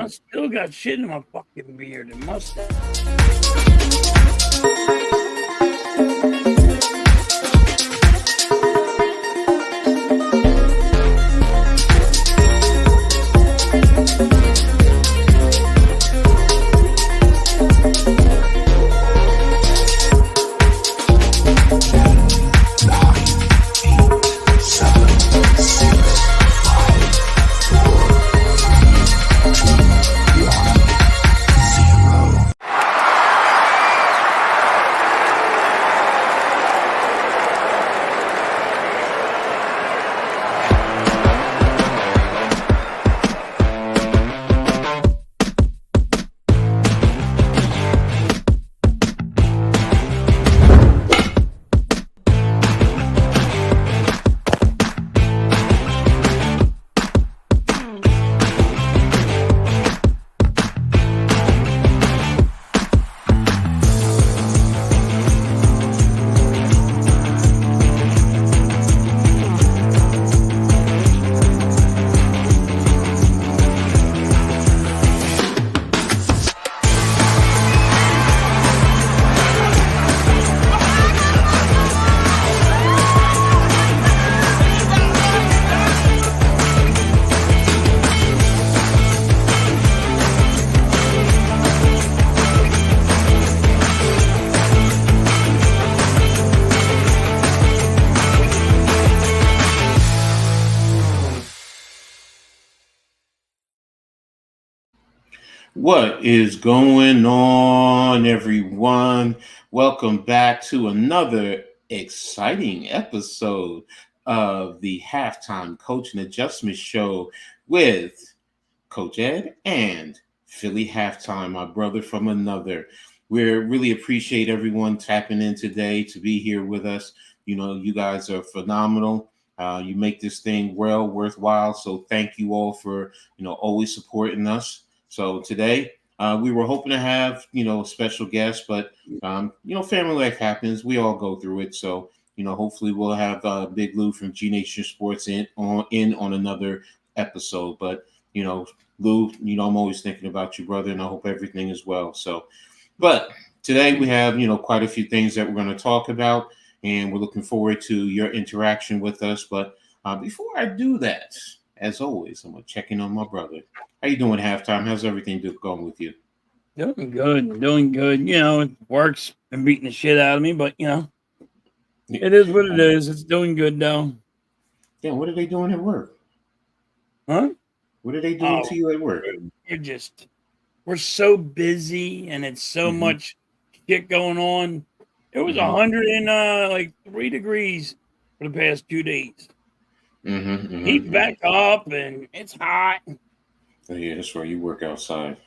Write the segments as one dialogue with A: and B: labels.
A: I still got shit in my fucking beard and mustache.
B: What is going on, everyone? Welcome back to another exciting episode of the Halftime Coach and Adjustment Show with Coach Ed and Philly Halftime, my brother from another. We really appreciate everyone tapping in today to be here with us. You know, you guys are phenomenal. You make this thing well worthwhile. So thank you all for, always supporting us. So today, we were hoping to have, a special guest, but, family life happens. We all go through it. So, hopefully we'll have Big Lou from G Nation Sports in on another episode. But, Lou, I'm always thinking about you, brother, and I hope everything is well. So, but today we have, quite a few things that we're going to talk about, and we're looking forward to your interaction with us. But before I do that, as always, I'm going to check in on my brother. How you doing, Halftime? How's everything going with you?
A: Doing good. Work's been beating the shit out of me, but it is what it is. It's doing good though.
B: Yeah, what are they doing at work?
A: Huh?
B: What are they doing to you at work?
A: We're so busy, and it's so much shit going on. It was 103 degrees for the past 2 days. Heat back up, and it's hot.
B: Oh, yeah, that's right. You work outside.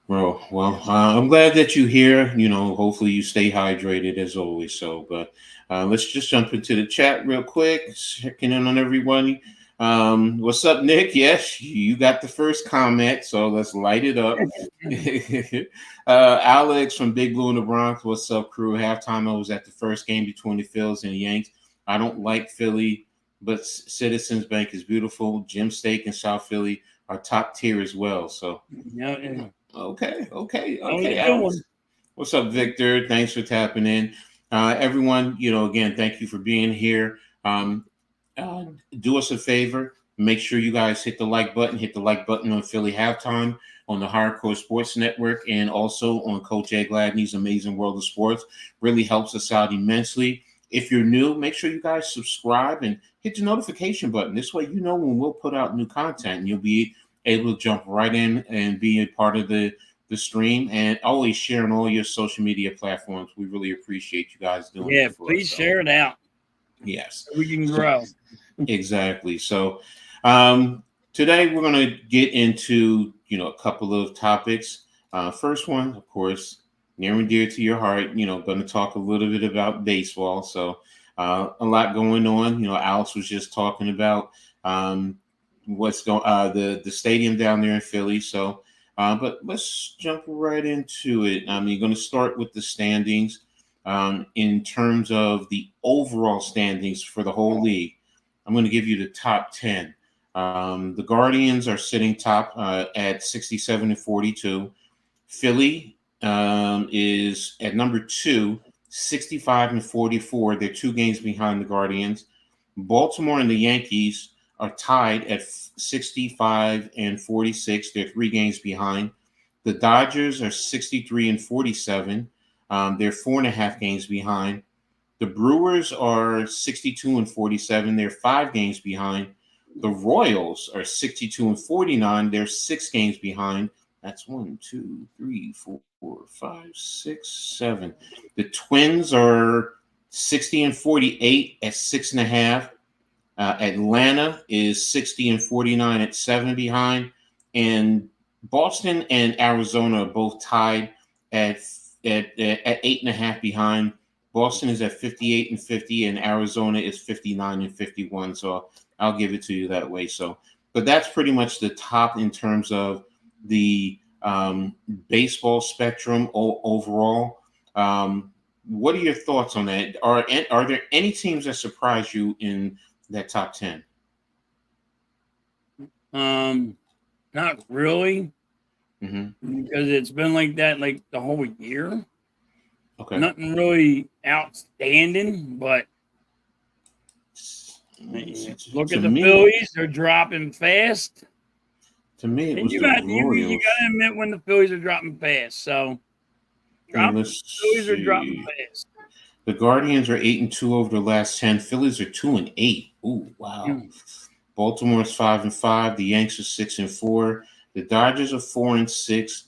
B: Well, I'm glad that you're here. Hopefully you stay hydrated as always. So, but let's just jump into the chat real quick. Checking in on everybody. What's up, Nick? Yes, you got the first comment, so let's light it up. Alex from Big Blue in the Bronx. What's up, crew? Halftime, I was at the first game between the Phils and the Yanks. I don't like Philly, but Citizens Bank is beautiful. Jim Steak in South Philly are top tier as well. So,
A: yeah.
B: Okay. Alex. What's up, Victor? Thanks for tapping in. Everyone, again, thank you for being here. Do us a favor. Make sure you guys hit the like button. Hit the like button on Philly Halftime on the Hardcore Sports Network and also on Coach Ed Gladney's Amazing World of Sports. Really helps us out immensely. If you're new, make sure you guys subscribe and hit the notification button. This way, when we'll put out new content, and you'll be able to jump right in and be a part of the stream, and always share on all your social media platforms. We really appreciate you guys doing it for us.
A: Please share it out.
B: Yes.
A: So we can grow.
B: Exactly. So today we're going to get into, a couple of topics. First one, of course, near and dear to your heart, going to talk a little bit about baseball. So a lot going on. Alex was just talking about what's going the stadium down there in Philly. So but let's jump right into it. You're going to start with the standings in terms of the overall standings for the whole league. I'm going to give you the top 10. The Guardians are sitting top at 67-42. Philly is at number 2, 65-44. They're 2 games behind the Guardians. Baltimore and the Yankees are tied at 65-46. They're 3 games behind. The Dodgers are 63-47. They're 4.5 games behind. The Brewers are 62-47. They're 5 games behind. The Royals are 62-49. They're 6 games behind. That's 1, 2, 3, 4, 5, 6, 7. The Twins are 60-48 at 6.5. Atlanta is 60-49 at 7 behind, and Boston and Arizona are both tied at 8.5 behind. Boston is at 58-50, and Arizona is 59-51. So I'll give it to you that way. So, but that's pretty much the top in terms of the baseball spectrum overall. What are your thoughts on that? Are there any teams that surprise you in that top 10?
A: Not really,
B: Mm-hmm.
A: because it's been like that like the whole year.
B: Okay.
A: Nothing really outstanding, but look at the Phillies; they're dropping fast.
B: To me, it
A: And
B: was
A: you
B: the
A: got
B: Royals.
A: to admit when the Phillies are dropping fast. So, Phillies are dropping fast.
B: The Guardians are 8-2 over the last 10. Phillies are 2-8. Ooh, wow. Baltimore's 5-5. The Yanks are 6-4. The Dodgers are 4-6.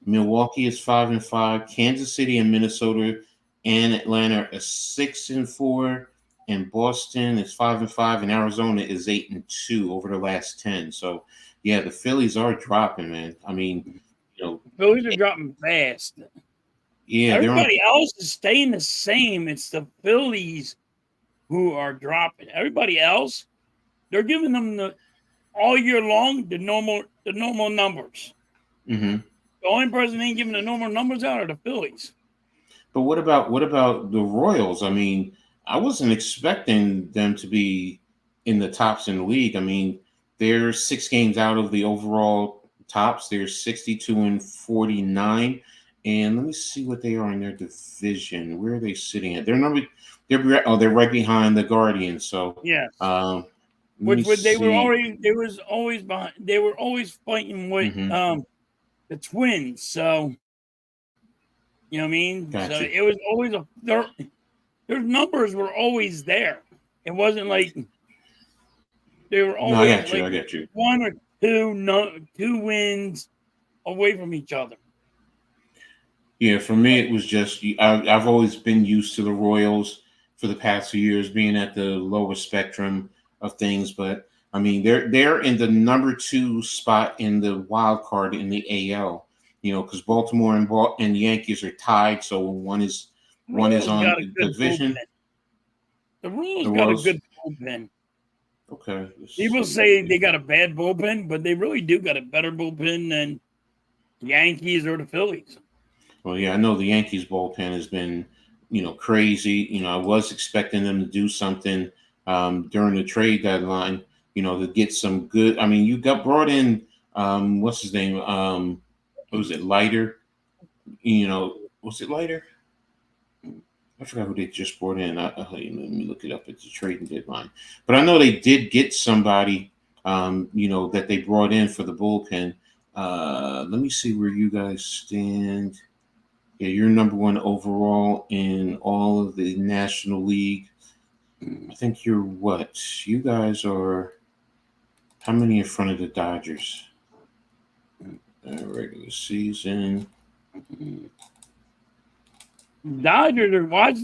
B: Milwaukee is 5-5. Kansas City and Minnesota and Atlanta are 6-4. And Boston is 5-5. And Arizona is 8-2 over the last 10. So, yeah, the Phillies are dropping, man. I mean,
A: Phillies are dropping fast.
B: Yeah,
A: everybody else is staying the same. It's the Phillies who are dropping. Everybody else, they're giving them all year long the normal numbers.
B: Mm-hmm.
A: The only person ain't giving the normal numbers out are the Phillies.
B: But what about the Royals? I mean, I wasn't expecting them to be in the tops in the league. I mean, they're 6 games out of the overall tops. They're 62-49. And let me see what they are in their division. Where are they sitting at? They're right behind the Guardians. So
A: yes,
B: they
A: were always behind. They were always fighting with the Twins. So you know what I mean.
B: Gotcha.
A: So it was always their numbers were always there. It wasn't like they were always
B: I got you.
A: 1 or 2 wins away from each other.
B: Yeah, for me, it was just I've always been used to the Royals for the past few years being at the lower spectrum of things. But I mean, they're in the number 2 spot in the wild card in the AL. Because Baltimore and the Yankees are tied, so one is on the division.
A: The Royals got a good bullpen.
B: Okay.
A: People say they got a bad bullpen, but they really do got a better bullpen than the Yankees or the Phillies.
B: Well, yeah, I know the Yankees bullpen has been, crazy. I was expecting them to do something during the trade deadline, to get some good. I mean, you got brought in, what's his name? What was it, Leiter? Was it Leiter? I forgot who they just brought in. Let me look it up at the trading deadline. But I know they did get somebody, that they brought in for the bullpen. Let me see where you guys stand. Yeah, you're number 1 overall in all of the National League. I think you're what? You guys are how many in front of the Dodgers? Regular season.
A: Dodgers are watch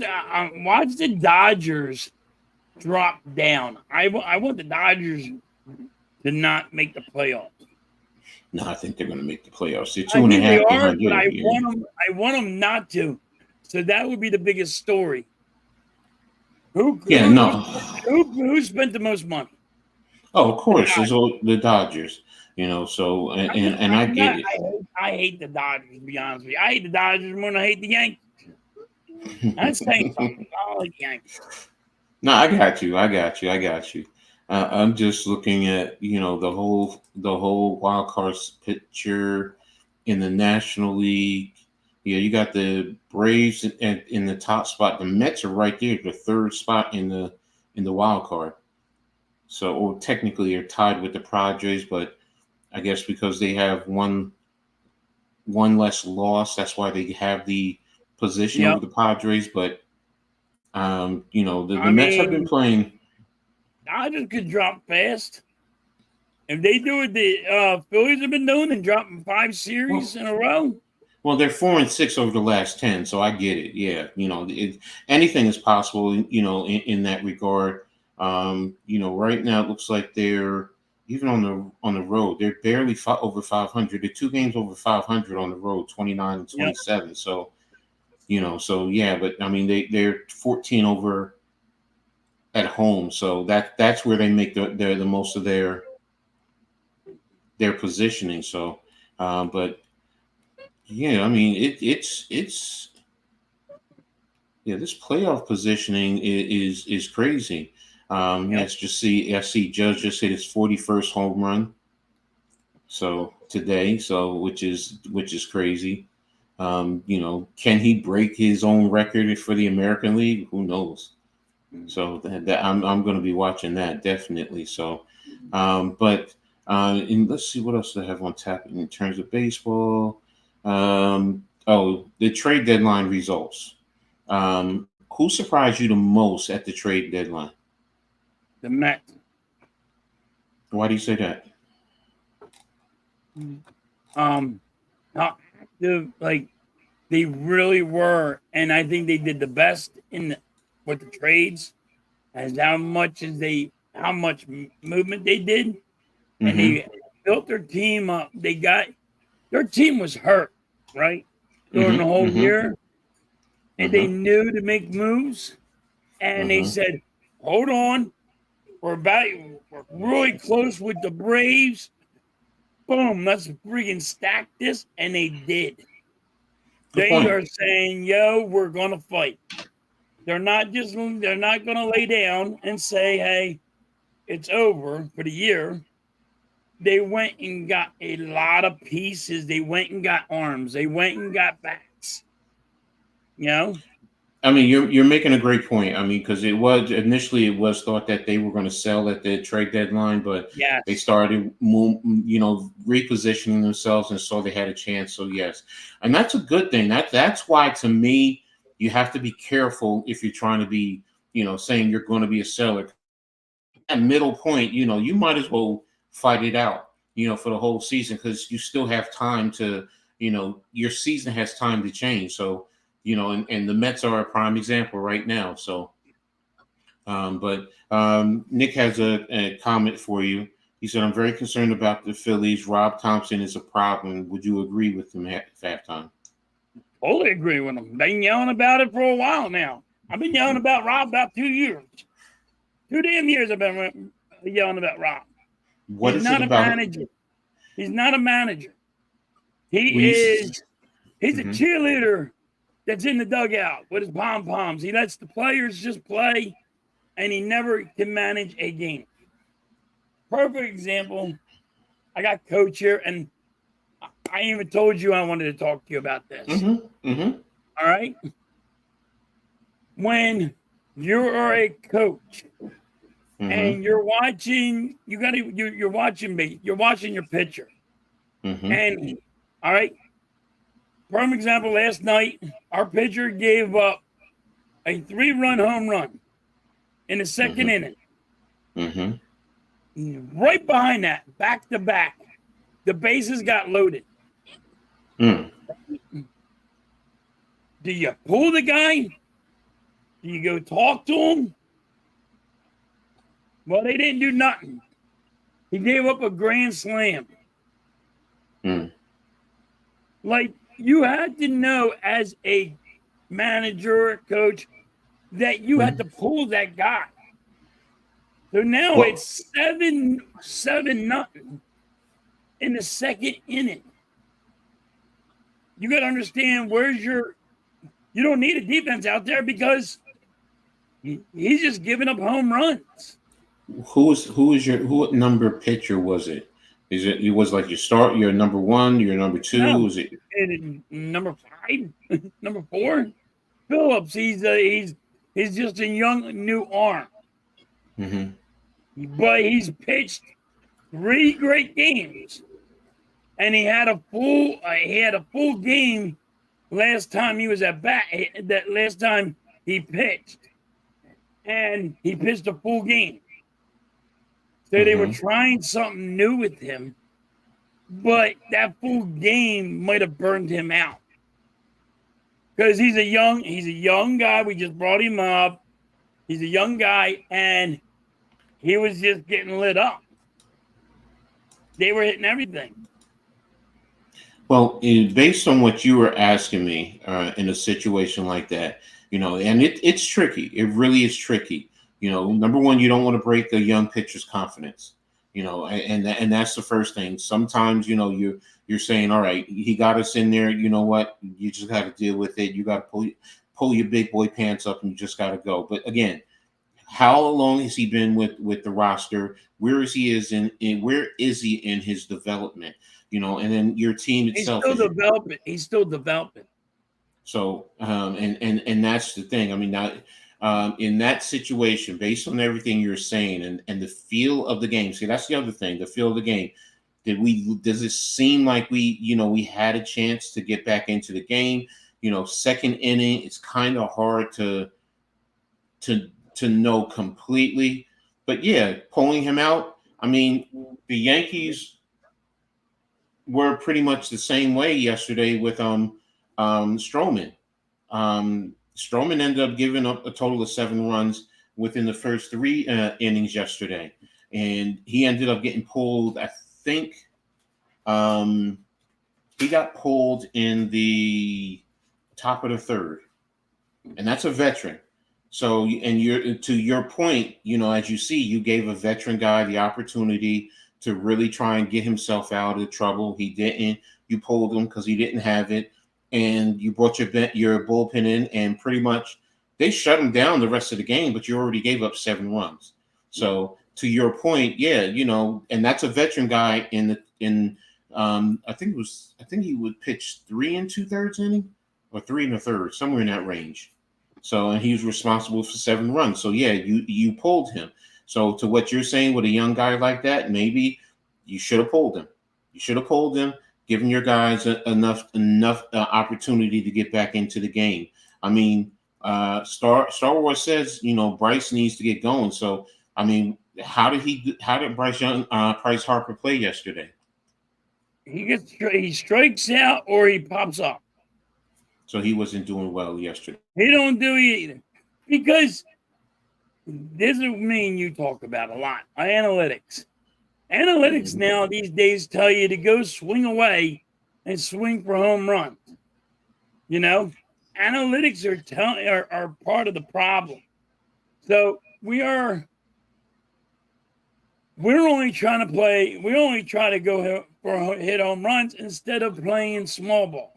A: the Dodgers drop down. I want the Dodgers to not make the playoffs.
B: No, I think they're going to make the playoffs. They're 2.5 behind you.
A: But I want them not to. So that would be the biggest story. Who spent the most money?
B: Oh, of course, it's all the Dodgers. So I get it.
A: I hate the Dodgers, to be honest with you. I hate the Dodgers more than I hate the Yankees. That's saying something. I don't like the Yankees.
B: No, I got you. I'm just looking at the whole wild card picture in the National League. Yeah, you got the Braves in the top spot. The Mets are right there, the third spot in the wild card. So, or technically, they're tied with the Padres, but I guess because they have one less loss, that's why they have the position over
A: Yep.
B: the Padres. But the
A: I
B: Mets have been
A: mean,
B: playing.
A: Dodgers could drop fast. If they do what the Phillies have been doing and dropping 5
B: Well,
A: series in a row.
B: Well, they're 4-6 over the last 10, so I get it. Yeah, anything is possible. In that regard. Right now it looks like they're even on the road. They're barely over 500. They're 2 games over 500 on the road, 29 and
A: Yep.
B: 27. So yeah, but I mean they're 14 over at home. So that's where they make the most of their positioning. So, but yeah, I mean it's yeah, this playoff positioning is crazy.
A: Yep.
B: I see Judge just hit his 41st home run. So today, which is crazy. Can he break his own record for the American League? Who knows? So I'm going to be watching that definitely. So, but and let's see what else they have on tap in terms of baseball. The trade deadline results. Who surprised you the most at the trade deadline?
A: The Mets.
B: Why do you say that?
A: How active like they really were, and I think they did the best with the trades, as how much movement they did, and
B: Mm-hmm.
A: they built their team up. Their team was hurt, right, during the
B: Mm-hmm.
A: whole
B: Mm-hmm.
A: year, and they
B: Mm-hmm.
A: knew to make moves, and they
B: Mm-hmm.
A: said, "Hold on, we're really close with the Braves. Boom, let's freaking stack this," and they did.
B: Good
A: They
B: point.
A: are saying, "Yo, we're gonna fight." They're not gonna lay down and say, "Hey, it's over for the year." They went and got a lot of pieces. They went and got arms. They went and got backs. You know?
B: I mean, you're making a great point. I mean, because it was thought that they were going to sell at the trade deadline, but they
A: Yes.
B: started, repositioning themselves and saw they had a chance. So yes, and that's a good thing. That's why to me, you have to be careful if you're trying to be, saying you're going to be a seller. At middle point, you might as well fight it out, for the whole season because you still have time to, your season has time to change. So, and the Mets are a prime example right now. So, but Nick has a comment for you. He said, "I'm very concerned about the Phillies. Rob Thompson is a problem. Would you agree with him at halftime?"
A: Totally agree with them. Been yelling about it for a while now. I've been yelling about Rob about 2 years. 2 damn years I've been yelling about Rob.
B: What
A: He's
B: is it
A: not a
B: about it?
A: manager. He's not a manager. He
B: When you,
A: is he's a
B: mm-hmm,
A: cheerleader that's in the dugout with his pom poms. He lets the players just play, and he never can manage a game. Perfect example. I got coach here, and I even told you I wanted to talk to you about this.
B: mm-hmm, mm-hmm,
A: All right. When you are a coach
B: mm-hmm,
A: and you're watching, you're watching me, you're watching your pitcher.
B: mm-hmm,
A: And all right, prime example, last night, our pitcher gave up a 3-run home run in the second
B: mm-hmm,
A: inning.
B: mm-hmm.
A: Right behind that, back to back, the bases got loaded.
B: Mm.
A: Do you pull the guy? Do you go talk to him? Well, they didn't do nothing. He gave up a grand slam.
B: Mm.
A: Like, you had to know as a manager, coach, that you had
B: Mm.
A: to pull that guy. So now
B: Well,
A: it's 7-0 in the second inning. You got to understand you don't need a defense out there because he's just giving up home runs.
B: What number pitcher was it? Is it was like your number one, your number two?
A: No,
B: Is it?
A: number 5, number 4. Phillips. He's just a young new arm,
B: Mm-hmm.
A: but he's pitched 3 great games, and he had a full game last time he was at bat. That last time he pitched, and he pitched a full game. So they were
B: Mm-hmm.
A: trying something new with him, but that full game might have burned him out because he's a young guy. We just brought him up. He's a young guy, and he was just getting lit up. They were hitting everything.
B: Well, based on what you were asking me in a situation like that, and it's tricky. It really is tricky. Number one, you don't want to break a young pitcher's confidence. And that's the first thing. Sometimes, you're saying, all right, he got us in there. You know what? You just got to deal with it. You got to pull your big boy pants up, and you just got to go. But again, how long has he been with the roster? Where is he in his development? And then your team
A: He's
B: itself
A: still developing. He's still developing.
B: So and that's the thing. I mean, now in that situation, based on everything you're saying and the feel of the game. See, that's the other thing, the feel of the game. Does it seem like we had a chance to get back into the game? Second inning, it's kind of hard to know completely. But yeah, pulling him out. I mean, the Yankees were pretty much the same way yesterday with Stroman. Stroman ended up giving up a total of 7 runs within the first 3 innings yesterday, and he ended up getting pulled. I think he got pulled in the top of the 3rd, and that's a veteran. So, and to your point, as you see, you gave a veteran guy the opportunity to really try and get himself out of the trouble. He didn't. You pulled him because he didn't have it, and you brought your bullpen in, and pretty much they shut him down the rest of the game. But you already gave up 7 runs. So to your point, yeah, and that's a veteran guy I think he would pitch 3 2/3 inning or 3 1/3, somewhere in that range. So, and he was responsible for 7 runs. So yeah, you pulled him. So to what you're saying with a young guy like that, maybe you should have pulled him. You should have pulled him, given your guys enough opportunity to get back into the game. I mean, Star Wars says Bryce needs to get going. So I mean, how did Bryce Harper play yesterday?
A: He strikes out or he pops up.
B: So he wasn't doing well yesterday.
A: He don't do either because this is me and you talk about a lot. Analytics. Analytics now these days tell you to go swing away and swing for home runs. Analytics are part of the problem. So we're only trying to play. We only try to go for hit home runs instead of playing small ball.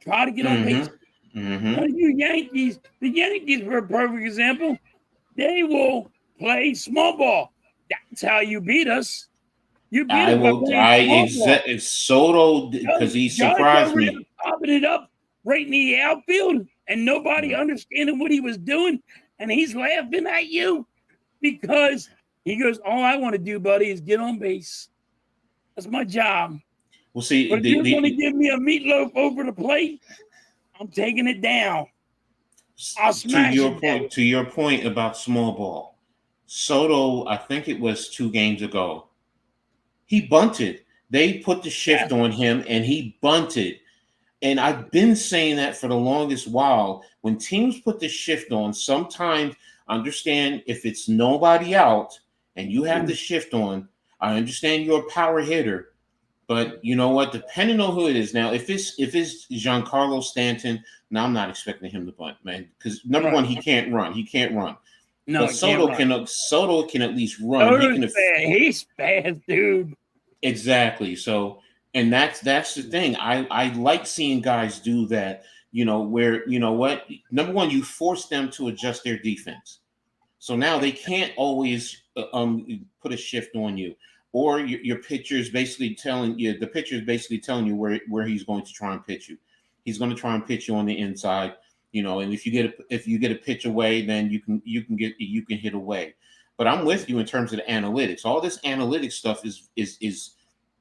A: Try to get on base. The Yankees were a perfect example. They will play small ball. That's how you beat us. You beat us by playing small ball.
B: Soto, because he surprised me.
A: Popping it up right in the outfield and nobody understanding what he was doing. And he's laughing at you because he goes, all I want to do, buddy, is get on base. That's my job.
B: Well, see,
A: but if you're going to give me a meatloaf over the plate, I'm taking it down. I'll smash it.
B: To your point about small ball, Soto, I think it was 2 games ago, he bunted. They put the shift on him, and he bunted. And I've been saying that for the longest while. When teams put the shift on, sometimes understand if it's nobody out and you have the shift on, I understand you're a power hitter. But you know what? Depending on who it is now, if it's Giancarlo Stanton, now I'm not expecting him to bunt, man. Because number one, he can't run. He can't run.
A: No,
B: but Soto can at least run.
A: He's fast, dude.
B: Exactly. So, and that's the thing. I like seeing guys do that. Where what? Number one, you force them to adjust their defense. So now they can't always put a shift on you, or your pitcher is basically telling you, the pitcher is basically telling you where he's going to try and pitch you. He's going to try and pitch you on the inside, and if you get a pitch away, then you can hit away. But I'm with you in terms of the analytics. All this analytics stuff is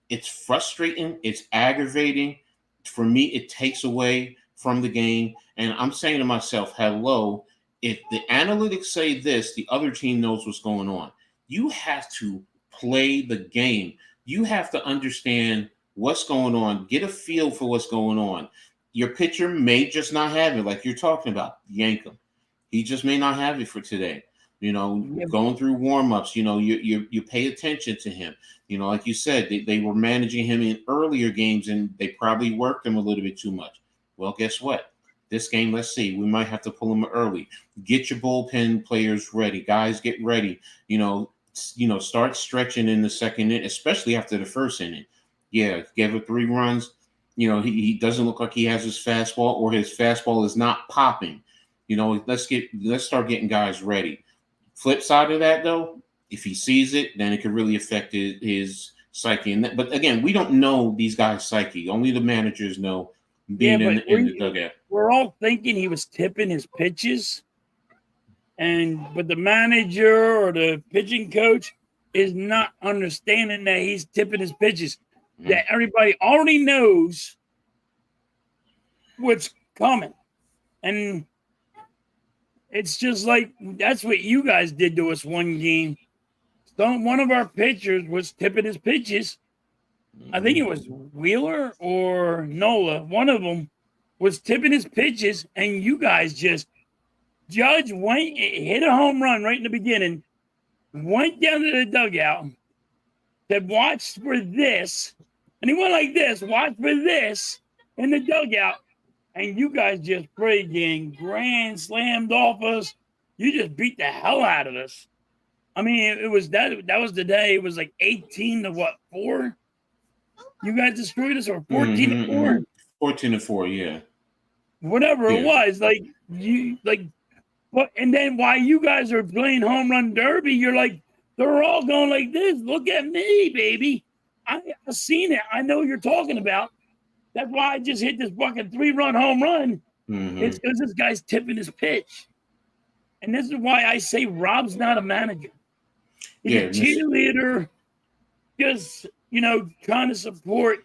B: it's frustrating, it's aggravating. For me, it takes away from the game. And I'm saying to myself, hello, if the analytics say this, the other team knows what's going on. You have to play the game. You have to understand what's going on, get a feel for what's going on. Your pitcher may just not have it, like you're talking about. Yank him. He just may not have it for today. Going through warm-ups, you pay attention to him. Like you said, they were managing him in earlier games and they probably worked him a little bit too much. Well, guess what? This game, let's see, we might have to pull him early. Get your bullpen players ready. Guys, get ready. Start stretching in the second inning, especially after the first inning. Yeah, gave up 3 runs. He doesn't look like he has his fastball, or his fastball is not popping. Let's start getting guys ready. Flip side of that, though, if he sees it, then it could really affect his psyche. But again, we don't know these guys' psyche. Only the managers know, being in the dugout.
A: We're all thinking he was tipping his pitches, but the manager or the pitching coach is not understanding that he's tipping his pitches. Mm-hmm. That everybody already knows what's coming, and it's just like that's what you guys did to us one game. One of our pitchers was tipping his pitches. I think it was Wheeler or Nola. One of them was tipping his pitches, and you guys just Judge went, hit a home run right in the beginning, went down to the dugout, said, "Watch for this," and he went like this, "Watch for this," in the dugout, and you guys just friggin' grand slammed off us. You just beat the hell out of us. I mean, it was that was the day. It was like 18 to 4? You guys destroyed us, or 14 to 4?
B: 14 to 4, yeah.
A: Whatever it was, but and then while you guys are playing home run derby, you're like, they're all going like this. Look at me, baby. I've seen it. I know what you're talking about. That's why I just hit this fucking 3-run home run. Mm-hmm. It's because this guy's tipping his pitch. And this is why I say Rob's not a manager. He's a cheerleader, just, trying to support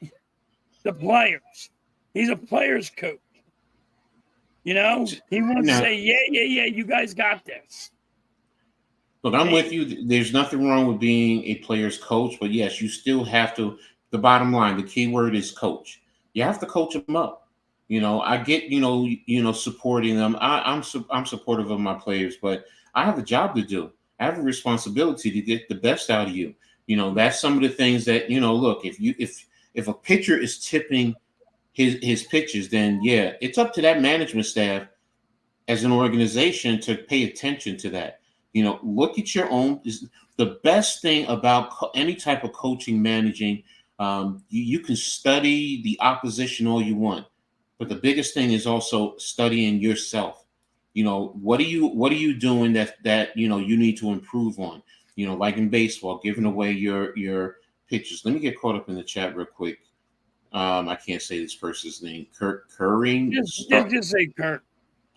A: the players. He's a player's coach. He wants to say, yeah, you guys got this.
B: Look, I'm with you. There's nothing wrong with being a player's coach, but yes, you still have to. The bottom line, the key word is coach. You have to coach them up. I get, supporting them. I'm supportive of my players, but I have a job to do. I have a responsibility to get the best out of you. That's some of the things that, look, if a pitcher is tipping his pitches, then yeah, it's up to that management staff as an organization to pay attention to that. Look at your own. The best thing about any type of coaching, managing, you can study the opposition all you want, but the biggest thing is also studying yourself. What are you doing that you need to improve on? Like in baseball, giving away your pitches. Let me get caught up in the chat real quick. I can't say this person's name. Kurt Curring.
A: Just say Kurt.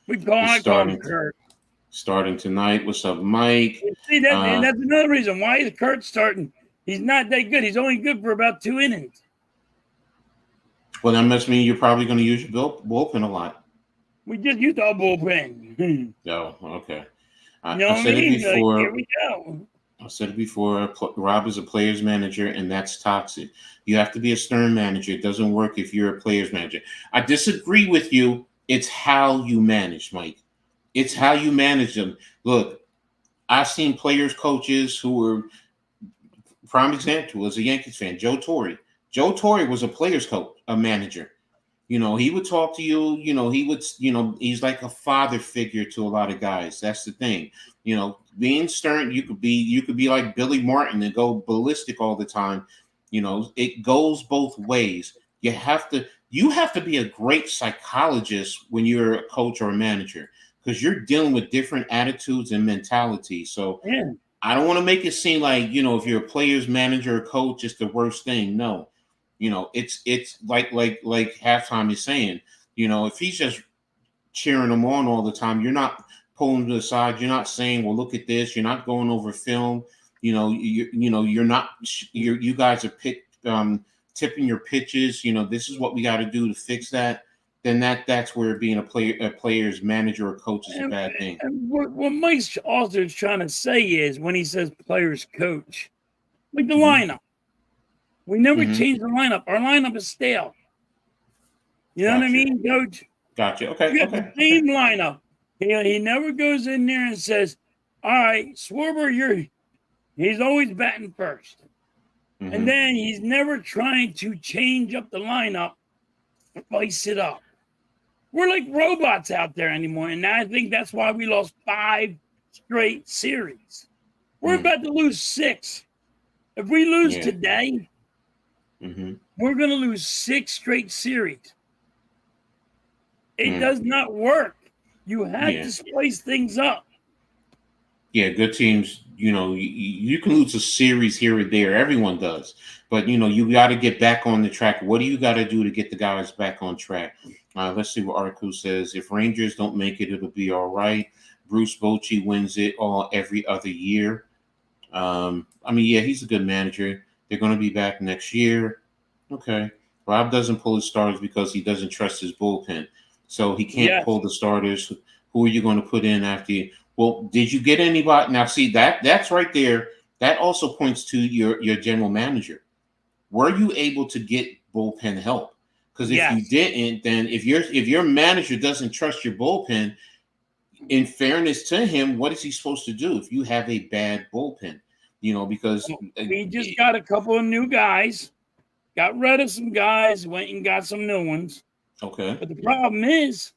A: I call him Kurt.
B: Starting tonight. What's up, Mike?
A: See, that's another reason. Why is Kurt starting? He's not that good. He's only good for about 2 innings.
B: Well, that must mean you're probably going to use your bullpen a lot.
A: We just used our bullpen.
B: Oh, okay.
A: I said it before. Here we go.
B: I said it before. Rob is a player's manager, and that's toxic. You have to be a stern manager. It doesn't work if you're a player's manager. I disagree with you. It's how you manage, Mike. It's how you manage them. Look, I've seen players, coaches who were, prime example, as a Yankees fan, Joe Torre. Joe Torre was a player's coach, a manager. He would talk to you, he would, he's like a father figure to a lot of guys. That's the thing. Being stern, you could be like Billy Martin and go ballistic all the time. It goes both ways. You have to be a great psychologist when you're a coach or a manager. because you're dealing with different attitudes and mentality. So
A: Yeah.
B: I don't want to make it seem like, if you're a player's manager or coach, it's the worst thing. No, it's like Halftime is saying, if he's just cheering them on all the time, you're not pulling to the side. You're not saying, well, look at this. You're not going over film. You're not, you guys are tipping your pitches. This is what we got to do to fix that. Then that's where being a player's manager or coach is a bad thing.
A: And what Mike's also trying to say is when he says players coach, like the lineup, we never change the lineup. Our lineup is stale. You know what I mean, Coach?
B: Gotcha. Okay.
A: You got the same lineup. He never goes in there and says, "All right, Schwarber, he's always batting first." And then he's never trying to change up the lineup, spice it up. We're like robots out there anymore. And I think that's why we lost 5 straight series. We're about to lose 6. If we lose today, we're going to lose 6 straight series. It does not work. You have to spice things up.
B: Yeah, good teams, you can lose a series here or there. Everyone does. But, you got to get back on the track. What do you got to do to get the guys back on track? Let's see what Article says. If Rangers don't make it, it'll be all right. Bruce Bochy wins it every other year. He's a good manager. They're going to be back next year. Okay. Rob doesn't pull his starters because he doesn't trust his bullpen. So he can't pull the starters. Who are you going to put in after you? Well, did you get anybody? Now, see, that's right there. That also points to your general manager. Were you able to get bullpen help? Because if you didn't, then if your manager doesn't trust your bullpen, in fairness to him, what is he supposed to do if you have a bad bullpen? Because
A: we just got a couple of new guys, got rid of some guys, went and got some new ones.
B: Okay.
A: But the problem is,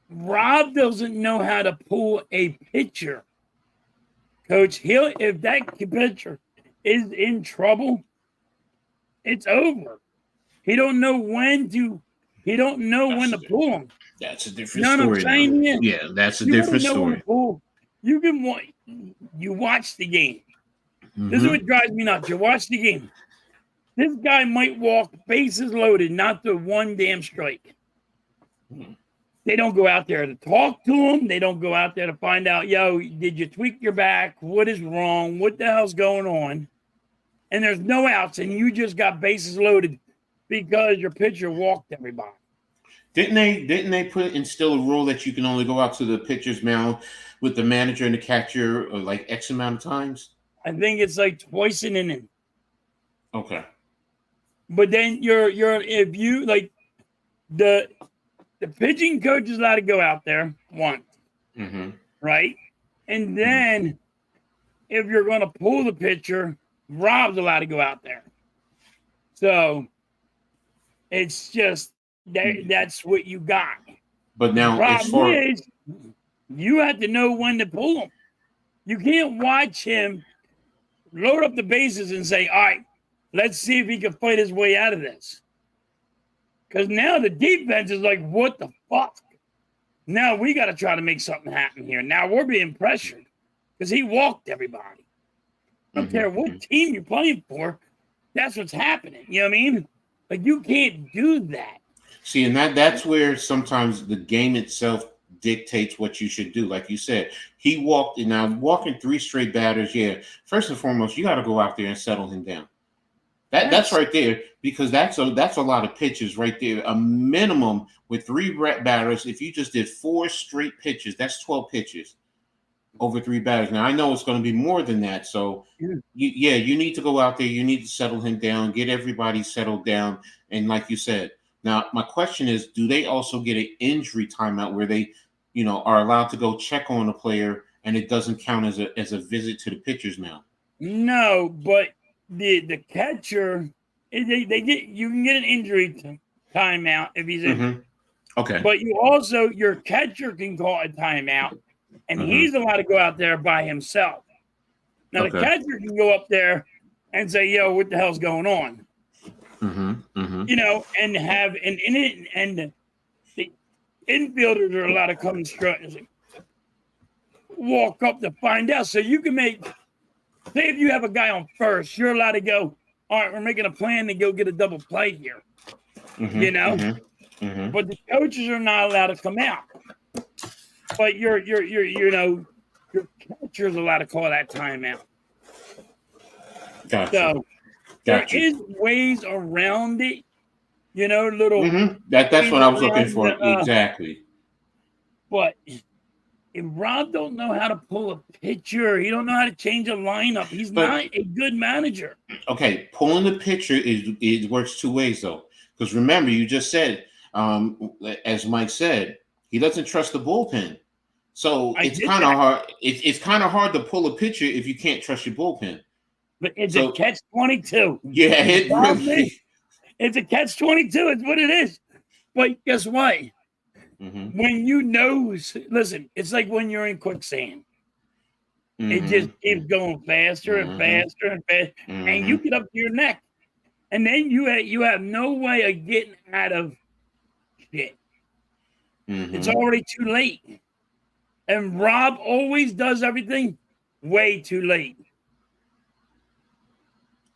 A: Rob doesn't know how to pull a pitcher. Coach, if that pitcher is in trouble, it's over. He don't know when to pull him.
B: That's a different story. Yeah, that's a different story.
A: You watch the game. This is what drives me nuts. You watch the game. This guy might walk bases loaded, not the one damn strike. They don't go out there to talk to him. They don't go out there to find out, did you tweak your back? What is wrong? What the hell's going on? And there's no outs, and you just got bases loaded because your pitcher walked everybody.
B: Didn't they instill a rule that you can only go out to the pitcher's mound with the manager and the catcher like X amount of times?
A: I think it's like twice an inning.
B: Okay.
A: But then if you like the pitching coach is allowed to go out there once, right? And then if you're going to pull the pitcher, Rob's allowed to go out there. So it's just that's what you got.
B: But now,
A: you have to know when to pull him. You can't watch him load up the bases and say, "All right, let's see if he can fight his way out of this." Because now the defense is like, what the fuck? Now we got to try to make something happen here. Now we're being pressured because he walked everybody. I don't care what team you're playing for. That's what's happening. You know what I mean? Like, you can't do that.
B: See, and that's where sometimes the game itself dictates what you should do. Like you said, he walked, and now walking 3 straight batters. Yeah, first and foremost, you got to go out there and settle him down. That's right there, because that's a lot of pitches right there. A minimum with 3 batters. If you just did 4 straight pitches, that's 12 pitches over 3 batters. Now I know it's going to be more than that. So you need to go out there. You need to settle him down, get everybody settled down, and like you said. Now my question is, do they also get an injury timeout where they, are allowed to go check on a player and it doesn't count as a visit to the pitcher's mound?
A: No, but the catcher, you can get an injury timeout if he's in.
B: Okay.
A: But your catcher can call a timeout, and he's allowed to go out there by himself. Now the catcher can go up there and say, "Yo, what the hell's going on?" And have if infielders are allowed to come and walk up to find out. So you can say if you have a guy on first, you're allowed to go, all right, we're making a plan to go get a double play here. You know? But the coaches are not allowed to come out. But your catcher's allowed to call that timeout.
B: Gotcha.
A: So there is ways around it, little.
B: That's what I was looking for. Exactly.
A: But if Rob don't know how to pull a pitcher, he don't know how to change a lineup. He's not a good manager.
B: Okay, pulling the pitcher it works two ways though. Because remember, you just said, as Mike said, he doesn't trust the bullpen. So it's kind of hard. It's kind of hard to pull a pitcher if you can't trust your bullpen.
A: But it's a catch-22.
B: Yeah,
A: it's a catch-22. It's what it is. But guess what? When listen, it's like when you're in quicksand. It just keeps going faster and faster and faster, and you get up to your neck, and then you have no way of getting out of shit. It's already too late. And Rob always does everything way too late.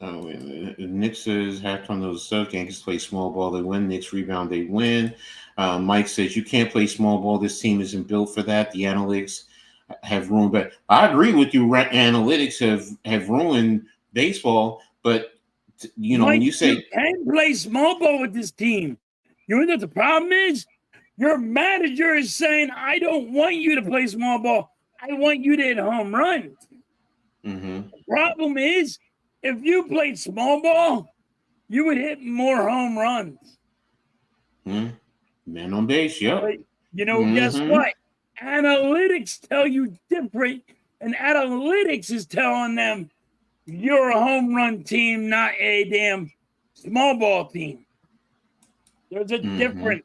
B: Oh, wait a minute. Nick says halftime those suck. Yankees play small ball, they win. Knicks rebound, they win. Mike says you can't play small ball. This team isn't built for that. The analytics have ruined. But I agree with you. Analytics have ruined baseball. But
A: Mike,
B: when you say
A: you can play small ball with this team, you know what the problem is? Your manager is saying, I don't want you to play small ball. I want you to hit home runs. The problem is, if you played small ball, you would hit more home runs.
B: Man on base, yep.
A: But, guess what? Analytics tell you different, and analytics is telling them you're a home run team, not a damn small ball team. There's a difference.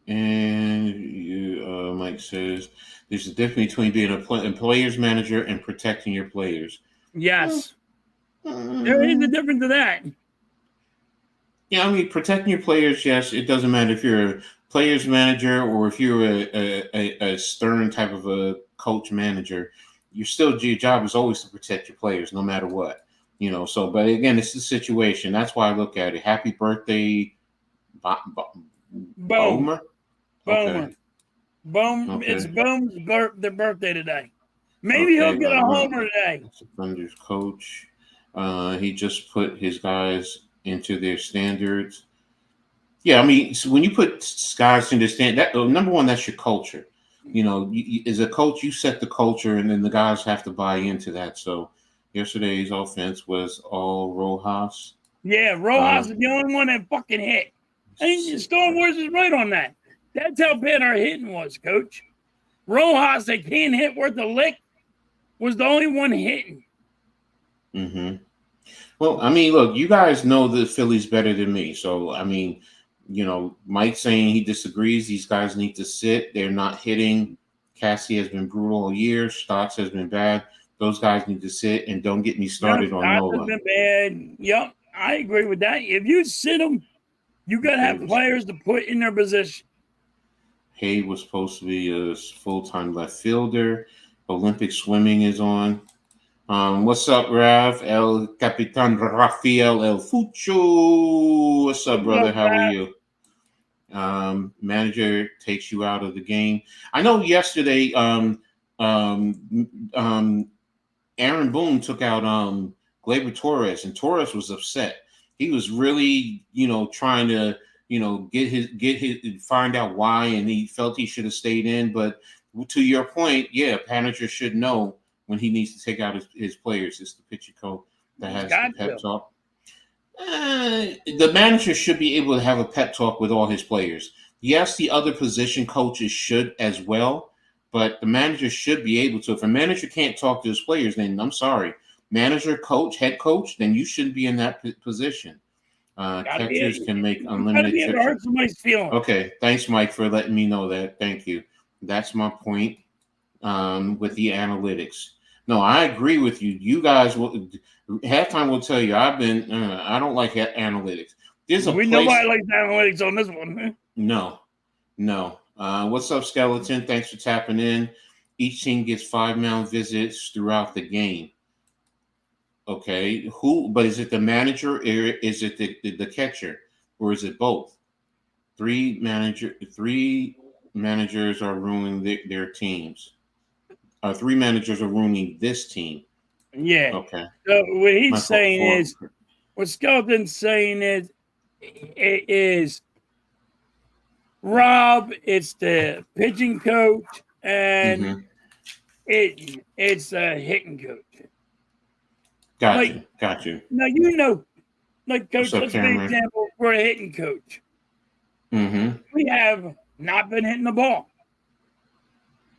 B: And Mike says there's a difference between being a player's manager and protecting your players.
A: Yes. There is a difference to that.
B: Yeah, I mean, protecting your players, yes. It doesn't matter if you're a player's manager or if you're a stern type of a coach manager. Your job is always to protect your players, no matter what. So, but again, it's the situation. That's why I look at it. Happy birthday, Boomer.
A: Okay. Boom. It's Boom's birthday today. Maybe he'll get a homer today.
B: Thunder's coach. He just put his guys into their standards. Yeah, I mean, so when you put guys into standard, number one, that's your culture. As a coach, you set the culture, and then the guys have to buy into that. So yesterday's offense was all Rojas.
A: Yeah, Rojas is the only one that fucking hit. And Star Wars is right on that. That's how bad our hitting was, Coach. Rojas, that can't hit worth a lick, was the only one hitting.
B: Well, I mean, look, you guys know the Phillies better than me. So, I mean, Mike saying he disagrees. These guys need to sit. They're not hitting. Cassie has been brutal all year. Stotts has been bad. Those guys need to sit, and don't get me started on Nola.
A: Stotts has been bad. Yep, I agree with that. If you sit them, you got to have players to put in their position.
B: Hay was supposed to be a full-time left fielder. Olympic swimming is on. What's up, Rav? El Capitan Rafael El Fucho. What's up, brother? How are you? Manager takes you out of the game. I know yesterday Aaron Boone took out Gleyber Torres, and Torres was upset. He was really, trying to, find out why, and he felt he should have stayed in. But to your point, yeah, manager should know when he needs to take out his players. It's the pitcher coach that has the pep talk. The manager should be able to have a pep talk with all his players. Yes, the other position coaches should as well, but the manager should be able to. If a manager can't talk to his players, then I'm sorry. Manager, coach, head coach, then you shouldn't be in that position. Catchers can make unlimited trips.
A: Hurt somebody's feelings.
B: Okay, thanks, Mike, for letting me know that. Thank you. That's my point with the analytics. No, I agree with you. You guys, halftime will tell you I don't like analytics. There's a place.
A: Nobody likes analytics on this one.
B: No. What's up, Skeleton? Thanks for tapping in. Each team gets 5 mound visits throughout the game. Okay, but is it the manager or is it the catcher, or is it both? Three managers are ruining their teams. 3 managers are ruining this team.
A: Yeah.
B: Okay.
A: So what he's saying is, what Skeleton's saying is, Rob, it's the pitching coach, and it's the hitting coach.
B: Got you.
A: Now, like, coach, let's give an example. We're a hitting coach. We have not been hitting the ball.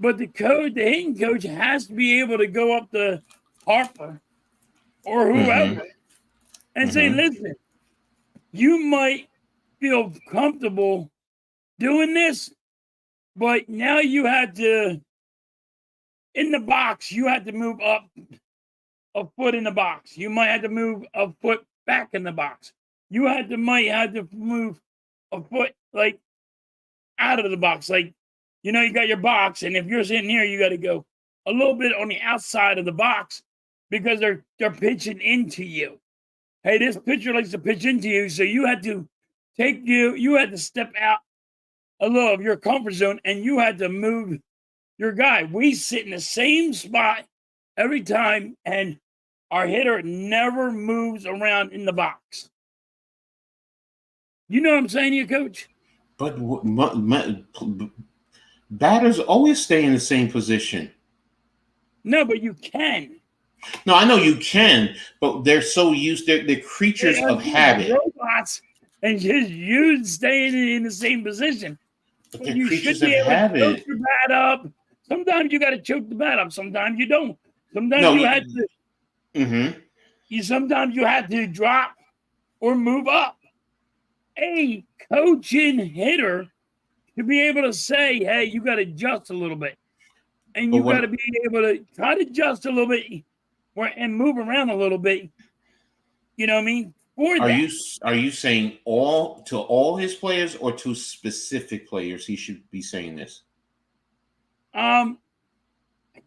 A: But the hitting coach has to be able to go up to Harper or whoever and say, listen, you might feel comfortable doing this, but now you had to, in the box, you had to move up a foot in the box. You might have to move a foot back in the box. You might have to move a foot like out of the box. Like, you got your box, and if you're sitting here, you got to go a little bit on the outside of the box because they're pitching into you. Hey, this pitcher likes to pitch into you, so you had to step out a little of your comfort zone, and you had to move your guy. We sit in the same spot every time, and our hitter never moves around in the box. You know what I'm saying to you, Coach?
B: But batters always stay in the same position.
A: No, but you can.
B: No, I know you can, but they're so used. They're creatures of habit.
A: Robots, and just you staying in the same position.
B: But they're creatures of habit.
A: Choke your bat up. Sometimes you got to choke the bat up. Sometimes you don't. Sometimes you had to. Sometimes you had to drop or move up. A coaching hitter to be able to say, "Hey, you got to adjust a little bit," and you got to be able to try to adjust a little bit and move around a little bit. You know what I mean?
B: Are you saying all his players or to specific players? He should be saying this.
A: I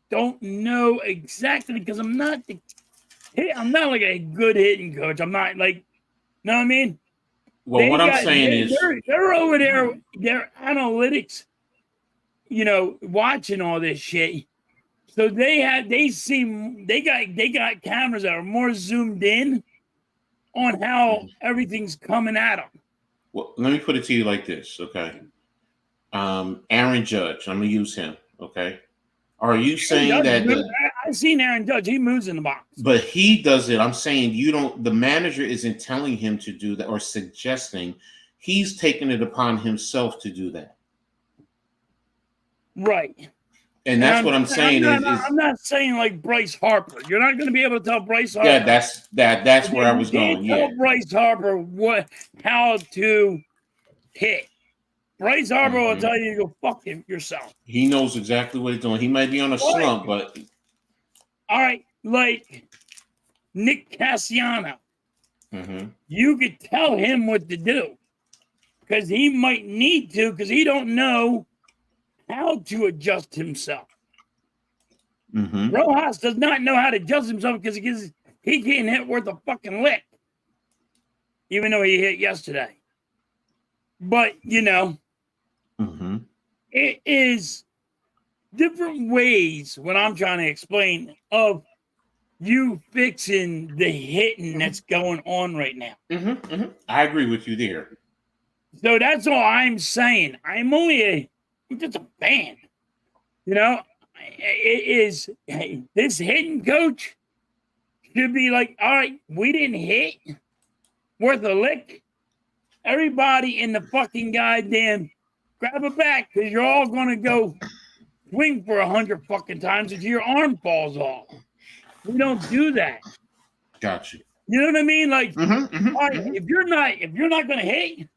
A: don't know exactly because I'm not like a good hitting coach. I'm not like, know what I mean?
B: Well, what I'm saying is
A: they're over there, their analytics, watching all this shit. So they got cameras that are more zoomed in on how everything's coming at them.
B: Well, let me put it to you like this, okay? Aaron Judge, I'm gonna use him, okay? Are you saying that
A: I've seen Aaron Judge, he moves in the box.
B: But he does it. I'm saying the manager isn't telling him to do that or suggesting. He's taking it upon himself to do that.
A: Right.
B: And that's what I'm saying.
A: I'm not saying like Bryce Harper. You're not going to be able to tell Bryce Harper.
B: Yeah, that's where I was going.
A: Tell Bryce Harper how to hit. Bryce Harper will tell you to go fuck yourself.
B: He knows exactly what he's doing. He might be on a slump, but
A: all right, like Nick Cassiano, you could tell him what to do because he might need to because he don't know how to adjust himself. Rojas does not know how to adjust himself because he can't hit worth a fucking lick, even though he hit yesterday. But it is different ways when I'm trying to explain of you fixing the hitting that's going on right now.
B: I agree with you there.
A: So that's all I'm saying. I'm just a fan. It is this hitting coach should be like, all right, we didn't hit worth a lick. Everybody in the fucking goddamn grab a bat because you're all going to go swing for 100 fucking times until your arm falls off. We don't do that.
B: Gotcha.
A: You know what I mean? Like, all right, if you're not going to hit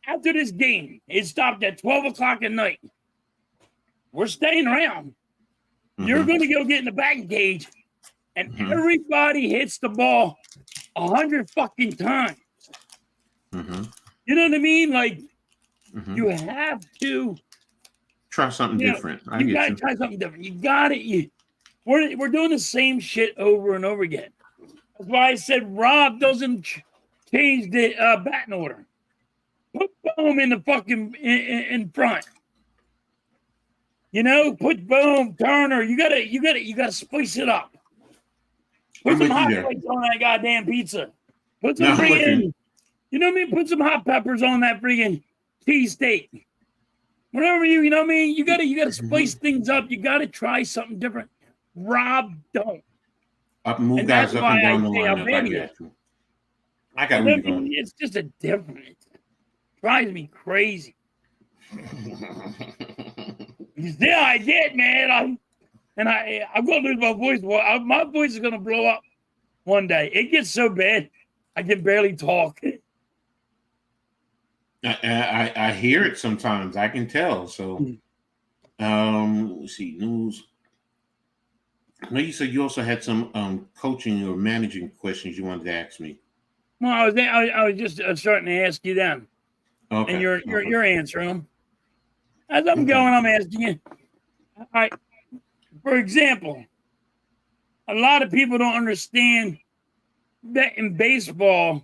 A: after this game, it stopped at 12 o'clock at night. We're staying around. You're going to go get in the batting cage, and everybody hits the ball 100 fucking times.
B: Mm-hmm.
A: You know what I mean? Like,
B: Mm-hmm.
A: you have to
B: Try something different. I
A: you
B: get
A: gotta
B: you.
A: try something different. You got it. We're doing the same shit over and over again. That's why I said Rob doesn't change the batting order. Put Bohm in the fucking in front. You know, put Bohm, Turner. You gotta spice it up. Put
B: I'm
A: some
B: with you
A: hot
B: there.
A: dogs on that goddamn pizza. Put
B: No,
A: some
B: I'm with you.
A: freaking, you know what I mean? Put some hot peppers on that freaking cheesesteak. Whatever you know what I mean? You gotta
B: Mm-hmm.
A: spice things up. You gotta try something different. Rob don't.
B: Up move
A: And that's
B: guys up
A: why
B: and
A: I
B: down the
A: say how
B: lineup. I
A: bad he is.
B: got you. I got
A: You
B: where
A: know
B: you're
A: what I
B: going.
A: mean? It's just a difference. Drives me crazy. Yeah, I did, man. I'm gonna lose my voice. My voice is gonna blow up one day. It gets so bad, I can barely talk.
B: I hear it sometimes. I can tell. So let's see news. I know you said you also had some coaching or managing questions you wanted to ask me.
A: Well, I was just starting to ask you them, and
B: Okay. Okay.
A: you're answering them as I'm
B: Okay.
A: going. I'm asking you. All right. For example, a lot of people don't understand that in baseball,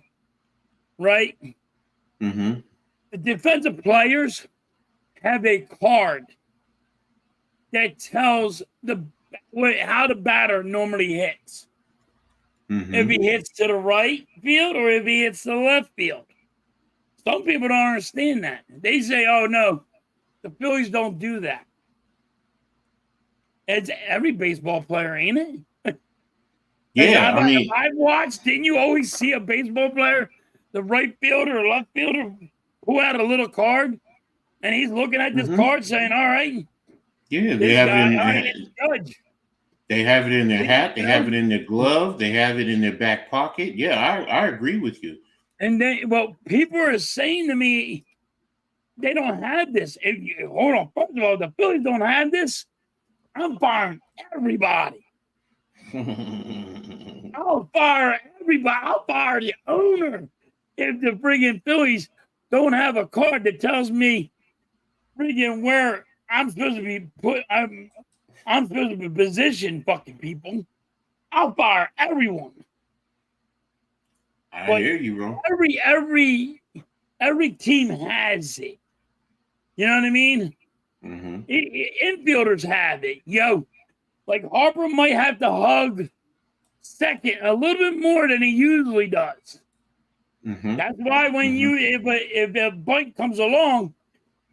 A: right?
B: Mm-hmm.
A: The defensive players have a card that tells how the batter normally hits. If
B: Mm-hmm.
A: he hits to the right field or if he hits to the left field. Some people don't understand that. They say, "Oh no, the Phillies don't do that." It's every baseball player, ain't it? Because
B: Yeah. I mean.
A: I've watched. Didn't you always see a baseball player, the right fielder or left fielder, pull out a little card, and he's looking at this
B: Mm-hmm.
A: card saying, "All right,
B: Yeah. They
A: this
B: have it
A: guy,
B: in.
A: all right, it's Judge."
B: They have it in their hat. They
A: You
B: have
A: know?
B: it in their glove. They have it in their back pocket. Yeah. I agree with you.
A: And then, well, people are saying to me they don't have this. If you hold on, first of all, the Phillies don't have this. I'm firing everybody. I'll fire everybody. I'll fire the owner if the friggin' Phillies don't have a card that tells me friggin' where I'm supposed to be put. I'm supposed to be positioned, fucking people. I'll fire everyone.
B: I
A: But
B: hear you, bro.
A: every team has it. You know what I mean?
B: Mm-hmm.
A: Infielders have it. Yo, like Harper might have to hug second a little bit more than he usually does.
B: Mm-hmm.
A: That's why when
B: Mm-hmm.
A: if a bite comes along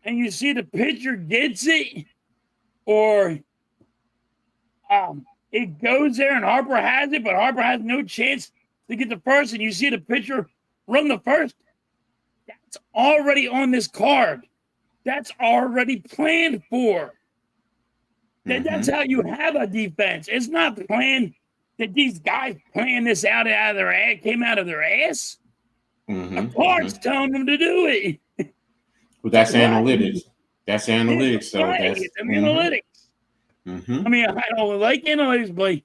A: and you see the pitcher gets it or it goes there and Harper has it, but Harper has no chance to get the first, and you see the pitcher run the first, that's already on this card. That's already planned for. That's
B: Mm-hmm.
A: how you have a defense. It's not planned that these guys plan this out of their ass, came out of their ass. A
B: Mm-hmm.
A: card's
B: Mm-hmm.
A: telling them to do it.
B: But that's
A: Right.
B: analytics. That's
A: Yeah,
B: analytics. So
A: right.
B: that's
A: It's in the
B: mm-hmm.
A: analytics.
B: Mm-hmm.
A: I mean, I don't like analytics, but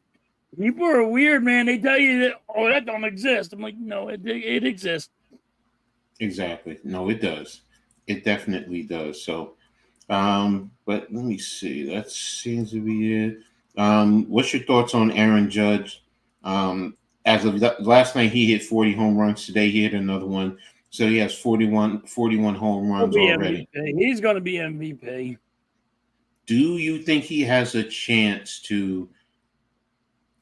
A: people are weird, man. They tell you that, oh, that don't exist. I'm like, no, it exists.
B: Exactly. No, it does. It definitely does. So but let me see. That seems to be it. What's your thoughts on Aaron Judge? Um, as of last night, he hit 40 home runs. Today, he hit another one. So he has 41 home
A: He'll
B: runs
A: be
B: already.
A: MVP. He's going to be MVP.
B: Do you think he has a chance to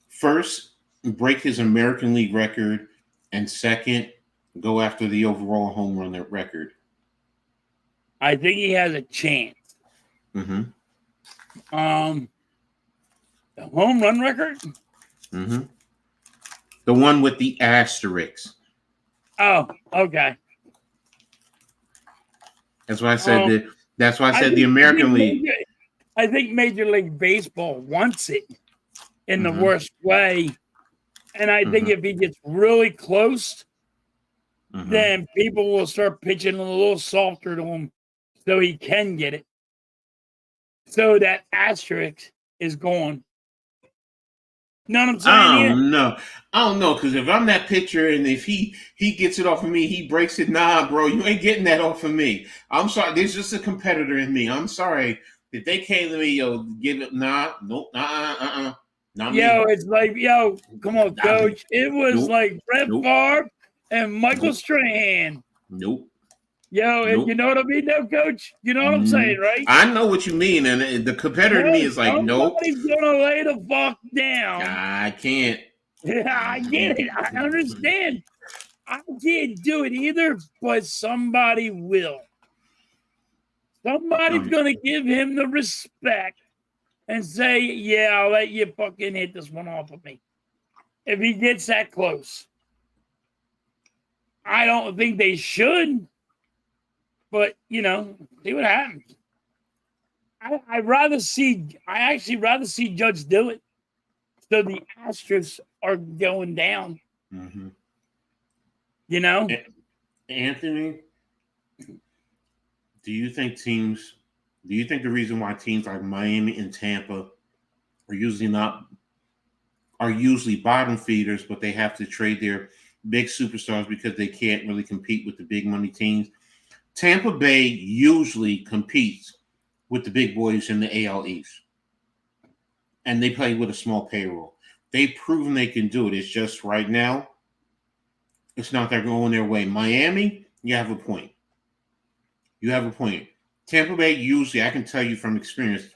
B: first break his American League record and second go after the overall home run record?
A: I think he has a chance.
B: Mm-hmm.
A: Um, the home run record.
B: Mm-hmm. The one with the asterisks.
A: Oh, okay.
B: That's why I said
A: Um,
B: that. That's why I
A: I
B: said the
A: think
B: American League.
A: I think Major League Baseball wants it in the
B: Mm-hmm.
A: worst way, and I think
B: Mm-hmm.
A: if he gets really close,
B: Mm-hmm.
A: then people will start pitching a little softer to him, so he can get it. So that asterisk is gone. Know what I'm saying
B: I
A: here?
B: don't know. I don't know, because if I'm that pitcher and if he gets it off of me, he breaks it. Nah, bro, you ain't getting that off of me. I'm sorry. There's just a competitor in me. I'm sorry. If they came to me, yo, give it. Nah, nope, not
A: Yo,
B: me.
A: it's like, yo, come on,
B: Not me.
A: coach. It was
B: Nope,
A: like Brett
B: nope,
A: Favre and Michael
B: nope,
A: Strahan.
B: nope,
A: Yo, and you
B: nope.
A: know what I mean, though, coach? You know what I'm saying, right?
B: I know what you mean, and the competitor in me
A: No,
B: is like, nope,
A: somebody's gonna lay the fuck down.
B: I can't.
A: I get it. I understand. I can't do it either, but somebody will. Somebody's
B: Um,
A: gonna give him the respect and say, "Yeah, I'll let you fucking hit this one off of me." If he gets that close, I don't think they should, but see what happens. I actually rather see Judge do it. So the Astros are going down.
B: mhm.
A: You know,
B: Anthony, do you think teams? Do you think the reason why teams like Miami and Tampa are usually bottom feeders, but they have to trade their big superstars because they can't really compete with the big money teams? Tampa Bay usually competes with the big boys in the AL East, and they play with a small payroll. They've proven they can do it. It's just right now, it's not that going their way. Miami, you have a point. You have a point. Tampa Bay usually, I can tell you from experience,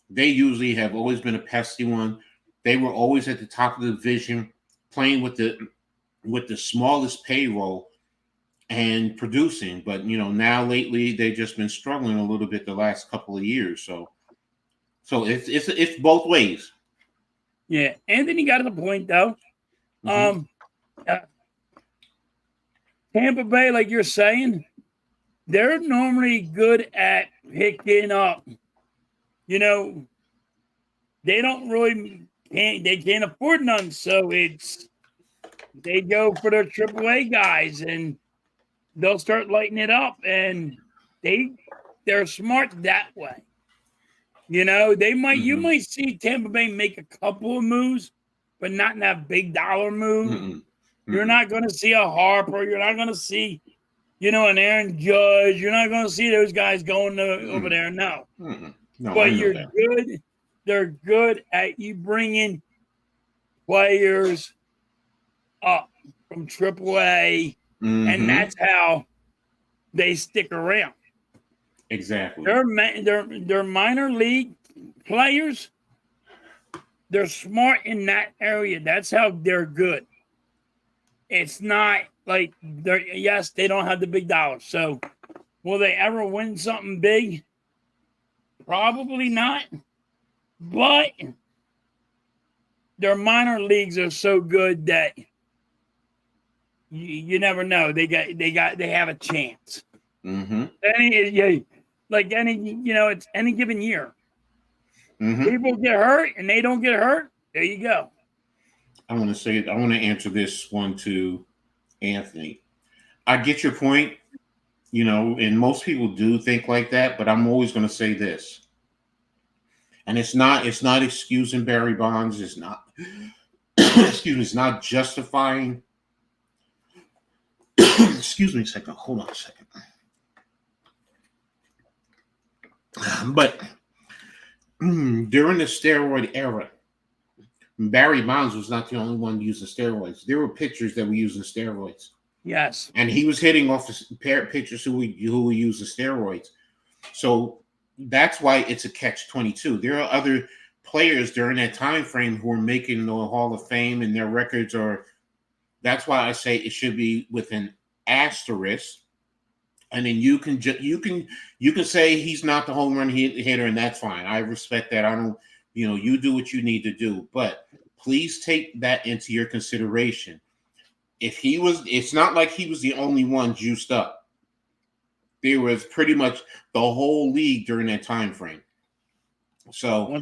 B: they usually have always been a pesky one. They were always at the top of the division, playing with the smallest payroll and producing. But now lately they've just been struggling a little bit the last couple of years. So it's both ways.
A: yeah. Anthony got to the point though.
B: Mm-hmm.
A: Uh, Tampa Bay, like you're saying, they're normally good at picking up. You know, they don't really can't afford none, so they go for their AAA guys and they'll start lighting it up, and they're smart that way. You
B: Mm-hmm.
A: might see Tampa Bay make a couple of moves, but not in that big dollar move.
B: Mm-mm.
A: You're
B: Mm-mm.
A: not going to see a Harper. You're not going to see, an Aaron Judge. You're not going to see those guys going over
B: Mm-mm.
A: there. No,
B: Mm-mm. No, I
A: but
B: know
A: you're
B: that.
A: good. They're good at you bringing players up from AAA, and
B: Mm-hmm.
A: that's how they stick around.
B: Exactly.
A: They're minor league players. They're smart in that area. That's how they're good. It's not like they don't have the big dollars. So will they ever win something big? Probably not. But their minor leagues are so good that you never know. They have a chance.
B: Mm-hmm.
A: It's any given year.
B: Mm-hmm.
A: People get hurt and they don't get hurt. There you go.
B: I want to answer this one to Anthony. I get your point, and most people do think like that, but I'm always going to say this. And it's not excusing Barry Bonds, it's not excuse me, it's not justifying excuse me a second, hold on a second. But during the steroid era, Barry Bonds was not the only one using steroids. There were pitchers that were using steroids.
A: Yes.
B: And he was hitting off pitchers who were using steroids. So that's why it's a catch-22. There are other players during that time frame who are making the Hall of Fame, and their records are. That's why I say it should be with an asterisk, and then you can say he's not the home run hitter, and that's fine. I respect that. I don't. You do what you need to do, but please take that into your consideration. It's not like he was the only one juiced up. There was pretty much the whole league during that time frame. So,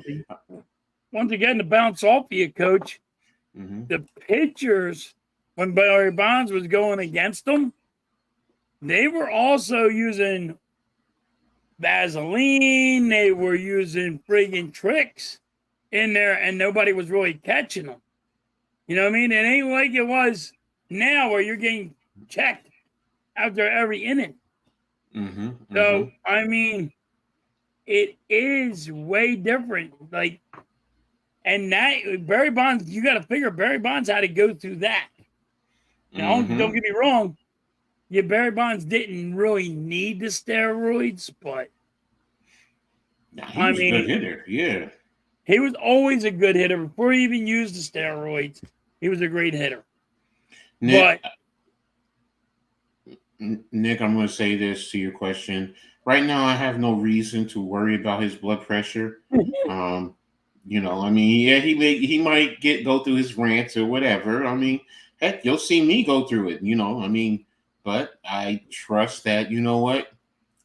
A: Once again, to bounce off you, Coach,
B: mm-hmm.
A: the pitchers, when Barry Bonds was going against them, they were also using Vaseline. They were using friggin' tricks in there, and nobody was really catching them. You know what I mean? It ain't like it was now where you're getting checked after every inning. So, I mean, it is way different. Like, and that Barry Bonds, you got to figure Barry Bonds had to go through that. Now, don't get me wrong. Yeah, Barry Bonds didn't really need the steroids, but
B: he was a good hitter. Yeah,
A: he was always a good hitter before he even used the steroids. He was a great hitter.
B: Nick, I'm going to say this to your question. Right now, I have no reason to worry about his blood pressure. You know, I mean, yeah, he might go through his rants or whatever. I mean, heck, you'll see me go through it. You know, I mean, but I trust that, you know what,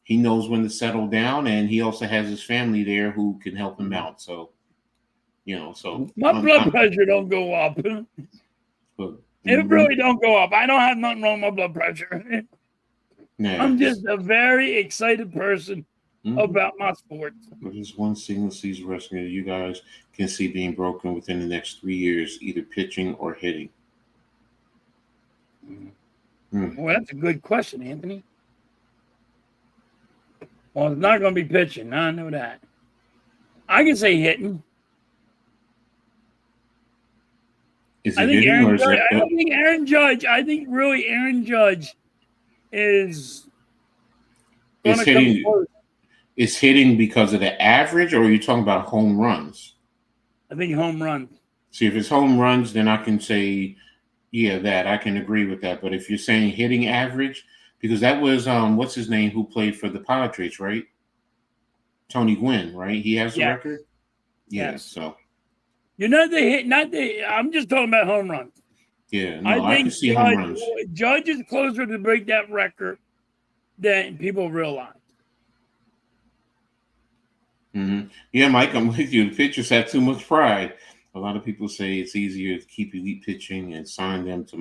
B: he knows when to settle down, and he also has his family there who can help him out. So, you know, so
A: my blood pressure don't go up. It really don't go up. I don't have nothing wrong with my blood pressure. I'm just a very excited person about my sports.
B: But there's one single season wrestling that you guys can see being broken within the next 3 years, either pitching or hitting.
A: Well, that's a good question, Anthony. Well, it's not going to be pitching. I know that. I can say hitting.
B: Is it hitting or is it?
A: I don't think Aaron Judge. I think really Aaron Judge is going to come close.
B: Is hitting because of the average, or are you talking about home runs?
A: I think home runs.
B: See, if it's home runs, then I can say, yeah, that I can agree with that. But if you're saying hitting average, because that was what's his name who played for the Padres, right? Tony Gwynn, right? He has the record. Yeah, so.
A: You're not the hit, I'm just talking about home runs.
B: Yeah, no, I can see home runs.
A: Judge is closer to break that record than people realize.
B: Yeah, Mike, I'm with you. The pitchers have too much pride. A lot of people say it's easier to keep elite pitching and sign them to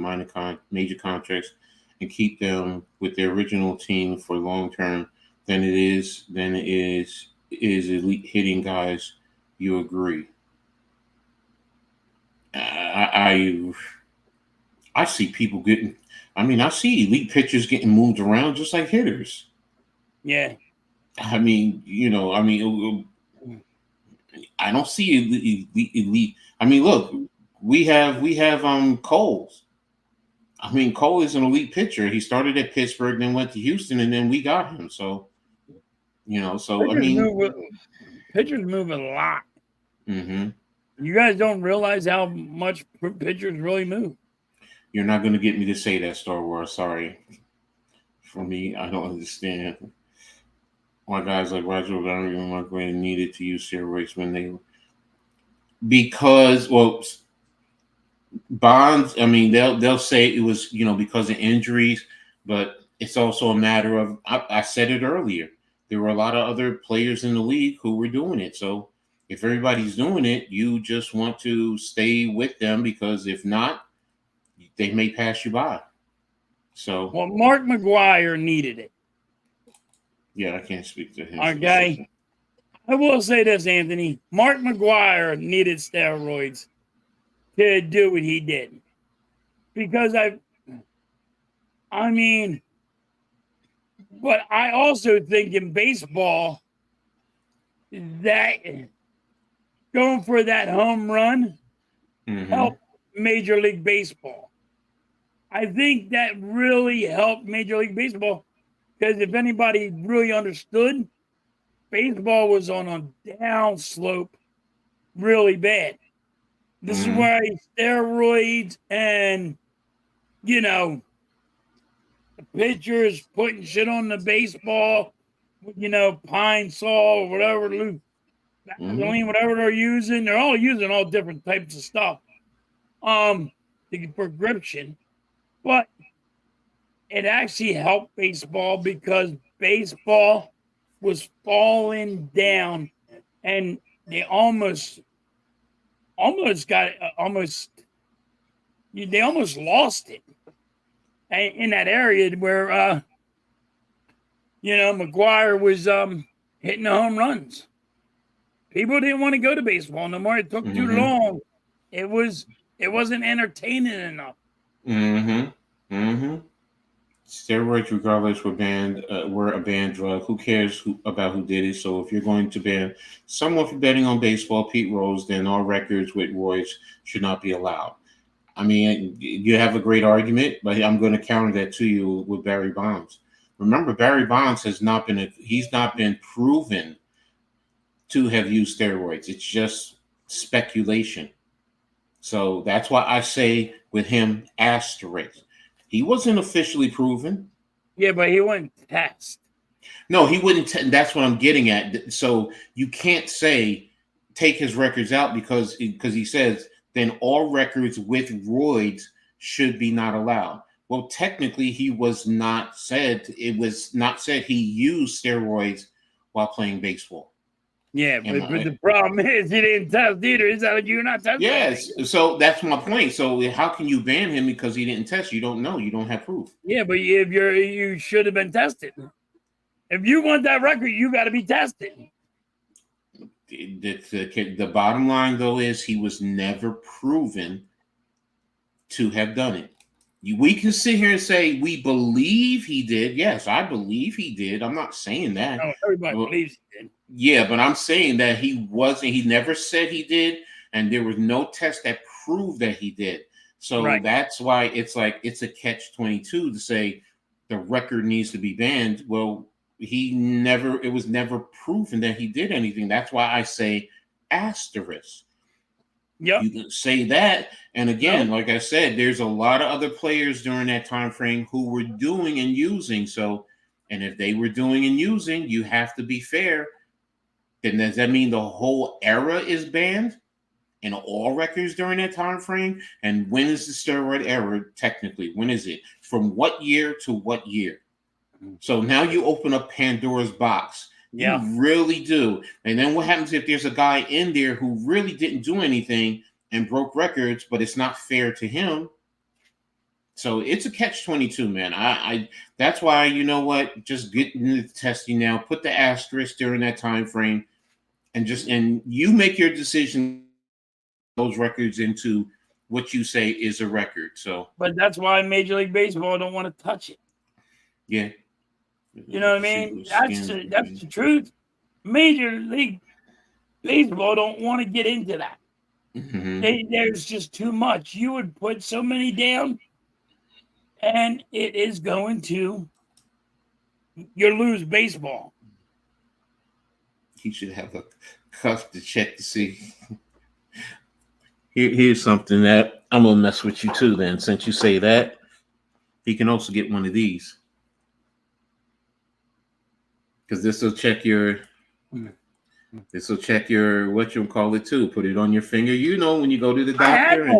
B: major contracts and keep them with their original team for long term than it is elite hitting guys. You agree? I see people getting. I mean, I see elite pitchers getting moved around just like hitters.
A: Yeah.
B: I mean, you know, I don't see elite. I mean, look, we have Cole. I mean, Cole is an elite pitcher. He started at Pittsburgh, then went to Houston, and then we got him. So, you know,
A: pitchers move a lot. You guys don't realize how much pitchers really move.
B: You're not going to get me to say that, Star Wars. Sorry. For me, I don't understand why guys like Roger and Mark Wayne needed to use steroids when they, because, well, Bonds, I mean, they'll say it was, you know, because of injuries, but it's also a matter of, I said it earlier, there were a lot of other players in the league who were doing it. So if everybody's doing it, you just want to stay with them, because if not, they may pass you by. So,
A: well, Mark McGwire needed it.
B: Yeah, I can't speak to him.
A: Okay. I will say this, Anthony. Mark McGwire needed steroids to do what he did. Because I mean, but I also think in baseball that going for that home run helped Major League Baseball. I think that really helped Major League Baseball, because if anybody really understood, baseball was on a down slope really bad. This is why steroids and, you know, the pitchers putting shit on the baseball, you know, pine saw, whatever, whatever they're using. They're all using all different types of stuff for gription. But it actually helped baseball, because baseball was falling down, and they almost lost it in that area where you know, McGwire was hitting the home runs. People didn't want to go to baseball no more. It took too long. It was It wasn't entertaining enough.
B: Mm-hmm. Mm-hmm. Steroids, regardless, were a banned drug. Who cares about who did it? So if you're going to ban someone for betting on baseball, Pete Rose, then all records with roids should not be allowed. I mean, you have a great argument, but I'm going to counter that to you with Barry Bonds. Remember, Barry Bonds he's not been proven to have used steroids. It's just speculation. So that's why I say with him, asterisk. He wasn't officially proven.
A: Yeah, but he wouldn't test.
B: No, he wouldn't. That's what I'm getting at. So you can't say take his records out because he says then all records with roids should be not allowed. Well, technically, he was not said. It was not said he used steroids while playing baseball.
A: Yeah, but the problem is he didn't test either. Is that you're not testing?
B: Yes, so that's my point. So how can you ban him because he didn't test? You don't know. You don't have proof.
A: Yeah, but if you should have been tested. If you want that record, you got to be tested.
B: The bottom line, though, is he was never proven to have done it. We can sit here and say we believe he did. Yes, I believe he did. I'm not saying that.
A: No, everybody believes he did.
B: Yeah, but I'm saying that he wasn't. He never said he did, and there was no test that proved that he did. So that's why it's like it's a catch-22 to say the record needs to be banned. Well, it was never proven that he did anything. That's why I say asterisk.
A: Yep.
B: You can say that. And again, like I said, there's a lot of other players during that time frame who were doing and using. So, and if they were doing and using, you have to be fair. Then does that mean the whole era is banned and all records during that time frame? And when is the steroid era technically? When is it? From what year to what year? So now you open up Pandora's box. You really do. And then what happens if there's a guy in there who really didn't do anything and broke records, but it's not fair to him? So it's a catch-22, man. I that's why, you know what, just get into the testing now, put the asterisk during that time frame, and you make your decision those records into what you say is a record. So
A: but that's why Major League Baseball don't want to touch it.
B: Yeah.
A: You know what I mean? That's the truth. Major League Baseball don't want to get into that.
B: Mm-hmm.
A: There's just too much. You would put so many down, and it is going to you lose baseball.
B: He should have a cuff to check to see. Here's something that I'm gonna mess with you too. Then, since you say that, he can also get one of these. Because this will check your what you call it too. Put it on your finger. You know when you go to the doctor.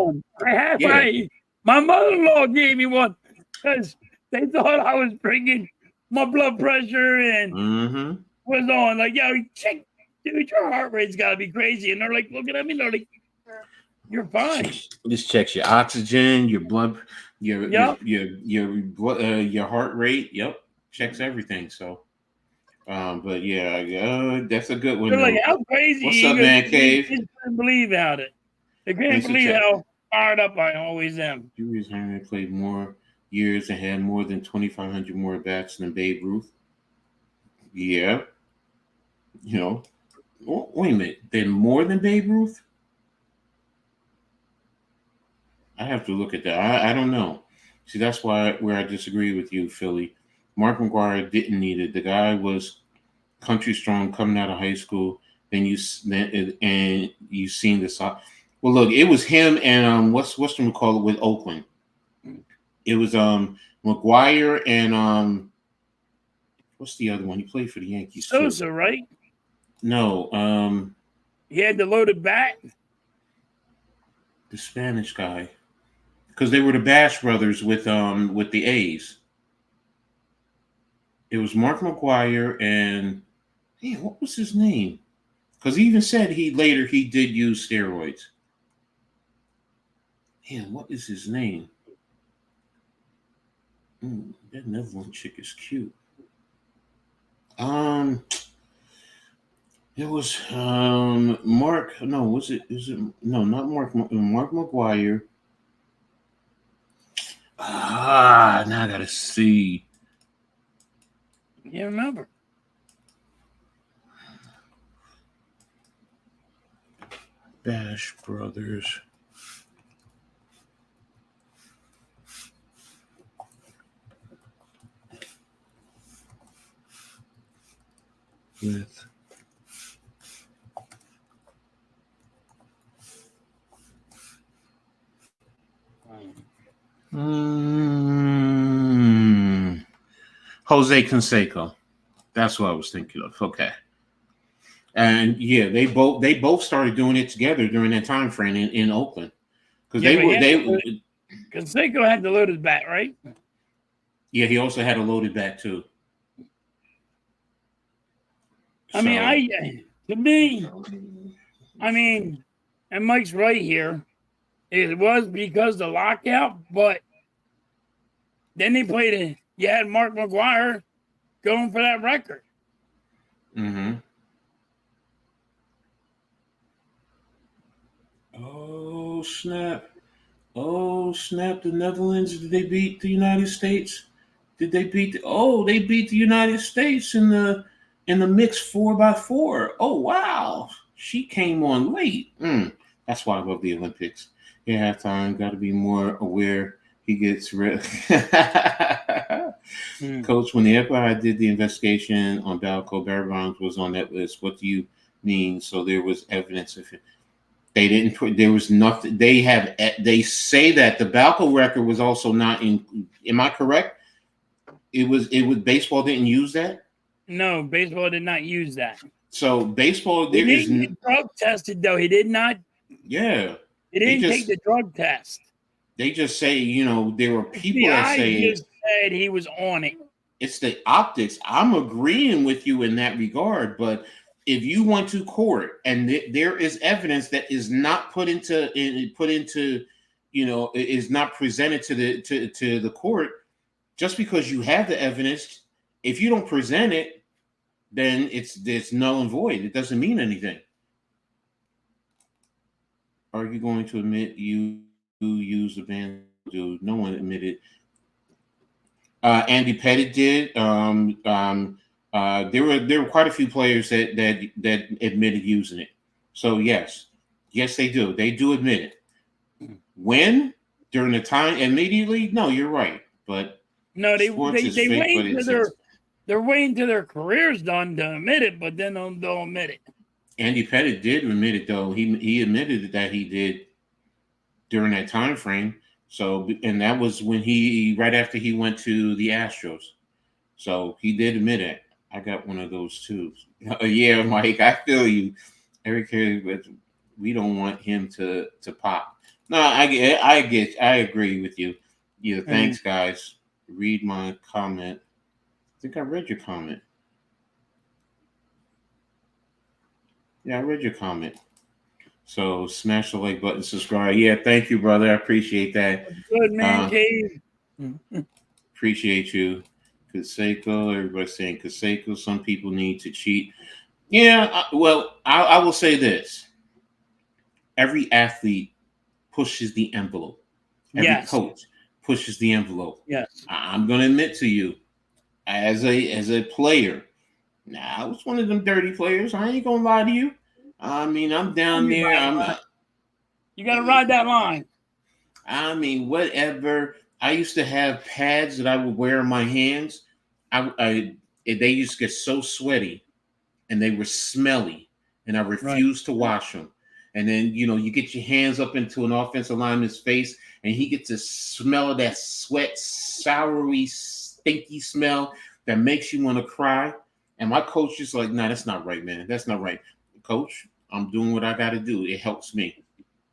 A: I had one. My mother-in-law gave me one because they thought I was bringing my blood pressure and was on like, yo, check, dude, your heart rate's got to be crazy. And they're like looking at me, they're like, you're fine.
B: This checks your oxygen, your blood, your heart rate. Yep, checks everything. So. But yeah, that's a good one.
A: They're like, how crazy?
B: What's up, man? Cave?
A: They couldn't believe about it. They couldn't believe how fired up I always am.
B: Julius Henry played more years and had more than 2,500 more bats than Babe Ruth. Yeah, you know. Wait a minute, then more than Babe Ruth? I have to look at that. I don't know. See, that's where I disagree with you, Philly. Mark McGwire didn't need it. The guy was country strong coming out of high school. Then you seen this. Well, look, it was him and what's them call it with Oakland. It was McGwire and what's the other one? He played for the Yankees.
A: Sosa, right?
B: No,
A: he had the loaded bat.
B: The Spanish guy, because they were the Bash brothers with the A's. It was Mark McGwire and what was his name? Because he even said he did use steroids. What is his name? That Netherlands chick is cute. It was Mark. No, was it? Is it? No, not Mark. Mark McGwire. Now I gotta see.
A: You remember?
B: Bash Brothers. With Jose Canseco. That's what I was thinking of. Okay. And yeah, they both started doing it together during that time frame in Oakland. Because
A: Canseco had to load his bat, right?
B: Yeah, he also had a loaded bat too.
A: I mean, and Mike's right here. It was because the lockout, but then they played it. You had Mark McGwire going for that record.
B: Mm-hmm. Oh snap! Oh snap! The Netherlands, did they beat the United States? Did they beat? They beat the United States in the mixed 4x4. Oh wow! She came on late. That's why I love the Olympics. Yeah, halftime got to be more aware. He gets rid. Coach, when the FBI did the investigation on Balco, Barry Bonds was on that list. What do you mean? So there was evidence of it. They didn't put. There was nothing. They say that the Balco record was also not in. Am I correct? It was. Baseball didn't use that.
A: No, baseball did not use that.
B: So baseball,
A: He didn't get drug tested though. He did not.
B: Yeah.
A: He didn't take the drug test.
B: They just say, there were people that say
A: he just said he was on it.
B: It's the optics. I'm agreeing with you in that regard, but if you went to court and there is evidence that is not is not presented to the court, just because you have the evidence, if you don't present it, then it's null and void. It doesn't mean anything. Are you going to admit you use the band? Dude, no one admitted. Andy Pettit did. There were quite a few players that admitted using it. So yes, they do. They do admit it. When? During the time? Immediately? No, you're right. But
A: no, they they're waiting till their career's done to admit it, but then they'll admit it.
B: Andy Pettit did admit it though. He admitted that he did during that time frame. So, and that was when right after he went to the Astros. So he did admit it. I got one of those too. Yeah, Mike, I feel you. Eric, we don't want him to pop. No, I agree with you. Yeah, thanks, guys. Read my comment. I think I read your comment. Yeah, I read your comment. So smash the like button, subscribe. Yeah, thank you, brother. I appreciate that.
A: Good man, Cave.
B: Appreciate you. Canseco, everybody's saying Canseco. Some people need to cheat. Yeah, I will say this. Every athlete pushes the envelope. Every coach pushes the envelope.
A: Yes.
B: I'm going to admit to you, as a player, I was one of them dirty players. I ain't going to lie to you. I mean, I'm down there.
A: You got to ride that line.
B: I mean, whatever. I used to have pads that I would wear on my hands. They used to get so sweaty, and they were smelly, and I refused to wash them. And then you get your hands up into an offensive lineman's face, and he gets to smell of that sweat, soury, stinky smell that makes you want to cry. And my coach is like, "Nah, that's not right, man. That's not right, Coach. I'm doing what I got to do. It helps me."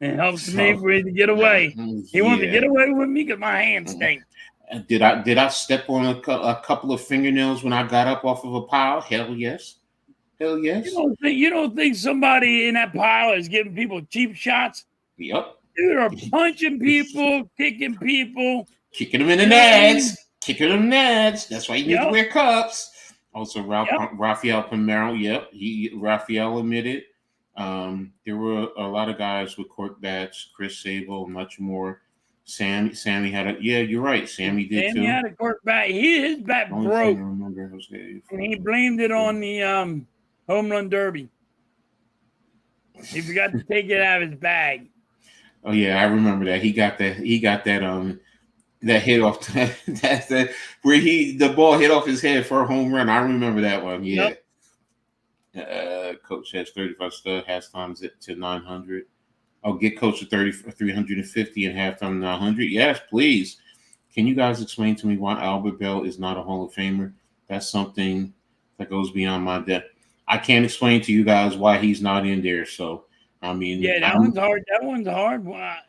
A: It helps me for you to get away. He wanted to get away with me because my hands stink.
B: Did I step on a couple of fingernails when I got up off of a pile? Hell yes. Hell yes.
A: You don't think somebody in that pile is giving people cheap shots?
B: Yep.
A: Dude are punching people, kicking people.
B: Kicking them in the nads. Kicking them in the nads. That's why you need to wear cups. Also, Rafael Palmeiro. Yep. Rafael admitted. There were a lot of guys with cork bats, Chris Sable, much more. Sammy had a you're right. Sammy did
A: Sammy
B: too.
A: had a cork bat. His bat
B: The only
A: broke,
B: thing I remember was
A: and he blamed it on the home run derby. He forgot to take it out of his bag.
B: Oh yeah, I remember that. He got that hit off that where the ball hit off his head for a home run. I remember that one. Yeah. Yep. Coach has 35 stud, halftime to 900. I'll get Coach to 350 and halftime 900. Yes, please. Can you guys explain to me why Albert Bell is not a Hall of Famer? That's something that goes beyond my depth. I can't explain to you guys why he's not in there. So, I mean,
A: yeah, that one's hard. That one's hard. That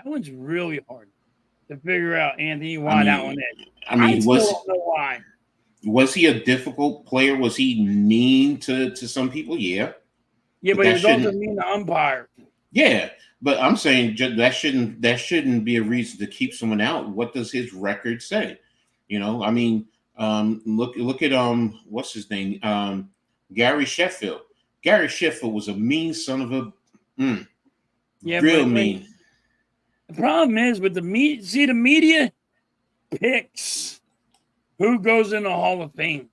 A: one's really hard to figure out, Anthony, why that one is. I still don't know why.
B: Was he a difficult player? Was he mean to some people? Yeah.
A: Yeah, but he was also mean to umpire.
B: Yeah, but I'm saying that shouldn't be a reason to keep someone out. What does his record say? I mean, look at what's his name? Gary Sheffield. Gary Sheffield was a mean son of a real mean.
A: The problem is with the media. See, the media picks who goes in the Hall of Fame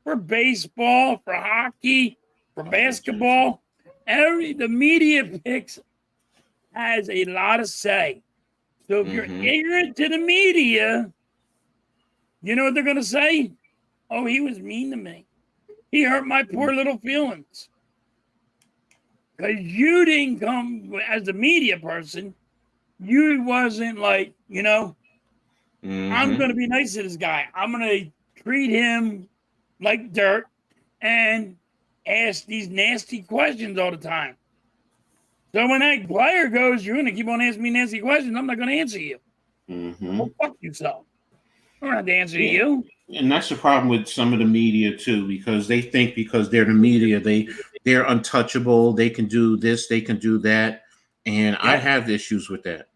A: for baseball, for hockey, for basketball. The media picks has a lot of say. So if you're ignorant to the media, you know what they're going to say? Oh, he was mean to me. He hurt my poor little feelings. Because you didn't come as a media person. You wasn't like, I'm going to be nice to this guy. I'm going to treat him like dirt and ask these nasty questions all the time. So when that player goes, you're going to keep on asking me nasty questions, I'm not going to answer you. Well, fuck yourself. I'm not going to answer you.
B: And that's the problem with some of the media too, because they think because they're the media, they're untouchable. They can do this, they can do that, and I have issues with that.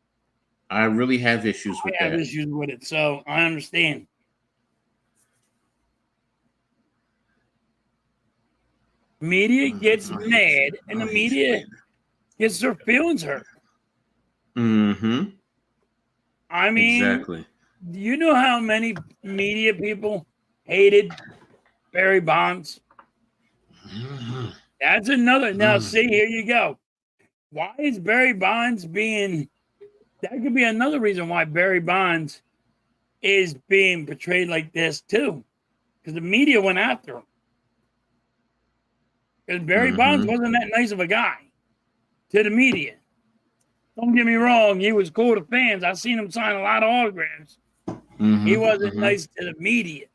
B: I really have issues with that. I have
A: issues with it, so I understand. Media gets mad, and the media gets their feelings hurt. I mean,
B: exactly.
A: Do you know how many media people hated Barry Bonds? That's another. Now, see, here you go. Why is Barry Bonds being? That could be another reason why Barry Bonds is being portrayed like this too, because the media went after him. Because Barry Bonds wasn't that nice of a guy to the media. Don't get me wrong, he was cool to fans. I've seen him sign a lot of autographs. He wasn't nice to the media.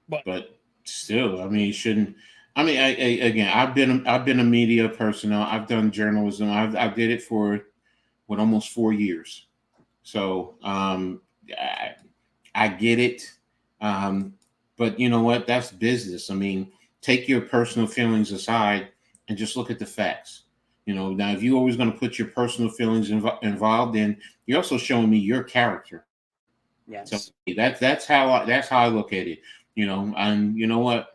B: But still, I mean, he shouldn't. I mean, again, I've been a media personnel. I've done journalism. I did it for almost 4 years. So I get it. But you know what? That's business. I mean, take your personal feelings aside and just look at the facts. Now if you're always going to put your personal feelings involved, then you're also showing me your character.
A: Yes.
B: So that's how I look at it. And you know what?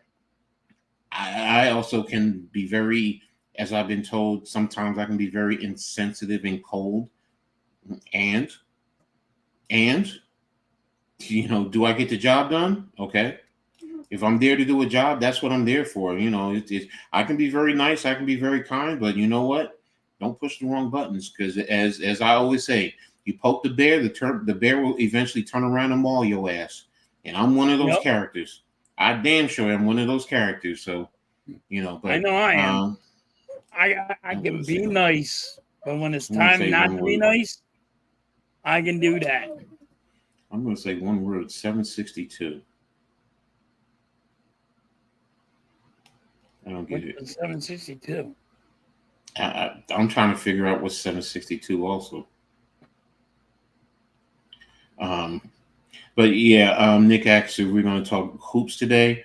B: I also can be very, as I've been told, sometimes I can be very insensitive and cold. And do I get the job done? Okay. If I'm there to do a job, that's what I'm there for. I can be very nice, I can be very kind, but you know what? Don't push the wrong buttons, because as I always say, you poke the bear, the bear will eventually turn around and maul your ass. And I'm one of those characters. I damn sure am one of those characters. So, but
A: I know I am. I can be nice, but when it's time not to be nice, I can do that.
B: I'm going to say one word: 762. I don't get it.
A: 762.
B: I'm trying to figure out what's 762 also. But yeah, Nick, actually, we're going to talk hoops today.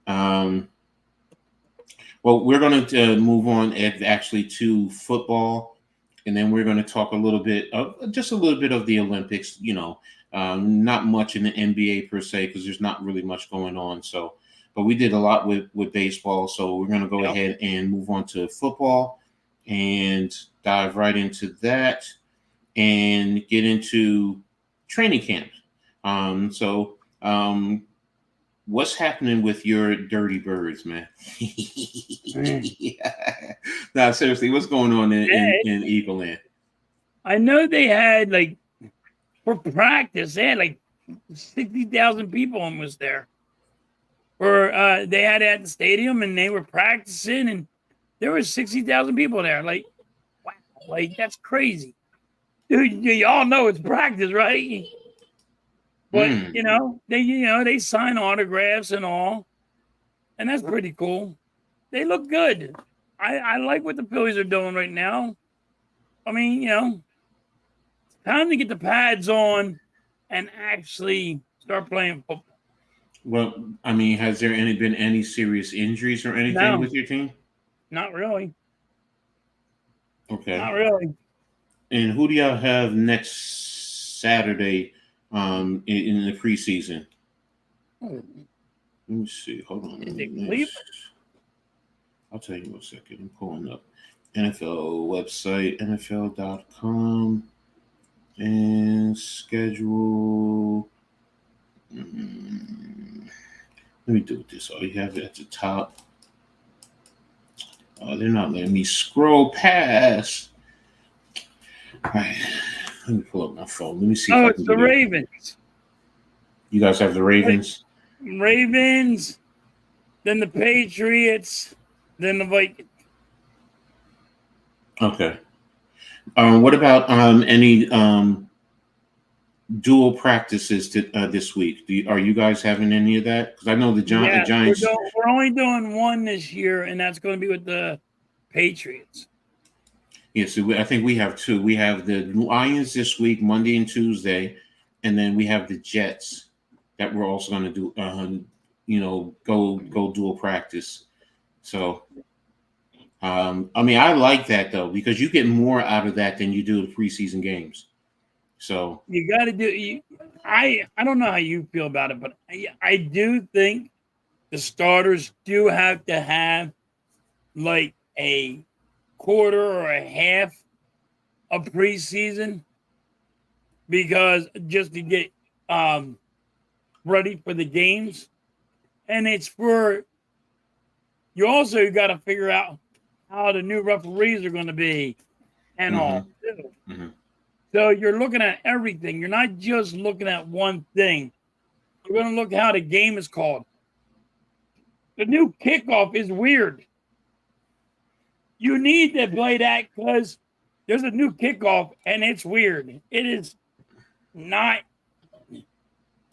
B: Well, we're going to move on actually to football, and then we're going to talk a little bit of the Olympics. Not much in the NBA per se, because there's not really much going on. So, but we did a lot with baseball. So we're going to go ahead and move on to football and dive right into that. and get into training camps. So what's happening with your dirty birds, man? Yeah. No, seriously, what's going on in Eagle Land?
A: I know they had like for practice, they had like 60,000 people almost there. Or they had it at the stadium and they were practicing and there was 60,000 people there. Like, wow, like that's crazy. Dude, y'all know it's practice, right? But they sign autographs and all, and that's pretty cool. They look good. I like what the Phillies are doing right now. I mean, it's time to get the pads on and actually start playing football.
B: Well, I mean, has there been any serious injuries or anything
A: No,
B: with your team?
A: not really. Not
B: Okay.
A: really.
B: And who do y'all have next Saturday in the preseason?
A: Oh,
B: Let me see. Hold on.
A: is it Cleveland?
B: I'll tell you in a second. I'm pulling up NFL website, NFL.com, and schedule. Let me do this. Oh, you have it at the top. Oh, they're not letting me scroll past. All right. Let me pull up my phone. Let me see.
A: Oh,
B: If I
A: it's
B: can
A: the
B: do that.
A: Ravens.
B: You guys have the Ravens?
A: Ravens, then the Patriots, then the Vikings.
B: Okay. What about any dual practices this week? Are you guys having any of that? Because I know the
A: Yeah,
B: Giants.
A: we're only doing one this year, and that's going to be with the Patriots.
B: Yeah, so I think we have two. We have the Lions this week, Monday and Tuesday, and then we have the Jets that we're also going to do. Go dual practice. So, I mean, I like that though because you get more out of that than you do the preseason games. So
A: You got to do. I don't know how you feel about it, but I do think the starters do have to have like a quarter or a half of preseason because just to get ready for the games, and it's for you. Also, got to figure out how the new referees are going to be and all.
B: mm-hmm.
A: So you're looking at everything. You're not just looking at one thing. You're going to look how the game is called. The new kickoff is weird. You need to play that because there's a new kickoff and it's weird. It is not.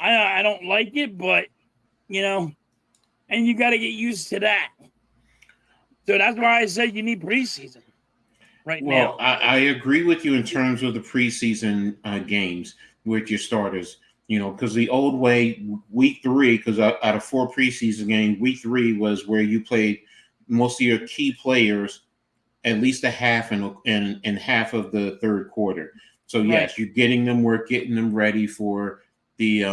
A: I don't like it, but and you got to get used to that. So that's why I said you need preseason right
B: Well,
A: now.
B: I agree with you in terms of the preseason games with your starters. Because the old way, week three, because out of 4 preseason games, week 3 was where you played most of your key players at least a half and half of the third quarter. So
A: Right.
B: yes, you're getting them work, getting them ready for the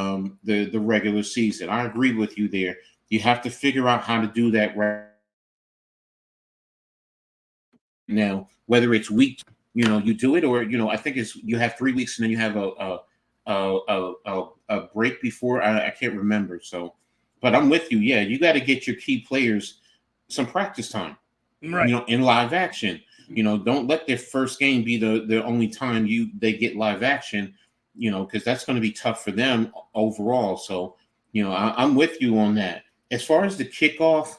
B: regular season. I agree with you there. You have to figure out how to do that right now, whether it's week, you do it, or I think it's you have 3 weeks and then you have a break before. I can't remember. So, but I'm with you. Yeah, you got to get your key players some practice time.
A: Right.
B: In live action. Don't let their first game be the only time they get live action. Because that's going to be tough for them overall. So, I'm with you on that. As far as the kickoff,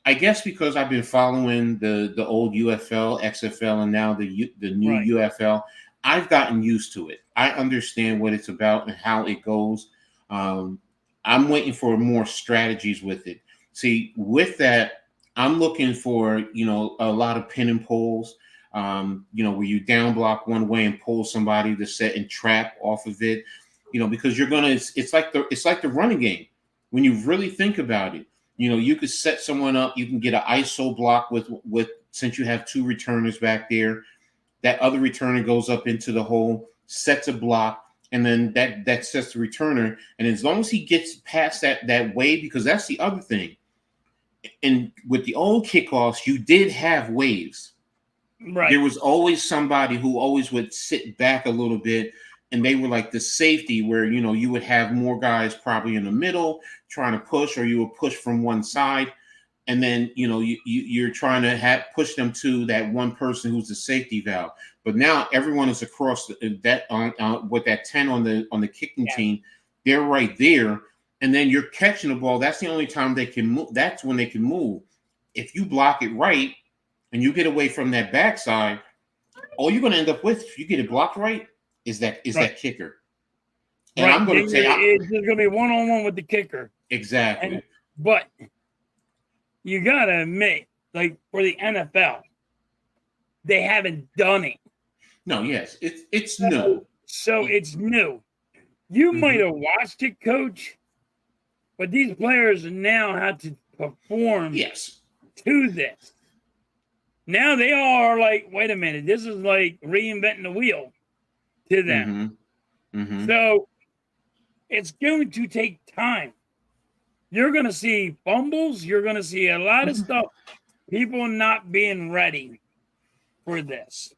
B: I guess because I've been following the old UFL, XFL, and now the new
A: Right.
B: UFL, I've gotten used to it. I understand what it's about and how it goes. I'm waiting for more strategies with it. See, with that, I'm looking for a lot of pin and pulls. Where you down block one way and pull somebody to set and trap off of it. Because you're gonna. It's like the running game when you really think about it. You could set someone up. You can get an ISO block with since you have 2 returners back there. That other returner goes up into the hole, sets a block, and then that sets the returner. And as long as he gets past that wave, because that's the other thing. And with the old kickoffs, you did have waves.
A: Right.
B: There was always somebody who always would sit back a little bit, and they were like the safety where, you would have more guys probably in the middle trying to push, or you would push from one side, and then you're trying to push them to that one person who's the safety valve. But now everyone is across that on with that 10 on the kicking team. They're right there, and then you're catching the ball. That's the only time they can move. That's when they can move. If you block it right and you get away from that backside, all you're going to end up with, if you get it blocked right, is that kicker. And
A: right.
B: I'm going to say
A: it's just going to be one-on-one with the kicker.
B: Exactly.
A: But you got to admit, like for the NFL, they haven't done it.
B: No, yes, it's new.
A: So it's new. You might have watched it, Coach, but these players now have to perform to this. Now they are like, wait a minute, this is like reinventing the wheel to them. So it's going to take time. You're going to see fumbles. You're going to see a lot of stuff. People not being ready for this.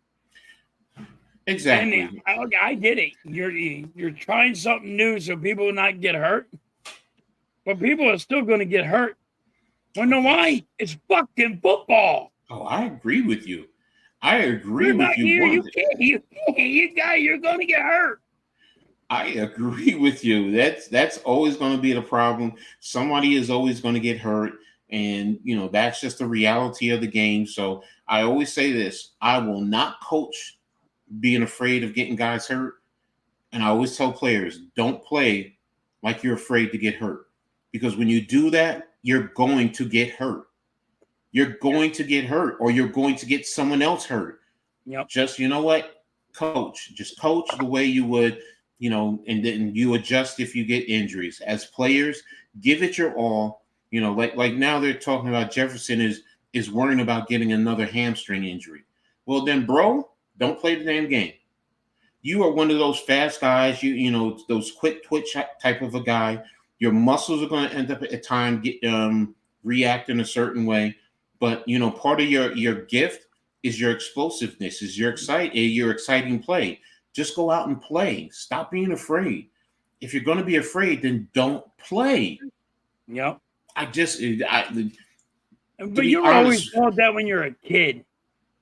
B: Exactly.
A: And I get it. You're trying something new so people will not get hurt. But people are still going to get hurt. Well, know why? It's fucking football.
B: Oh, I agree with you. I agree with you.
A: You can't. You're going to get hurt.
B: I agree with you. That's always going to be the problem. Somebody is always going to get hurt, and that's just the reality of the game. So I always say this: I will not coach being afraid of getting guys hurt, and I always tell players, don't play like you're afraid to get hurt, because when you do that, you're going to get hurt. You're going to get hurt, or you're going to get someone else hurt.
A: Yep.
B: Just coach. Just coach the way you would. And then you adjust if you get injuries. As players, give it your all. Like now they're talking about Jefferson is worrying about getting another hamstring injury. Well, then, bro, don't play the damn game. You are one of those fast guys. Those quick twitch type of a guy. Your muscles are going to end up at time react in a certain way. But part of your gift is your explosiveness, is your exciting play. Just go out and play. Stop being afraid. If you're going to be afraid, then don't play.
A: Yep.
B: But
A: you're always told that when you're a kid.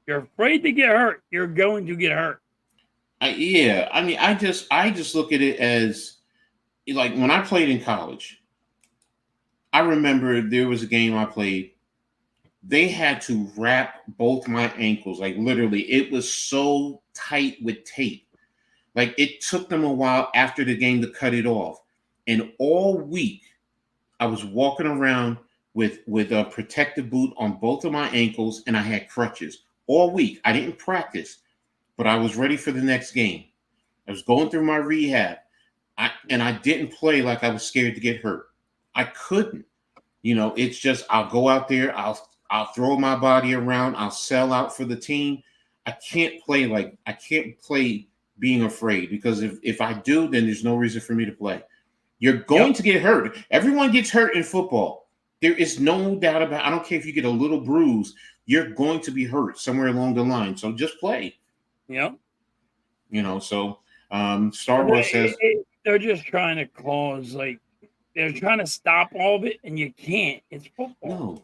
A: You're afraid to get hurt. You're going to get hurt.
B: I just look at it as like when I played in college. I remember there was a game I played. They had to wrap both my ankles. Like literally, it was so tight with tape. Like it took them a while after the game to cut it off. And all week I was walking around with a protective boot on both of my ankles, and I had crutches all week. I didn't practice, but I was ready for the next game. I was going through my rehab. I didn't play like I was scared to get hurt. I couldn't. It's just I'll go out there, I'll throw my body around, I'll sell out for the team. I can't play being afraid, because if I do, then there's no reason for me to play. You're going to get hurt. Everyone gets hurt in football. There is no doubt about it. I don't care if you get a little bruise, you're going to be hurt somewhere along the line. So just play.
A: Yep.
B: So Star Wars says
A: they're just trying to they're trying to stop all of it, and you can't. It's football.
B: No.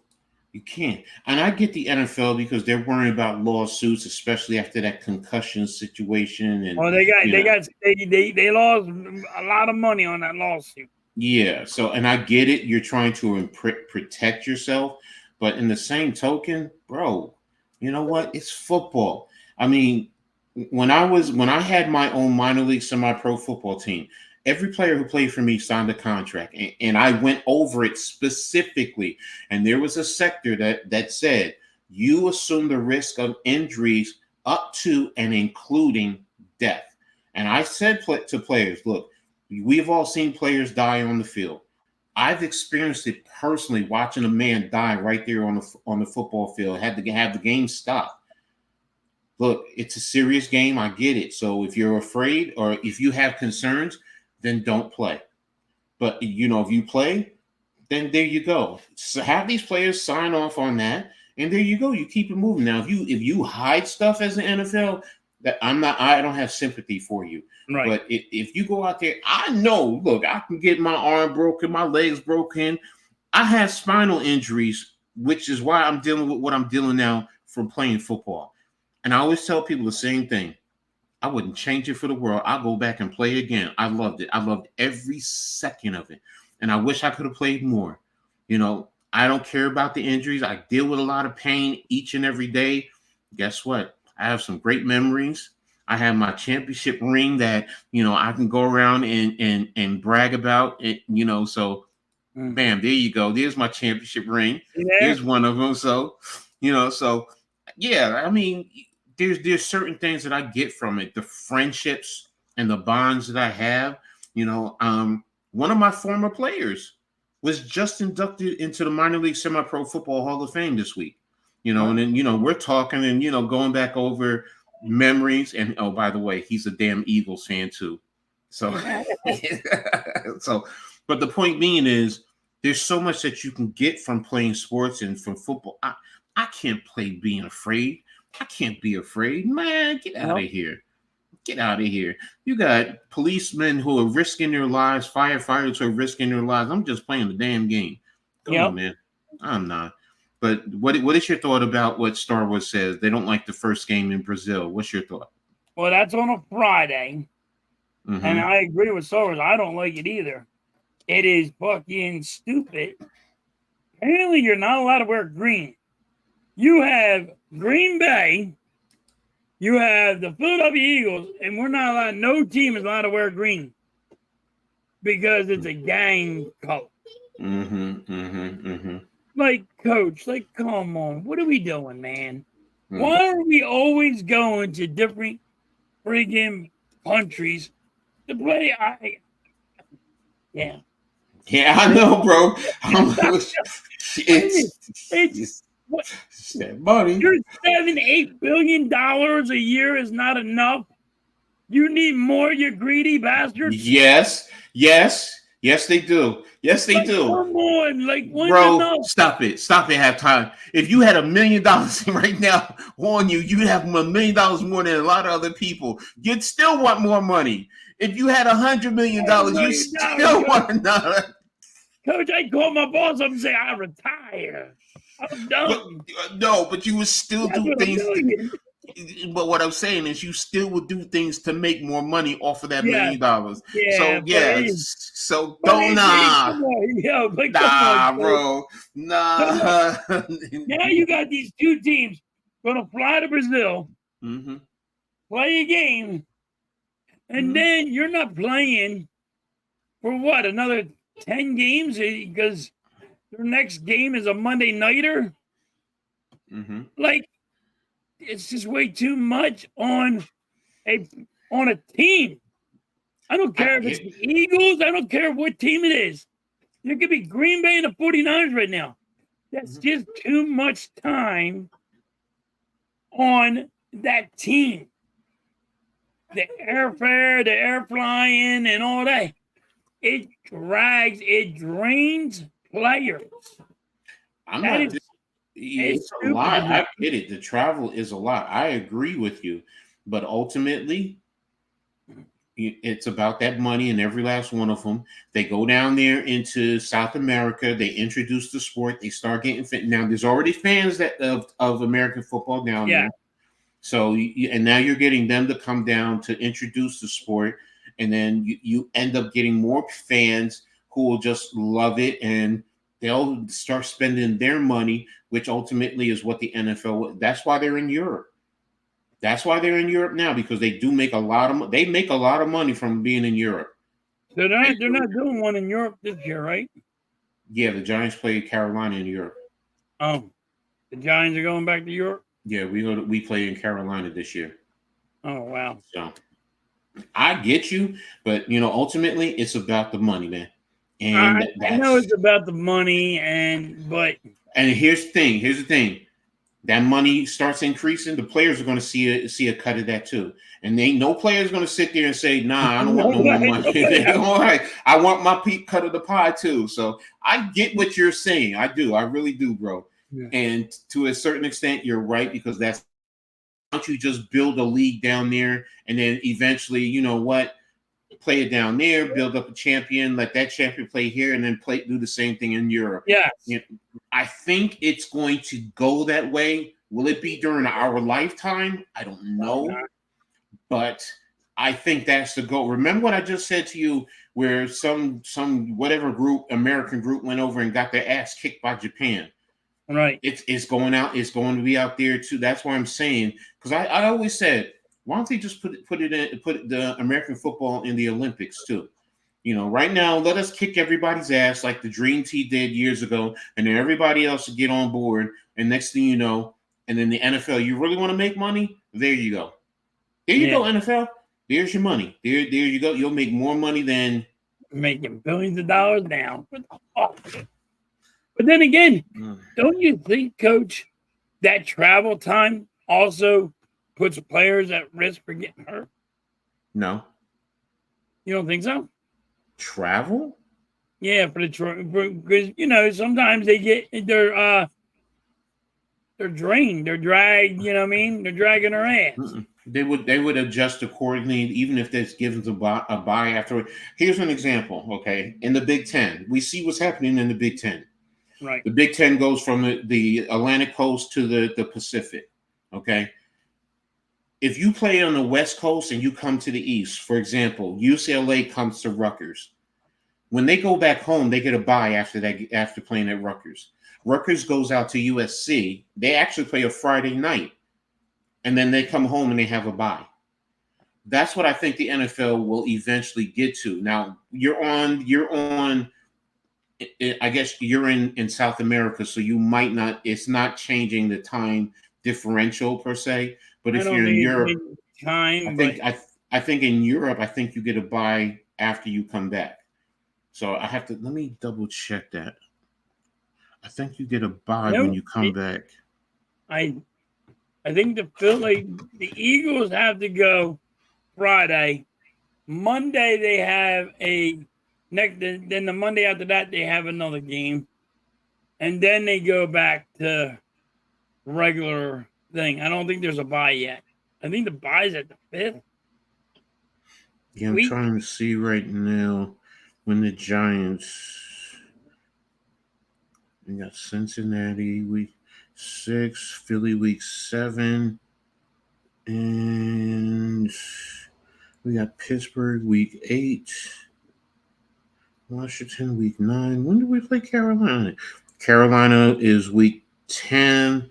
B: You can't. And I get the NFL because they're worrying about lawsuits, especially after that concussion situation. And
A: they lost a lot of money on that lawsuit.
B: Yeah. So, and I get it. You're trying to protect yourself, but in the same token, bro, you know what? It's football. I mean, when I had my own minor league semi-pro football team, every player who played for me signed a contract, and I went over it specifically. And there was a sector that said you assume the risk of injuries up to and including death. And I said to players, look, we've all seen players die on the field. I've experienced it personally, watching a man die right there on the football field. Had to have the game stop. Look, it's a serious game. I get it. So if you're afraid or if you have concerns, then don't play. But, if you play, then there you go. So have these players sign off on that, And there you go. You keep it moving. Now, if you hide stuff as an NFL, I don't have sympathy for you.
A: Right.
B: But if you go out there, I know. Look, I can get my arm broken, my legs broken. I have spinal injuries, which is why I'm dealing with what I'm dealing now from playing football. And I always tell people the same thing. I wouldn't change it for the world. I'll go back and play again. I loved it. I loved every second of it. And I wish I could have played more. You know, I don't care about the injuries. I deal with a lot of pain each and every day. Guess what? I have some great memories. I have my championship ring that, I can go around and brag about it, so bam, there you go. There's my championship ring. Here's one of them. So, yeah, I mean, there's certain things that I get from it, the friendships and the bonds that I have. One of my former players was just inducted into the minor league semi-pro football Hall of Fame this week. And then we're talking and going back over memories. And oh, by the way, he's a damn Eagles fan too. So but the point being is there's so much that you can get from playing sports and from football. I can't play being afraid. I can't be afraid. Man, get out of here. Get out of here. You got policemen who are risking their lives, firefighters who are risking their lives. I'm just playing the damn game. Come on, man. I'm not. But what is your thought about what Star Wars says? They don't like the first game in Brazil. What's your thought?
A: Well, that's on a Friday. Mm-hmm. And I agree with Star Wars. I don't like it either. It is fucking stupid. Apparently, you're not allowed to wear green. You have Green Bay, you have the Philadelphia Eagles, and we're not allowed, no team is allowed to wear green because it's a gang color. Like, coach, come on. What are we doing, man? Why are we always going to different friggin' countries to play? Yeah.
B: Yeah, I know, bro.
A: It's money. Your $7-8 billion a year is not enough. You need more, you greedy bastards.
B: Yes, they do. Yes, they do.
A: Come on,
B: bro, enough? Stop it. Halftime. If you had $1 million right now on you, you'd have $1 million more than a lot of other people. You'd still want more money. If you had $100 million, you still want another.
A: Coach, I call my boss up and say I retire. I'm done.
B: But you would still do things. But what I'm saying is, you still would do things to make more money off of that $1 million. So don't bro. Nah.
A: Now you got these two teams gonna fly to Brazil, play a game, and then you're not playing for what, another 10 games because their next game is a Monday nighter. It's just way too much on a team. I don't care if it's the Eagles. I don't care what team it is. There could be Green Bay and the 49ers right now. That's just too much time on that team. The airfare, the air flying, and all that. It drains players.
B: It's a lot. I get it. The travel is a lot. I agree with you. But ultimately, it's about that money and every last one of them. They go down there into South America. They introduce the sport. They start getting fit. Now, there's already fans of American football down there. So, and now you're getting them to come down to introduce the sport. And then you end up getting more fans who will just love it. And they'll start spending their money, which ultimately is what the NFL. That's why they're in Europe. That's why they're in Europe now, because they do make a lot of. They make a lot of money from being in Europe.
A: They're not doing one in Europe this year, right?
B: Yeah, the Giants play Carolina in Europe.
A: Oh, the Giants are going back to Europe.
B: Yeah, we play in Carolina this year.
A: Oh wow!
B: So I get you, but ultimately it's about the money, man. And
A: I know it's about the money, and
B: here's the thing. That money starts increasing, the players are going to see a cut of that too. And no player is going to sit there and say, "Nah, I don't want no more money." All right, I want my cut of the pie too. So I get what you're saying. I do. I really do, bro.
A: Yeah.
B: And to a certain extent, you're right, because that's, why don't you just build a league down there, and then eventually, you know what, play it down there, build up a champion, let that champion play here, and then do the same thing in Europe.
A: Yes.
B: You know, I think it's going to go that way. Will it be during our lifetime? I don't know, but I think that's the goal. Remember what I just said to you, where some whatever group, American group, went over and got their ass kicked by Japan.
A: Right.
B: It's going out. It's going to be out there too. That's why I'm saying, because I always said, why don't they just put the American football in the Olympics too? You know, right now, let us kick everybody's ass like the Dream Team did years ago, and then everybody else will get on board. And next thing you know, and then the NFL, you really want to make money? There you go. There you go, NFL. There's your money. There you go. You'll make more money than
A: making billions of dollars now. But then again, don't you think, Coach, that travel time also puts players at risk for getting hurt?
B: No.
A: You don't think so?
B: Travel?
A: Yeah, because you know sometimes they're drained, they're dragged. You know what I mean? They're dragging their ass.
B: They would adjust accordingly, even if this gives them a bye after. Here's an example. Okay, in the Big Ten, we see what's happening in the Big Ten.
A: Right.
B: The Big Ten goes from the Atlantic coast to the Pacific. Okay. If you play on the West Coast and you come to the East, for example, UCLA comes to Rutgers. When they go back home, they get a bye after playing at Rutgers. Rutgers goes out to USC. They actually play a Friday night, and then they come home and they have a bye. That's what I think the NFL will eventually get to. Now, you're on. I guess you're in South America, so you might not. It's not changing the time differential per se. But if you're in Europe, I think in Europe, I think you get a bye after you come back. So let me double check that. I think you get a bye when you come back.
A: I think the Eagles have to go Friday. Monday they have then the Monday after that they have another game, and then they go back to regular thing. I don't think there's a bye yet. I think the bye's at the 5th.
B: Yeah, I'm trying to see right now when the Giants. We got Cincinnati week 6, Philly week 7, and we got Pittsburgh week 8, Washington week 9. When do we play Carolina? Carolina is week 10,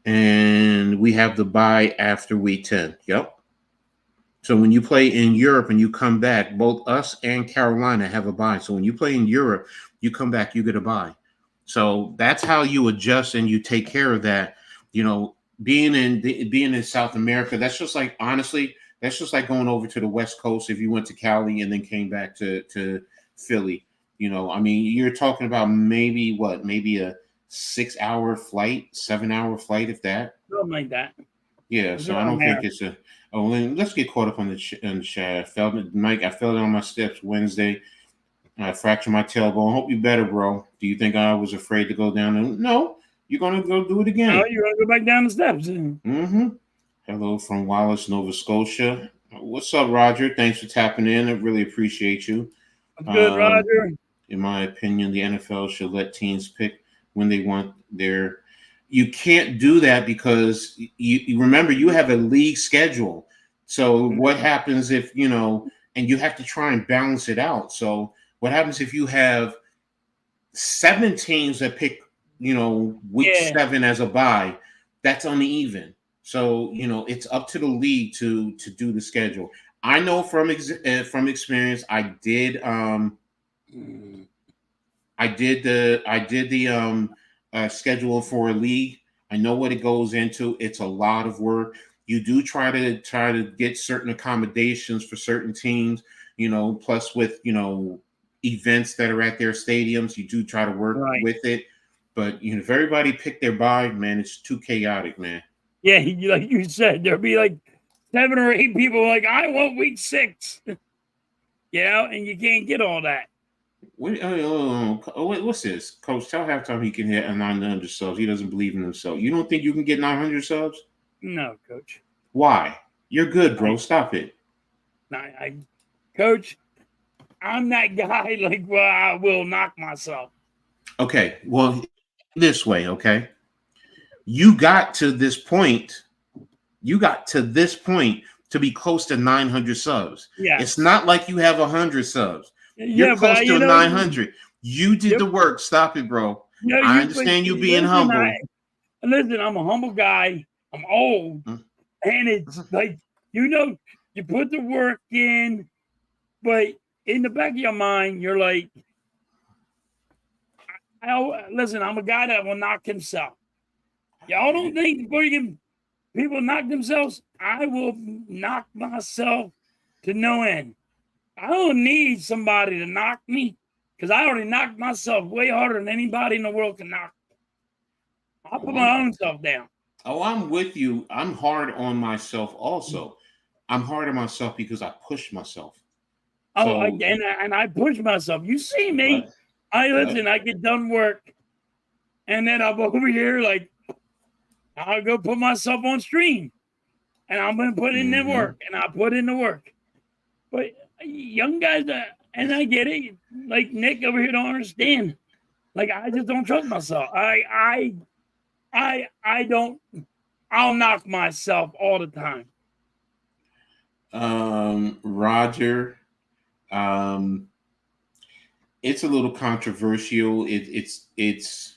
B: and we have the bye after week 10. Yep. So when you play in Europe and you come back, both us and Carolina have a bye. So when you play in Europe, you come back, you get a bye. So that's how you adjust and you take care of that. You know, being in South America, that's just like, honestly, that's just like going over to the West Coast if you went to Cali and then came back to Philly. You know, I mean, you're talking about maybe a 6-hour flight, 7-hour flight, if that.
A: Something like that.
B: Yeah, so I don't think it's a. Oh, let's get caught up on the chat. Mike, I fell down my steps Wednesday. I fractured my tailbone. Hope you better, bro. Do you think I was afraid to go down? No, you're gonna go do it again.
A: No, you're gonna go back down the steps.
B: Mm-hmm. Hello from Wallace, Nova Scotia. What's up, Roger? Thanks for tapping in. I really appreciate you.
A: Good, Roger.
B: In my opinion, the NFL should let teams pick when they want their. You can't do that because you remember you have a league schedule. So what happens if and you have to try and balance it out. So what happens if you have 7 teams that pick week 7 as a bye? That's uneven. So it's up to the league to do the schedule. I know from experience. I did the schedule for a league. I know what it goes into. It's a lot of work. You do try to get certain accommodations for certain teams, plus with events that are at their stadiums. You do try to work with it. But if everybody picked their bye, man, it's too chaotic, man.
A: Yeah, like you said, there'll be like 7 or 8 people like, I want week 6. And you can't get all that.
B: What's this? Coach, tell Halftime he can hit 900 subs. He doesn't believe in himself. You don't think you can get 900 subs?
A: No, Coach.
B: Why? You're good, bro. Stop it.
A: Coach, I'm that guy. Like, well, I will knock myself.
B: Okay. Well, this way. Okay. You got to this point. To be close to 900 subs.
A: Yeah.
B: It's not like you have 100 subs.
A: Yeah,
B: You're close to 900. You did the work. Stop it, bro.
A: No,
B: I understand you being humble.
A: Listen, I'm a humble guy. I'm old. And it's like, you put the work in, but in the back of your mind, you're like, listen, I'm a guy that will knock himself. Y'all don't think before you can people knock themselves, I will knock myself to no end. I don't need somebody to knock me because I already knocked myself way harder than anybody in the world can knock me. I'll put my own self down.
B: Oh, I'm with you. I'm hard on myself also. I'm hard on myself because I push myself.
A: And I push myself. You see me. I get done work. And then I'm over here like, I'll go put myself on stream. And I'm going to put in the work. And I put in the work. But young guys, and I get it. Like Nick over here don't understand. Like, I just don't trust myself. I don't. I'll knock myself all the time.
B: Roger, it's a little controversial. It's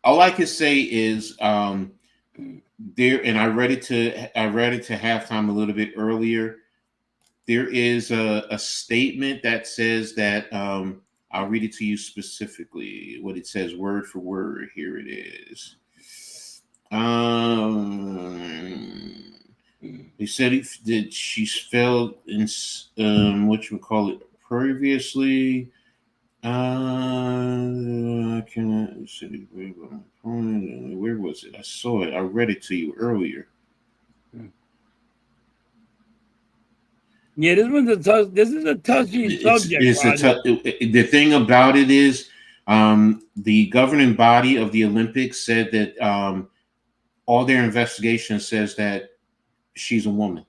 B: all I can say is there, and I read it to Halftime a little bit earlier. There is a statement that says that I'll read it to you specifically. What it says, word for word. Here it is. He said that she's failed in what you would call it previously. I cannot see where was it? I saw it. I read it to you earlier.
A: Yeah, this is a touchy subject.
B: The thing about it is, the governing body of the Olympics said that all their investigation says that she's a woman.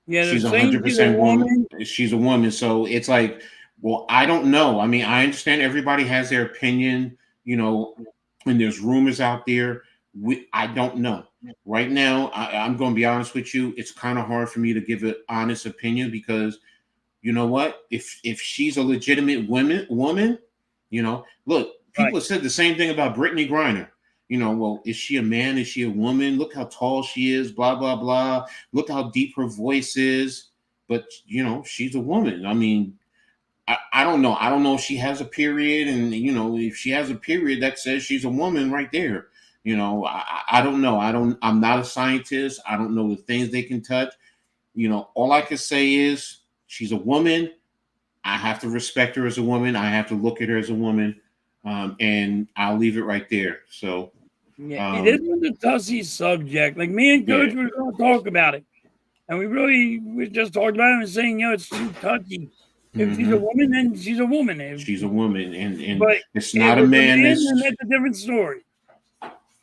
A: Yeah,
B: she's 100% woman. She's a woman. So it's like, well, I don't know. I mean, I understand everybody has their opinion, and there's rumors out there. I don't know. Right now, I'm going to be honest with you. It's kind of hard for me to give an honest opinion because, you know what? If she's a legitimate woman, look, people have said the same thing about Brittany Griner. Well, is she a man? Is she a woman? Look how tall she is, blah, blah, blah. Look how deep her voice is. But, she's a woman. I mean, I don't know. I don't know if she has a period. And, if she has a period, that says she's a woman right there. I don't know. I'm not a scientist. I don't know the things they can touch. All I can say is she's a woman. I have to respect her as a woman. I have to look at her as a woman. And I'll leave it right there. So,
A: it isn't a touchy subject. Like me and Coach were going to talk about it, and we just talked about it and saying, it's too touchy. If she's a woman, then she's a woman.
B: She's a woman, and
A: but
B: it's not a man.
A: Then that's a different story.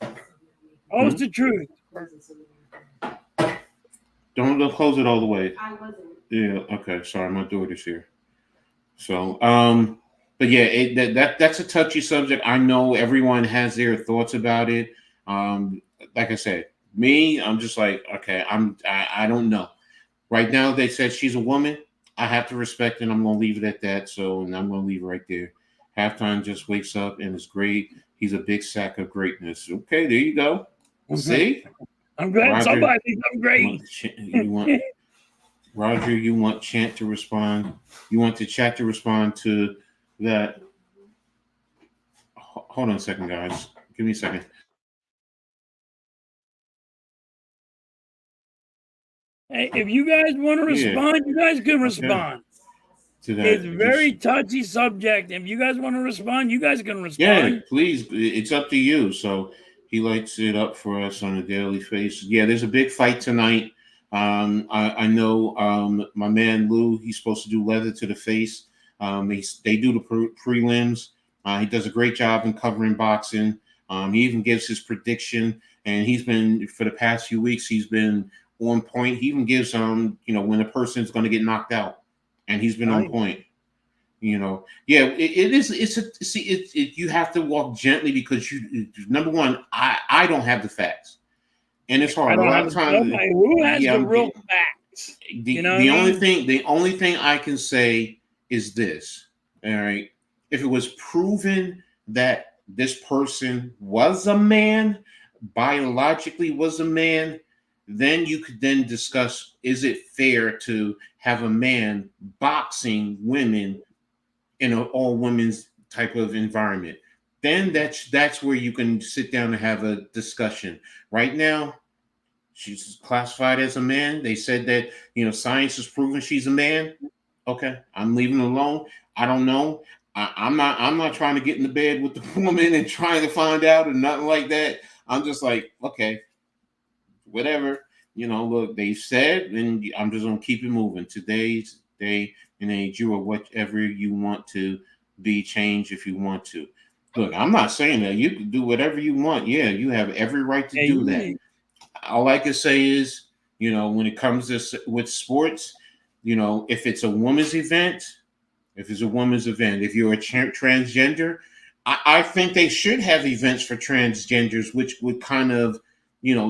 A: Oh, it's the truth.
B: Don't close it all the way. I wasn't. Yeah. Okay. Sorry, my daughter's here. So, but yeah, that's a touchy subject. I know everyone has their thoughts about it. Like I said, me, I'm just like, okay, I don't know. Right now, they said she's a woman. I have to respect it. I'm going to leave it at that. So, and I'm going to leave it right there. Halftime just wakes up and is great. He's a big sack of greatness. Okay, there you go. See?
A: I'm glad somebody thinks I'm great.
B: Roger, you want Chant to respond? You want the chat to respond to that? Hold on a second, guys. Give me a second.
A: Hey, if you guys want to respond, you guys can respond. It's very touchy subject. If you guys want to respond, you guys can respond.
B: Yeah, please. It's up to you. So he lights it up for us on a daily basis. Yeah, there's a big fight tonight. I know my man Lou. He's supposed to do leather to the face. They do the prelims. He does a great job in covering boxing. He even gives his prediction, and he's been for the past few weeks. He's been on point. He even gives when a person's going to get knocked out, and he's been on point. Yeah, it is. You have to walk gently because number one, I don't have the facts, and it's hard. A lot of times,
A: who has the real facts?
B: The only thing I can say is this. All right, if it was proven that this person was a man, biologically was a man, then you could then discuss: is it fair to have a man boxing women in an all women's type of environment? Then that's where you can sit down and have a discussion. Right now, she's classified as a man. They said that science has proven she's a man. Okay, I'm leaving it alone. I don't know. I'm not trying to get in the bed with the woman and trying to find out or nothing like that. I'm just like, okay, whatever. Look, they said, and I'm just gonna keep it moving. Today's day and age, you are whatever you want to be. Change if you want to. Look, I'm not saying that you can do whatever you want. Yeah, you have every right to do that. All I can say is, when it comes to with sports, if it's a woman's event, if you're a transgender, I think they should have events for transgenders, which would kind of,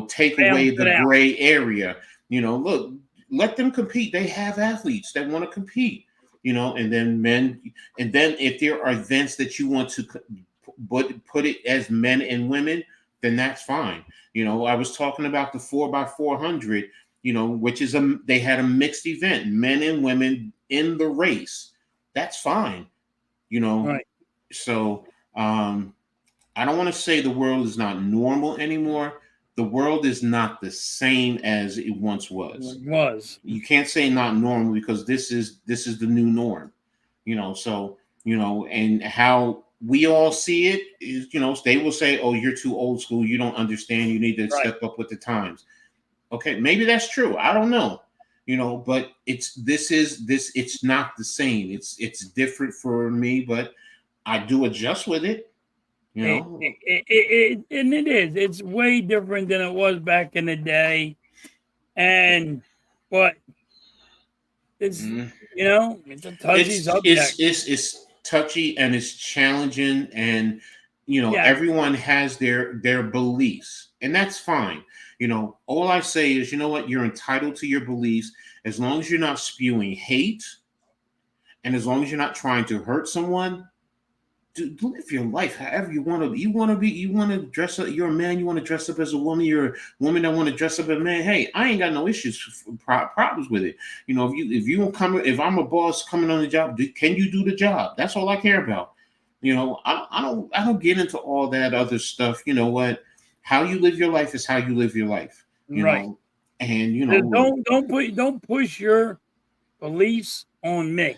B: take away the gray area. Look, let them compete. They have athletes that want to compete, and then men. And then if there are events that you want to put it as men and women, then that's fine. I was talking about the 4x400, which is they had a mixed event, men and women in the race. That's fine.
A: Right.
B: So I don't want to say the world is not normal anymore. The world is not the same as it once was. You can't say not normal because this is the new norm. So and how we all see it is, they will say, "Oh, you're too old school. You don't understand. You need to step up with the times." Okay, maybe that's true. I don't know. But it's not the same. It's different for me, but I do adjust with it.
A: And it is. It's way different than it was back in the day. But it's it's a touchy subject.
B: It's touchy and it's challenging, and everyone has their beliefs, and that's fine. All I say is, what, you're entitled to your beliefs as long as you're not spewing hate, and as long as you're not trying to hurt someone. Live your life however you want to. You want to dress up. You're a man. You want to dress up as a woman. You're a woman that want to dress up as a man. Hey, I ain't got no issues, problems with it. If I'm a boss coming on the job, can you do the job? That's all I care about. I don't get into all that other stuff. You know what? How you live your life is how you live your life. And
A: don't push your beliefs on me.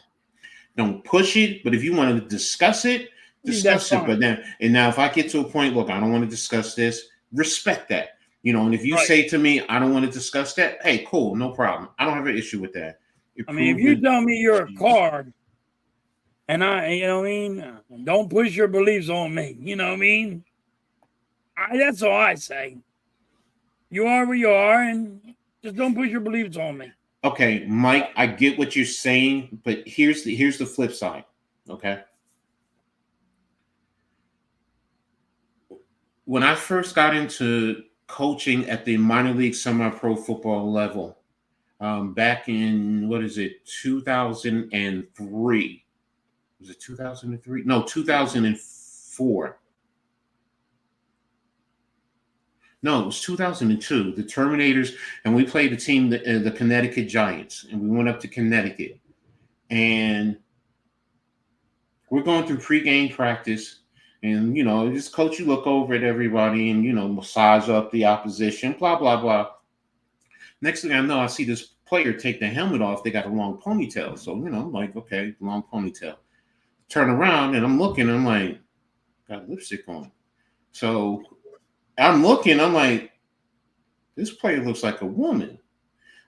B: Don't push it. But if you want to discuss it. But now if I get to a point, look, I don't want to discuss this, respect that. And if you say to me, I don't want to discuss that, hey, cool, no problem. I don't have an issue with that.
A: If you tell me you're a card, and don't push your beliefs on me. That's all I say. You are where you are, and just don't push your beliefs on me.
B: Okay, Mike, I get what you're saying, but here's the flip side. Okay. When I first got into coaching at the minor league semi-pro football level, back in 2003. Was it 2003? No, 2004. No, it was 2002. The Terminators, and we played the team, the Connecticut Giants, and we went up to Connecticut, and we're going through pregame practice. And, this coach, you look over at everybody and, massage up the opposition, blah, blah, blah. Next thing I know, I see this player take the helmet off. They got a long ponytail. So, I'm like, okay, long ponytail. Turn around and I'm looking. I'm like, got lipstick on. So I'm looking. I'm like, this player looks like a woman.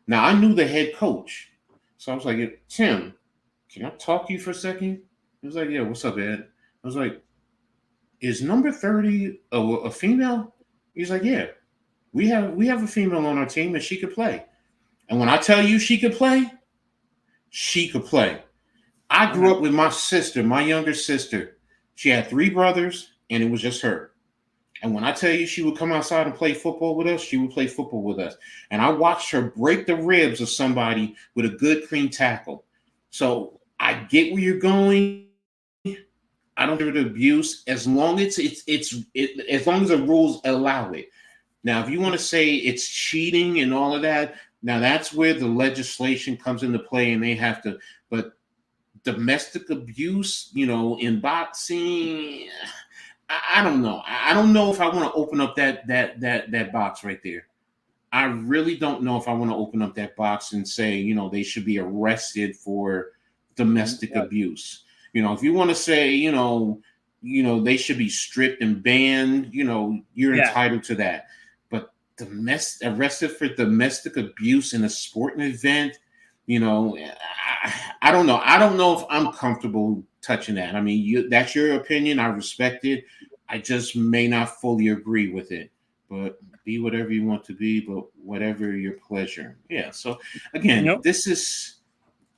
B: Now I knew the head coach, so I was like, Tim, can I talk to you for a second? He was like, yeah, what's up, Ed? I was like, is number 30 a female? He's like, yeah, we have a female on our team and she could play. And when I tell you she could play, she could play. I grew up with my sister, my younger sister. She had 3 brothers, and it was just her. And when I tell you she would come outside and play football with us, she would play football with us. And I watched her break the ribs of somebody with a good, clean tackle. So I get where you're going. I don't consider it abuse as long as as long as the rules allow it. Now, if you want to say it's cheating and all of that, now that's where the legislation comes into play, and they have to. But domestic abuse, in boxing, I don't know. I don't know if I want to open up that box right there. I really don't know if I want to open up that box and say, they should be arrested for domestic abuse. If you want to say, they should be stripped and banned, you're entitled to that. But arrested for domestic abuse in a sporting event, I don't know. I don't know if I'm comfortable touching that. I mean, that's your opinion. I respect it. I just may not fully agree with it. But be whatever you want to be, but whatever your pleasure. Yeah. So again, this is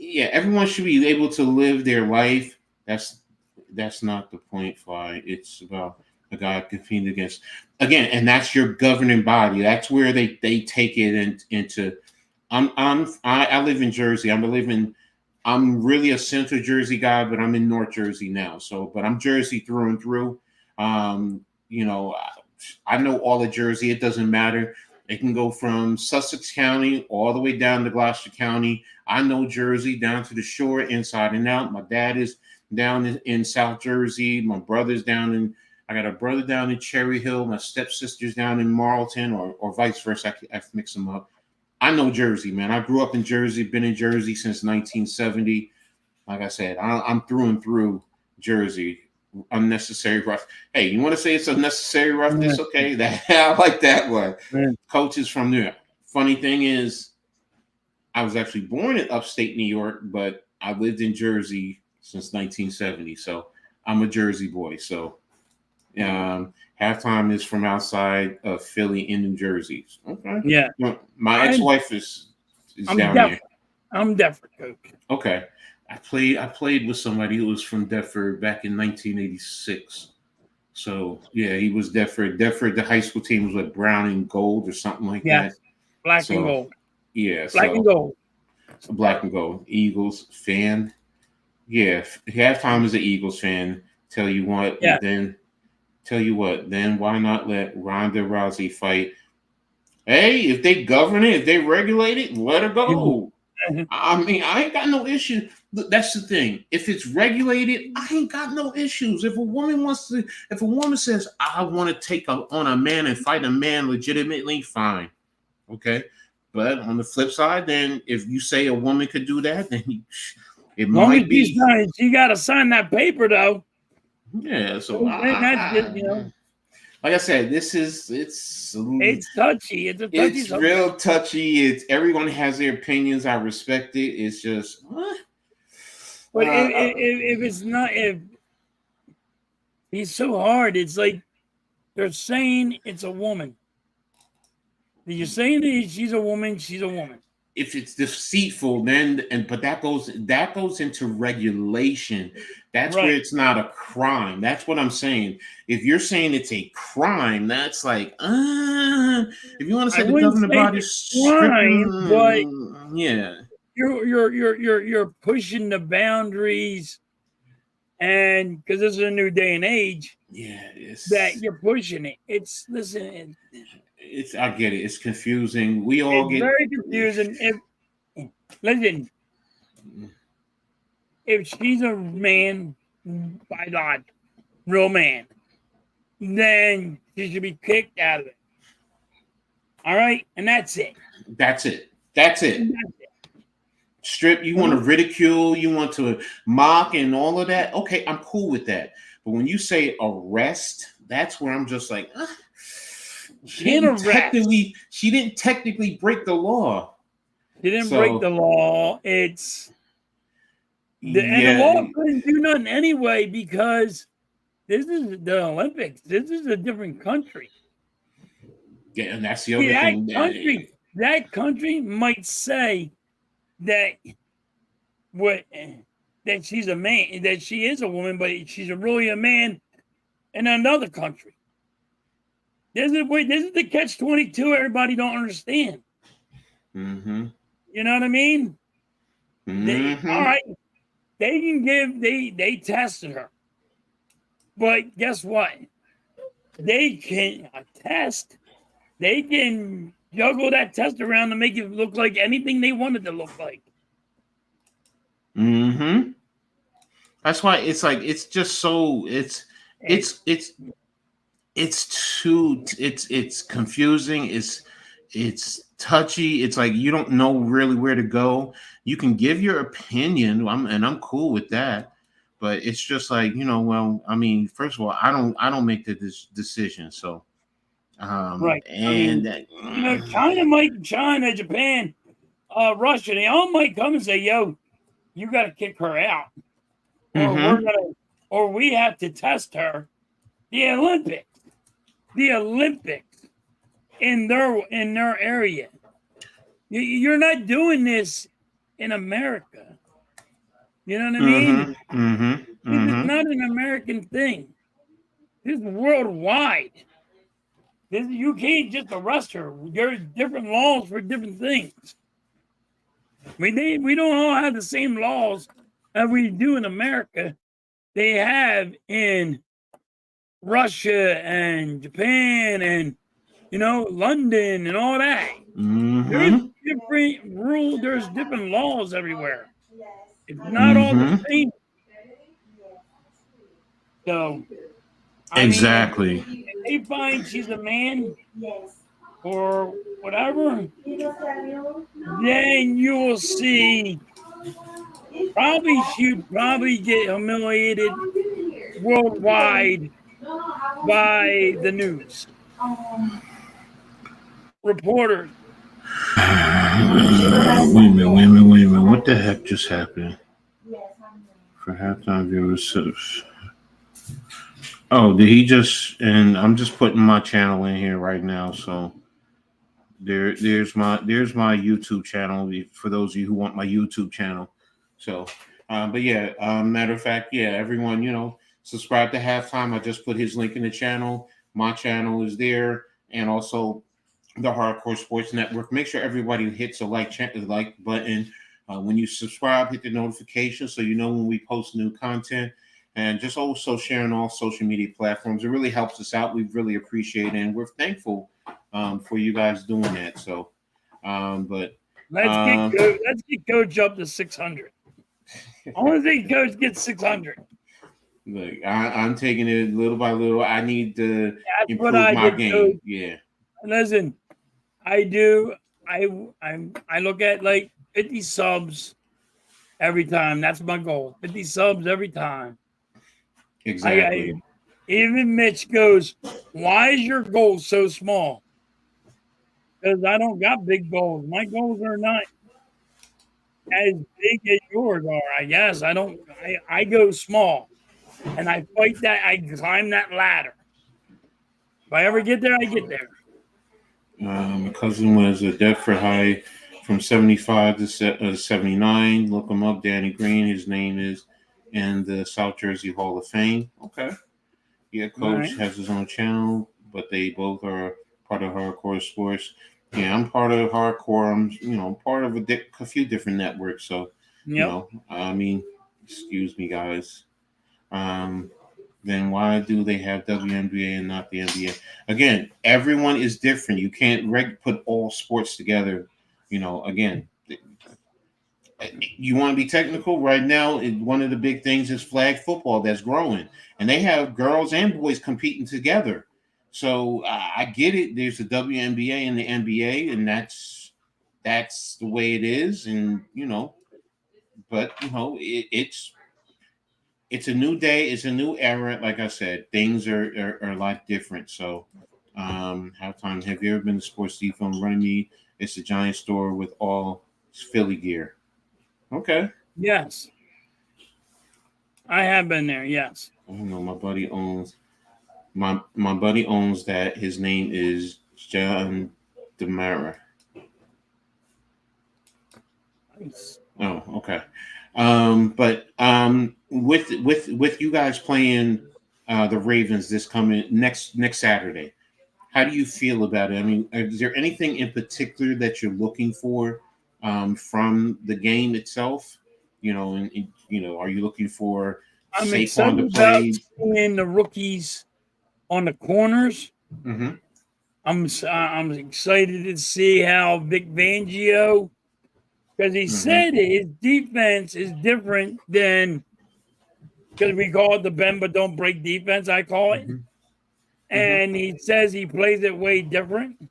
B: everyone should be able to live their life. That's not the point, Fly. It's about a guy competing against and that's your governing body. That's where they take it into. I live in Jersey. I'm really a Central Jersey guy, but I'm in North Jersey now. So, but I'm Jersey through and through. I know all of Jersey. It doesn't matter. It can go from Sussex County all the way down to Gloucester County. I know Jersey down to the shore, inside and out. My dad is down in South Jersey. My brother's I got a brother down in Cherry Hill. My stepsister's down in Marlton, or vice versa. I mix them up. I know Jersey, man. I grew up in Jersey, been in Jersey since 1970. Like I said, I'm through and through Jersey. Unnecessary rough. Hey, you want to say it's unnecessary roughness? Okay, I like that one. Coach is from New York. Funny thing is, I was actually born in upstate New York, but I lived in Jersey since 1970. So I'm a Jersey boy. So Halftime is from outside of Philly in New Jersey. Okay.
A: Yeah.
B: My ex-wife is down
A: there. I'm Deptford, Coach.
B: Okay. I played with somebody who was from Deptford back in 1986. So yeah, he was Deptford. Deptford, the high school team was like brown and gold or something like that.
A: Black and gold.
B: Yeah.
A: Black and gold.
B: Black and gold. Eagles fan. Yeah. Halftime is an Eagles fan. Tell you what. Then why not let Ronda Rousey fight? Hey, if they govern it, if they regulate it, let her go. I mean, I ain't got no issue. That's the thing. If it's regulated, I ain't got no issues. If a woman says, I want to take on a man and fight a man legitimately, fine. Okay. But on the flip side, then if you say a woman could do that, then it might be.
A: She got to sign that paper, though.
B: Yeah. So like I said, it's
A: touchy. It's a touchy.
B: It's real touchy. Everyone has their opinions. I respect it. It's just,
A: but if it's not, if he's so hard, it's like they're saying it's a woman. You're saying that she's a woman. She's a woman.
B: If it's deceitful, but that goes into regulation. That's where it's not a crime. That's what I'm saying. If you're saying it's a crime, that's like, if you want to say the governing body's crime,
A: but
B: yeah,
A: you're pushing the boundaries, and because this is a new day and age, that you're pushing it.
B: I get it. It's confusing. It's
A: very confusing. If she's a man, by God, real man, then she should be kicked out of it. All right, and that's it.
B: That's it. Strip. You want to ridicule. You want to mock and all of that. Okay, I'm cool with that. But when you say arrest, that's where I'm just like. She didn't technically break the law.
A: She didn't break the
B: So
A: law. And the
B: yeah,
A: law couldn't do nothing anyway because this is the Olympics. This is a different country.
B: yeah, and that's the
A: See,
B: other thing.
A: that country might say that what that she's a man, that she is a woman, but she's really a man in another country. This is the catch-22. Everybody don't understand.
B: Mm-hmm.
A: You know what I mean? All
B: Mm-hmm.
A: right, they can they tested her, but guess what? They can test. They can juggle that test around to make it look like anything they wanted to look like.
B: Mm-hmm. That's why it's like it's just so
A: And
B: it's it's it's confusing. It's touchy. It's like you don't know really where to go. You can give your opinion, and I'm cool with that. But it's just like well, I mean, first of all, I don't make the decision. So
A: right, I
B: and
A: mean,
B: that,
A: China, Japan, Russia, they all might come and say, "Yo, you got to kick her out, or
B: mm-hmm,
A: or we have to test her." The Olympics, the Olympics in their area. You're not doing this in America. You know what I
B: mm-hmm,
A: mean?
B: mm-hmm,
A: This is
B: mm-hmm,
A: not an American thing. This is worldwide. You can't just arrest her. There's different laws for different things. We don't all have the same laws that we do in America. They have in Russia and Japan and London and all that. There's
B: mm-hmm,
A: different rules. There's different laws everywhere. It's not all the
B: mm-hmm.
A: same. So, I mean,
B: Exactly.
A: if they find she's a man or whatever, then you will see. Probably she'd probably get humiliated worldwide by the news reporters.
B: Wait a minute. What the heck just happened? For halftime viewers. Oh, did he just? And I'm just putting my channel in here right now. So there's my YouTube channel for those of you who want my YouTube channel. So, but yeah, matter of fact, yeah, everyone, subscribe to Halftime. I just put his link in the channel. My channel is there, and also the Hardcore Sports Network. Make sure everybody hits the like button when you subscribe. Hit the notification so you know when we post new content, and just also sharing all social media platforms. It really helps us out. We really appreciate it, and we're thankful for you guys doing that. So, but um,
A: Let's get Coach up to 600. I want to see Coach get 600.
B: look, I'm taking it little by little. I need to
A: That's what
B: improve
A: I
B: my
A: did, Coach.
B: game. Yeah.
A: Listen, I do. I look at like 50 subs every time. That's my goal. 50 subs every time. I
B: Exactly.
A: even Mitch goes, "Why is your goal so small?" Because I don't got big goals. My goals are not as big as yours are. I guess I don't. I go small, and I fight that. I climb that ladder. If I ever get there, I get there.
B: My cousin was a Deptford High from 75 to 79. Look him up, Danny Green. His name is in the South Jersey Hall of Fame. Okay. Yeah,
A: All right.
B: Coach has his own channel, but they both are part of Hardcore Sports. Yeah, I'm part of Hardcore. I'm, part of a few different networks. So,
A: Yep.
B: I mean, excuse me, guys. Um, then why do they have WNBA and not the NBA? Again, everyone is different. You can't put all sports together. Again, you want to be technical right now. One of the big things is flag football that's growing, and they have girls and boys competing together. So I get it. There's the WNBA and the NBA, and that's the way it is. And but it's a new day. It's a new era. Like I said, things are a lot different. So, halftime. Have you ever been to Sports Depot in Runnymede? It's a giant store with all It's Philly gear. Okay.
A: Yes. I have been there, yes.
B: I don't know. My buddy owns that. His name is John Demara.
A: Nice.
B: Oh, okay. But with you guys playing the Ravens this coming next Saturday, how do you feel about it? I mean, is there anything in particular that you're looking for from the game itself? Are you looking for
A: I'm
B: Saquon to
A: excited about
B: play?
A: seeing the rookies on the corners.
B: Mm-hmm.
A: I'm excited to see how Vic Fangio, because he
B: Mm-hmm.
A: said his defense is different than, because we call it the bend but don't break defense, I call it.
B: Mm-hmm.
A: And he says he plays it way different.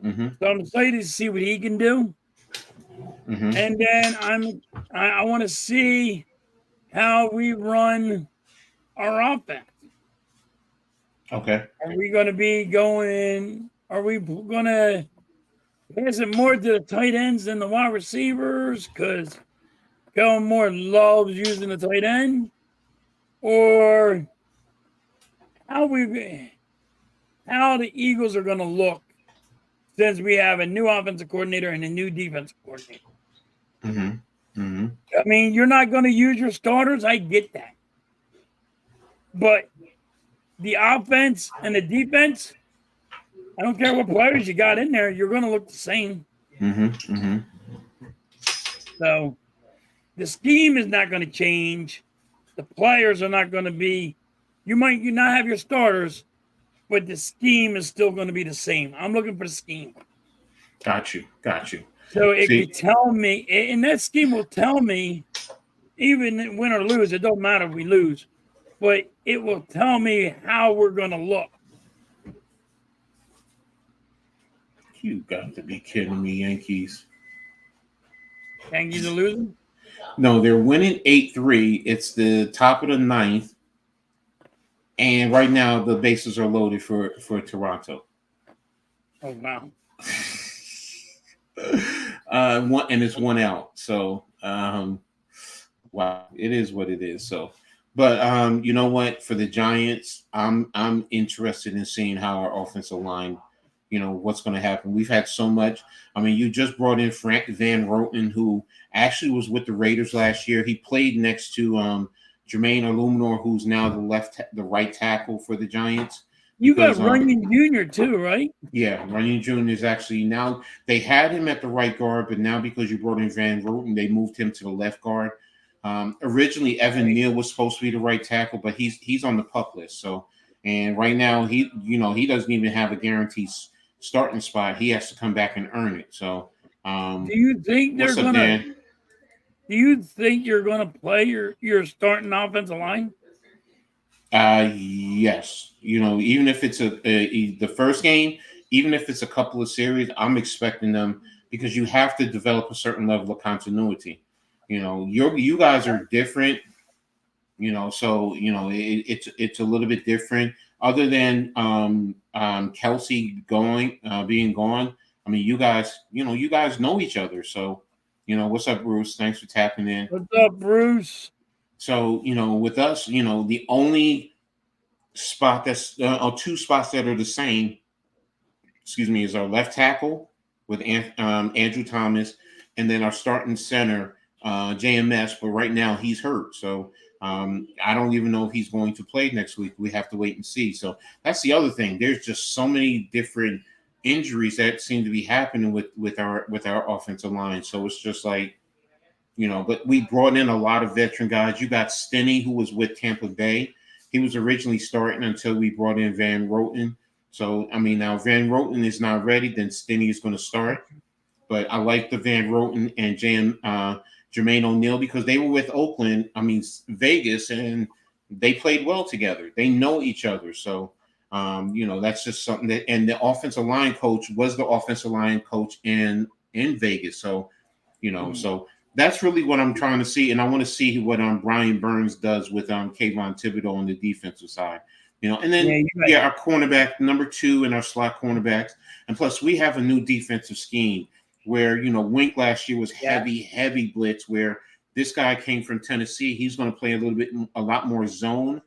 B: Mm-hmm.
A: So I'm excited to see what he can do.
B: Mm-hmm.
A: And then I want to see how we run our offense.
B: Okay.
A: Are we going to be going? Are we going to pass it more to the tight ends than the wide receivers? Because Kellen Moore loves using the tight end. Or how the Eagles are going to look since we have a new offensive coordinator and a new defensive coordinator.
B: Mm-hmm. Mm-hmm.
A: I mean, you're not going to use your starters. I get that. But the offense and the defense, I don't care what players you got in there, you're going to look the same.
B: Mm-hmm. Mm-hmm.
A: So the scheme is not going to change. The players are not going to be, you not have your starters, but the scheme is still going to be the same. I'm looking for the scheme.
B: Got you. Got you.
A: So it
B: See.
A: could tell me, and that scheme will tell me, even win or lose, it don't matter if we lose, but it will tell me how we're going to look.
B: You got to be kidding me, Yankees.
A: Yankees are losing?
B: No, they're winning 8-3. It's the top of the ninth. And right now the bases are loaded for Toronto.
A: Oh, wow.
B: And it's one out. So wow, it is what it is. So but you know what? For the Giants, I'm interested in seeing how our offensive line, what's going to happen. We've had so much. I mean, you just brought in Frank Van Roten, who actually was with the Raiders last year. He played next to Jermaine Illuminor, who's now the right tackle for the Giants.
A: You
B: Because
A: got Runyon Jr. too, right?
B: yeah, Runyon Jr. is actually now, they had him at the right guard, but now because you brought in Van Roten, they moved him to the left guard. Originally, Evan Neal was supposed to be the right tackle, but he's on the pup list. So, and right now he doesn't even have a guaranteed starting spot. He has to come back and earn it. So,
A: do you think
B: what's up, Dan?
A: Do you think you're gonna play your starting offensive line?
B: Yes. Even if it's the first game, even if it's a couple of series, I'm expecting them because you have to develop a certain level of continuity. You guys are different. So it's a little bit different. Other than Kelsey being gone. I mean, you guys know each other. So, what's up, Bruce? Thanks for tapping in.
A: What's up, Bruce?
B: So, with us, the only spot that's or two spots that are the same, is our left tackle with Andrew Thomas, and then our starting center, JMS. But right now he's hurt, so I don't even know if he's going to play next week. We have to wait and see. So that's the other thing. There's just so many different injuries that seem to be happening with our offensive line. So it's just like, but we brought in a lot of veteran guys. You got Stinney, who was with Tampa Bay. He was originally starting until we brought in Van Roten. So, I mean, now Van Roten is not ready, then Stinney is going to start. But I like the Van Roten and Jermaine O'Neal because they were with Vegas, and they played well together. They know each other. So, that's just something that, and the offensive line coach was the offensive line coach in Vegas. So, so that's really what I'm trying to see. And I want to see what Brian Burns does with Kayvon Thibodeau on the defensive side. And then our cornerback number 2 and our slot cornerbacks. And plus we have a new defensive scheme. where, Wink last year was heavy blitz, where this guy came from Tennessee. He's going to play a lot more zone,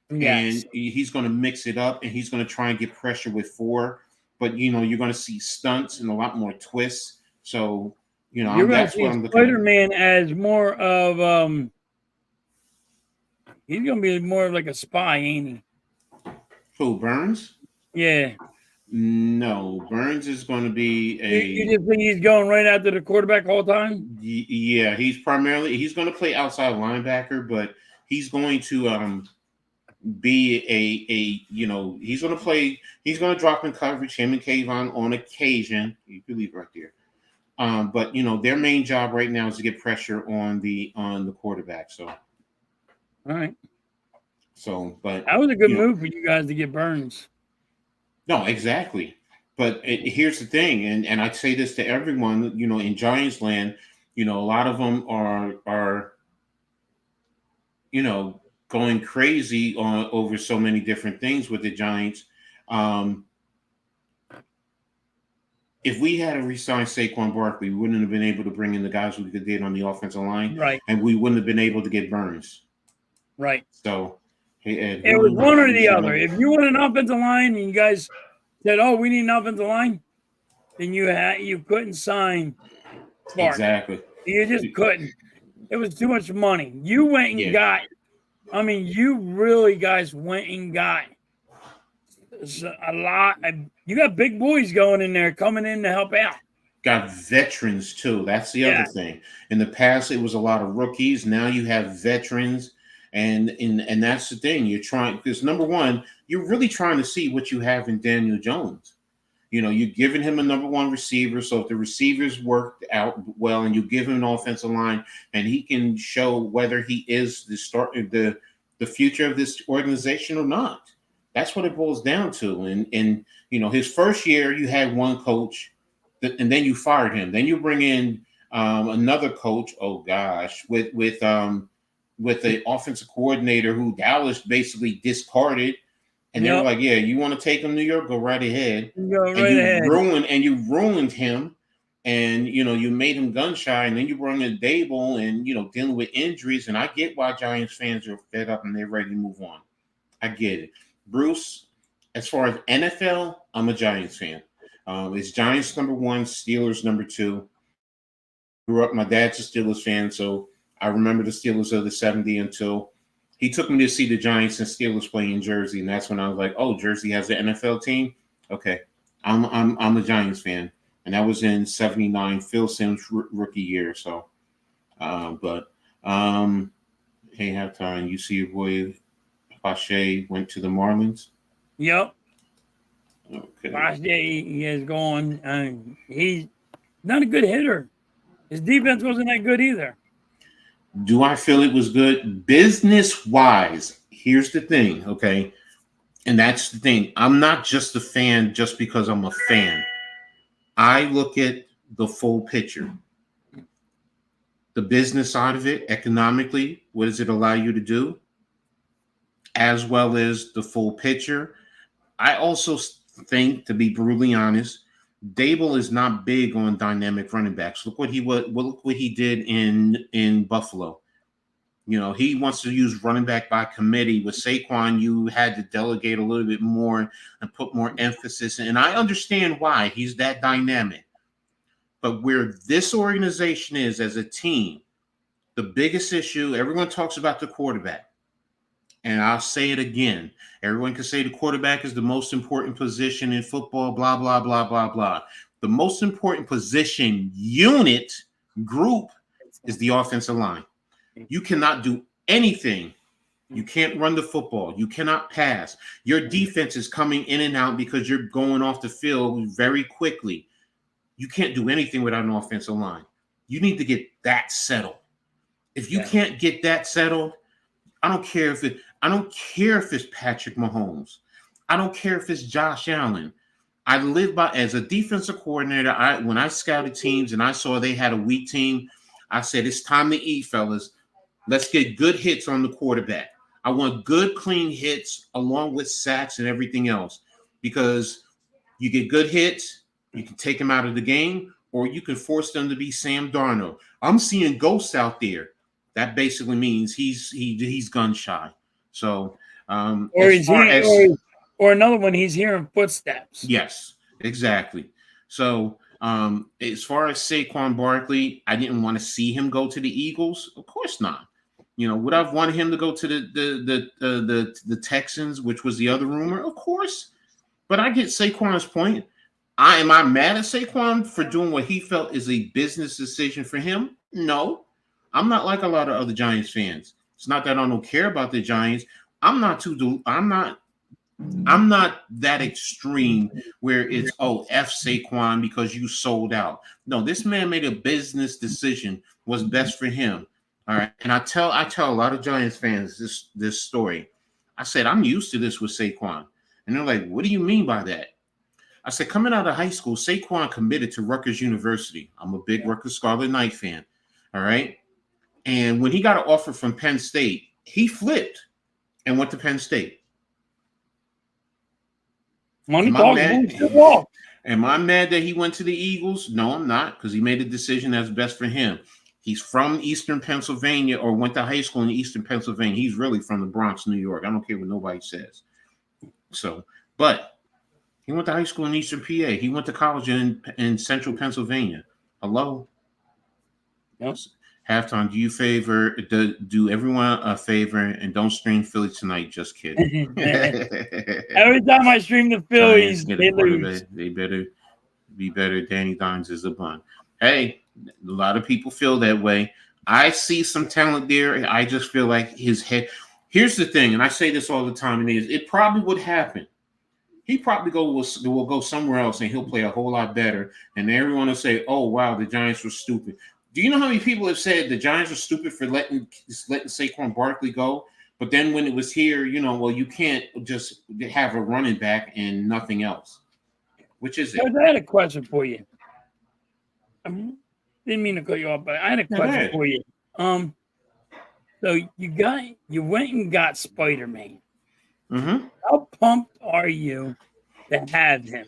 B: and he's going to mix it up, and he's going to try and get pressure with 4. But, you're going to see stunts and a lot more twists. So, that's what I'm looking at.
A: Spider-Man as more of he's gonna be more of like a spy, ain't he?
B: Who, Burns?
A: Yeah.
B: No, Burns is going to be
A: You just think he's going right after the quarterback all the time?
B: Yeah, he's going to play outside linebacker, but he's going to be he's going to drop in coverage, him and Kayvon on occasion. You can leave right there. But their main job right now is to get pressure on the quarterback. So,
A: all right.
B: So, but
A: that was a good move for you guys to get Burns.
B: No, exactly. But here's the thing, and I say this to everyone, in Giants land, a lot of them are going crazy over so many different things with the Giants. If we had to re-sign Saquon Barkley, we wouldn't have been able to bring in the guys we did on the offensive line,
A: right?
B: And we wouldn't have been able to get Burns,
A: right?
B: So
A: it was one or the other. If you want an offensive line, and you guys said, "Oh, we need an offensive line," then you couldn't sign Barkley.
B: Exactly.
A: You just couldn't. It was too much money. You went and got. I mean, you really guys went and got a lot. You got big boys going in there, coming in to help out.
B: Got veterans too. That's the other thing. In the past, it was a lot of rookies. Now you have veterans, and that's the thing. You're trying, because number one, you're really trying to see what you have in Daniel Jones. You're giving him a number one receiver. So if the receivers work out well, and you give him an offensive line, and he can show whether he is the future of this organization or not. That's what it boils down to. And his first year, you had one coach, and then you fired him. Then you bring in another coach. Oh gosh, with the offensive coordinator who Dallas basically discarded. And they were like, "Yeah, you want to take him to New York? Go right ahead." You ruined him, and you made him gun shy. And then you brought in Dable, and dealing with injuries. And I get why Giants fans are fed up and they're ready to move on. I get it, Bruce. As far as NFL, I'm a Giants fan. It's Giants number one, Steelers number two. Grew up, my dad's a Steelers fan, so I remember the Steelers of the '70s until he took me to see the Giants and Steelers play in Jersey, and that's when I was like, "Oh, Jersey has the NFL team. Okay, I'm a Giants fan," and that was in '79, Phil Simms' rookie year. So, hey, halftime, you see your boy Pache went to the Marlins.
A: Yep.
B: Okay.
A: Pache, he is going, and he's not a good hitter. His defense wasn't that good either.
B: Do I feel it was good business-wise? Here's the thing, okay? And that's the thing. I'm not just a fan just because I'm a fan. I look at the full picture. The business side of it, economically, what does it allow you to do? As well as the full picture. I also think, to be brutally honest, Dable is not big on dynamic running backs. Look what he did in Buffalo. He wants to use running back by committee. With Saquon, you had to delegate a little bit more and put more emphasis in. And I understand why. He's that dynamic. But where this organization is as a team, the biggest issue, everyone talks about the quarterback. And I'll say it again. Everyone can say the quarterback is the most important position in football, blah, blah, blah, blah, blah. The most important position unit group is the offensive line. You cannot do anything. You can't run the football. You cannot pass. Your defense is coming in and out because you're going off the field very quickly. You can't do anything without an offensive line. You need to get that settled. If you can't get that settled, I don't care if it's Patrick Mahomes. I don't care if it's Josh Allen. I live by, as a defensive coordinator, when I scouted teams and I saw they had a weak team, I said, it's time to eat, fellas. Let's get good hits on the quarterback. I want good, clean hits along with sacks and everything else, because you get good hits, you can take them out of the game, or you can force them to be Sam Darnold. I'm seeing ghosts out there. That basically means he's gun shy. So
A: or
B: as
A: is
B: far
A: he
B: as
A: or another one? He's hearing footsteps.
B: yes, exactly. So as far as Saquon Barkley, I didn't want to see him go to the Eagles. Of course not. Would I've wanted him to go to the Texans, which was the other rumor? Of course. But I get Saquon's point. Am I mad at Saquon for doing what he felt is a business decision for him? No. I'm not like a lot of other Giants fans. It's not that I don't care about the Giants. I'm not that extreme where it's F Saquon because you sold out. No, this man made a business decision what's best for him. All right. And I tell a lot of Giants fans this story. I said, I'm used to this with Saquon. And they're like, what do you mean by that? I said, coming out of high school, Saquon committed to Rutgers University. I'm a big Rutgers Scarlet Knight fan. All right. And when he got an offer from Penn State, he flipped and went to Penn State.
A: Money talks, bullshit walks.
B: Am I mad that he went to the Eagles? No, I'm not, because he made a decision that's best for him. He's from Eastern Pennsylvania, or went to high school in Eastern Pennsylvania. He's really from the Bronx, New York. I don't care what nobody says. So, but he went to high school in Eastern PA. He went to college in Central Pennsylvania. Hello?
A: Yep.
B: Halftime, do everyone a favor and don't stream Philly tonight. Just kidding.
A: Every time I stream the Phillies, they lose.
B: They better be better. Danny Dimes is a bun. Hey, a lot of people feel that way. I see some talent there. I just feel like his head. Here's the thing, and I say this all the time, and it probably would happen. He probably will go somewhere else, and he'll play a whole lot better. And everyone will say, "Oh wow, the Giants were stupid." Do you know how many people have said the Giants were stupid for letting Saquon Barkley go? But then when it was here, you can't just have a running back and nothing else. Which is it?
A: I had a question for you. I didn't mean to cut you off, but I had a question for you. So you went and got Spider-Man.
B: Mm-hmm.
A: How pumped are you to have him?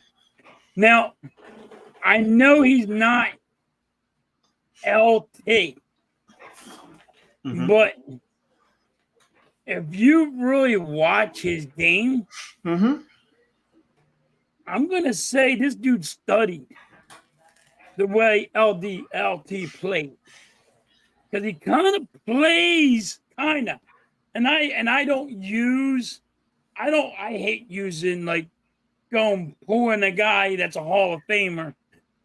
A: Now, I know he's not LT, but if you really watch his game, I'm gonna say this dude studied the way LT played, because he kind of plays and I hate using like pulling a guy that's a Hall of Famer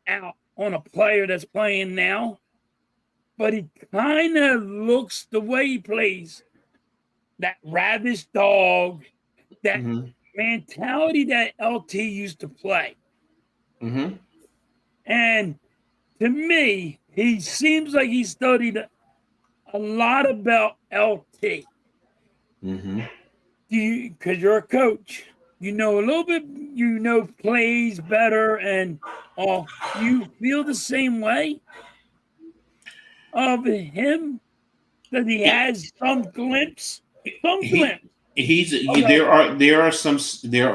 A: out on a player that's playing now. But he kind of looks the way he plays, that ravished dog, that mentality that LT used to play. And to me, he seems like he studied a lot about LT. Because you're a coach, you know a little bit, plays better, and you feel the same way of him, that he has some glimpse.
B: There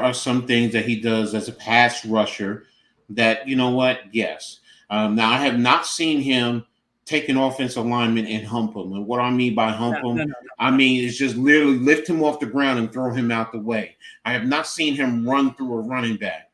B: are some things that he does as a pass rusher that, you know what? Yes. Now I have not seen him take an offensive lineman and hump him. And what I mean by hump him, I mean it's just literally lift him off the ground and throw him out the way. I have not seen him run through a running back.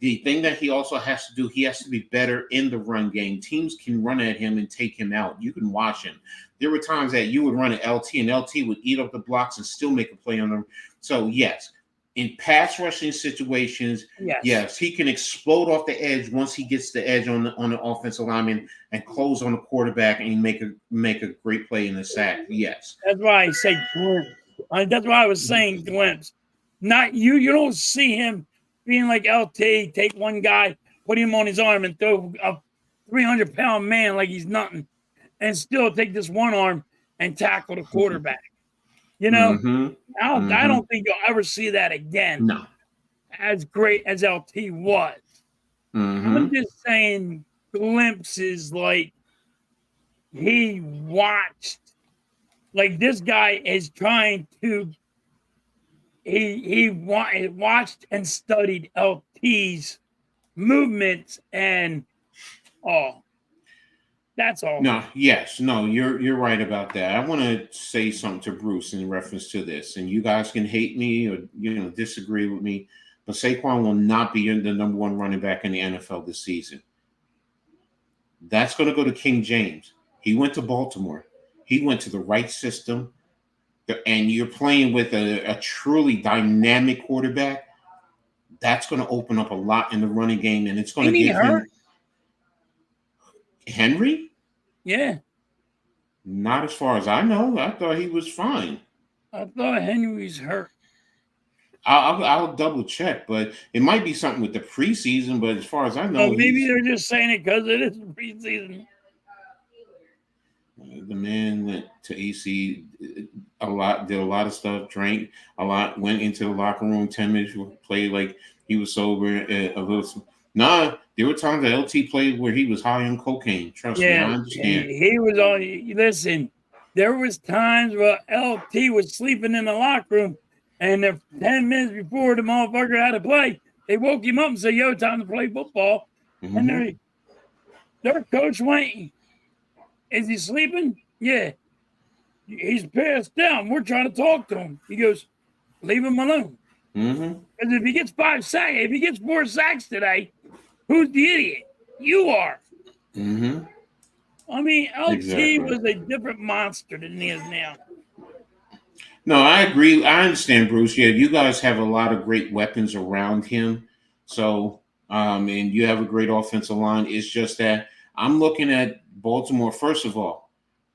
B: The thing that he also has to do, he has to be better in the run game. Teams can run at him and take him out. You can watch him. There were times that you would run at LT and LT would eat up the blocks and still make a play on them. So, yes, in pass rushing situations, yes, he can explode off the edge once he gets the edge on the offensive lineman and close on the quarterback and make a great play in the sack. Yes.
A: That's why I say glimpse. That's why I was saying glimpse. Not you. You don't see him being like LT, take one guy, put him on his arm, and throw a 300-pound man like he's nothing, and still take this one arm and tackle the quarterback. I don't think you'll ever see that again.
B: No.
A: As great as LT was. I'm just saying glimpses, like he watched, like this guy is trying to. He watched and studied LT's movements and Oh, that's all.
B: No, yes, no, you're right about that. I want to say something to Bruce in reference to this, and you guys can hate me or disagree with me, but Saquon will not be the number one running back in the NFL this season. That's going to go to King James. He went to Baltimore. He went to the right system, and you're playing with a truly dynamic quarterback. That's going to open up a lot in the running game, and it's going to
A: Ain't he
B: give
A: hurt?
B: him Henry.
A: Yeah.
B: Not as far as I know. I thought he was fine.
A: I thought Henry was hurt.
B: I'll double check, but it might be something with the preseason. But as far as I know,
A: maybe they're just saying it because it is preseason.
B: The man went to AC a lot, did a lot of stuff, drank a lot, went into the locker room 10 minutes, played like he was sober a little. Nah, there were times that LT played where he was high on cocaine. Trust me, I understand.
A: He was on. Listen, there was times where LT was sleeping in the locker room, and 10 minutes before the motherfucker had to play, they woke him up and said, "Yo, time to play football." Mm-hmm. And their coach went, "Is he sleeping?" "Yeah." "He's passed down. We're trying to talk to him." He goes, "Leave him alone."
B: Mm-hmm.
A: Because if he gets 5 sacks, if he gets 4 sacks today, who's the idiot? You are.
B: Mm-hmm.
A: I mean, LT was a different monster than he is now.
B: No, I agree. I understand, Bruce. Yeah, you guys have a lot of great weapons around him. So, and you have a great offensive line. It's just that I'm looking at Baltimore. First of all,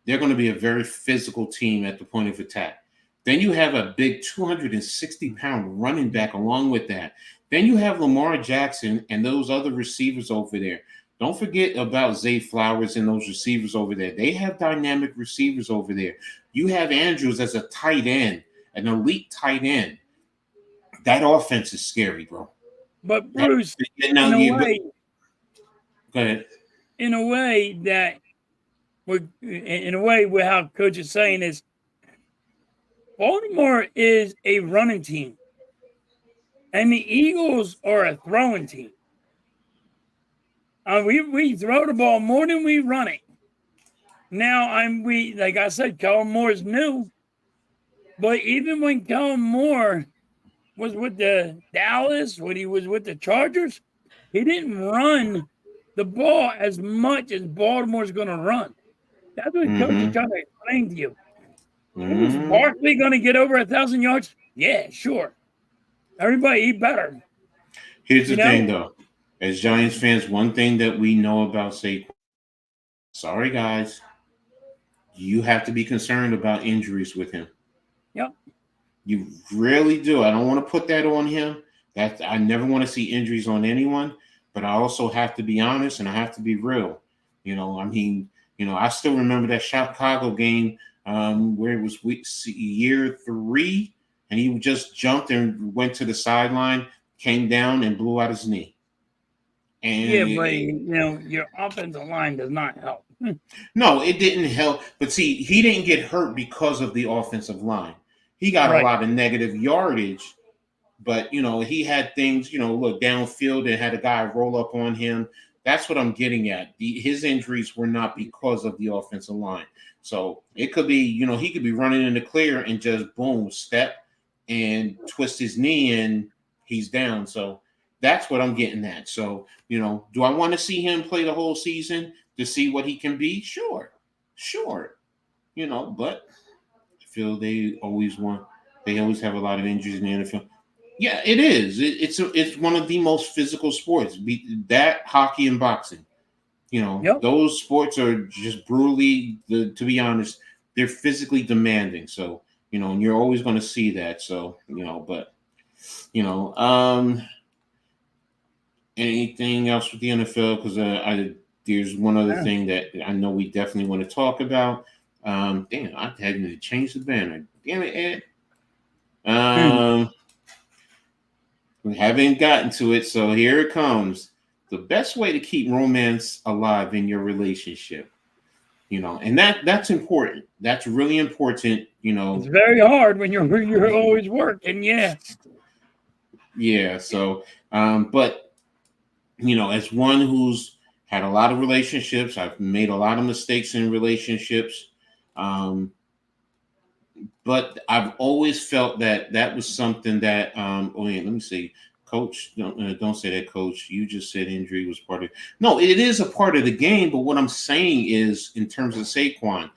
B: they're going to be a very physical team at the point of attack. Then you have a big 260-pound running back along with that. Then you have Lamar Jackson and those other receivers over there. Don't forget about Zay Flowers and those receivers over there. They have dynamic receivers over there. You have Andrews as a tight end, an elite tight end. That offense is scary, bro.
A: But Bruce,
B: go ahead.
A: In a way, what how Coach is saying is, Baltimore is a running team, and the Eagles are a throwing team. We throw the ball more than we run it. Now like I said, Kellen Moore is new, but even when Kellen Moore was with the Dallas, when he was with the Chargers, he didn't run the ball as much as Baltimore's going to run. That's what Coach is trying to explain to you. Is Barkley going to get over 1,000 yards? Yeah, sure. Everybody eat better.
B: Here's the thing, though. As Giants fans, one thing that we know about Saquon, sorry, guys, you have to be concerned about injuries with him.
A: Yep.
B: You really do. I don't want to put that on him. I never want to see injuries on anyone, but I also have to be honest and I have to be real. I still remember that Chicago game where it was year 3, and he just jumped and went to the sideline, came down and blew out his knee. And
A: but your offensive line does not help.
B: No, it didn't help. But see, he didn't get hurt because of the offensive line. He got a lot of negative yardage, but he had things, look downfield and had a guy roll up on him. That's what I'm getting at. His injuries were not because of the offensive line. So it could be, he could be running in the clear and just boom, step and twist his knee and he's down. So that's what I'm getting at. So, do I want to see him play the whole season to see what he can be? Sure. But I feel they always have a lot of injuries in the NFL. Yeah, it is. It's one of the most physical sports. That, hockey, and boxing. Those sports are just brutally, to be honest, they're physically demanding. So, and you're always going to see that. So, anything else with the NFL? Because there's one other thing that I know we definitely want to talk about. Damn, I had to change the banner. Damn it, Ed. We haven't gotten to it, so here it comes. The best way to keep romance alive in your relationship. And that's important. That's really important.
A: It's very hard when you're always working. Yeah.
B: Yeah. So, but as one who's Had a lot of relationships. I've made a lot of mistakes in relationships. Um, but I've always felt that that was something that oh yeah, let me see. Coach, don't say that, coach. You just said injury was part of no, it is a part of the game, but what I'm saying is in terms of Saquon,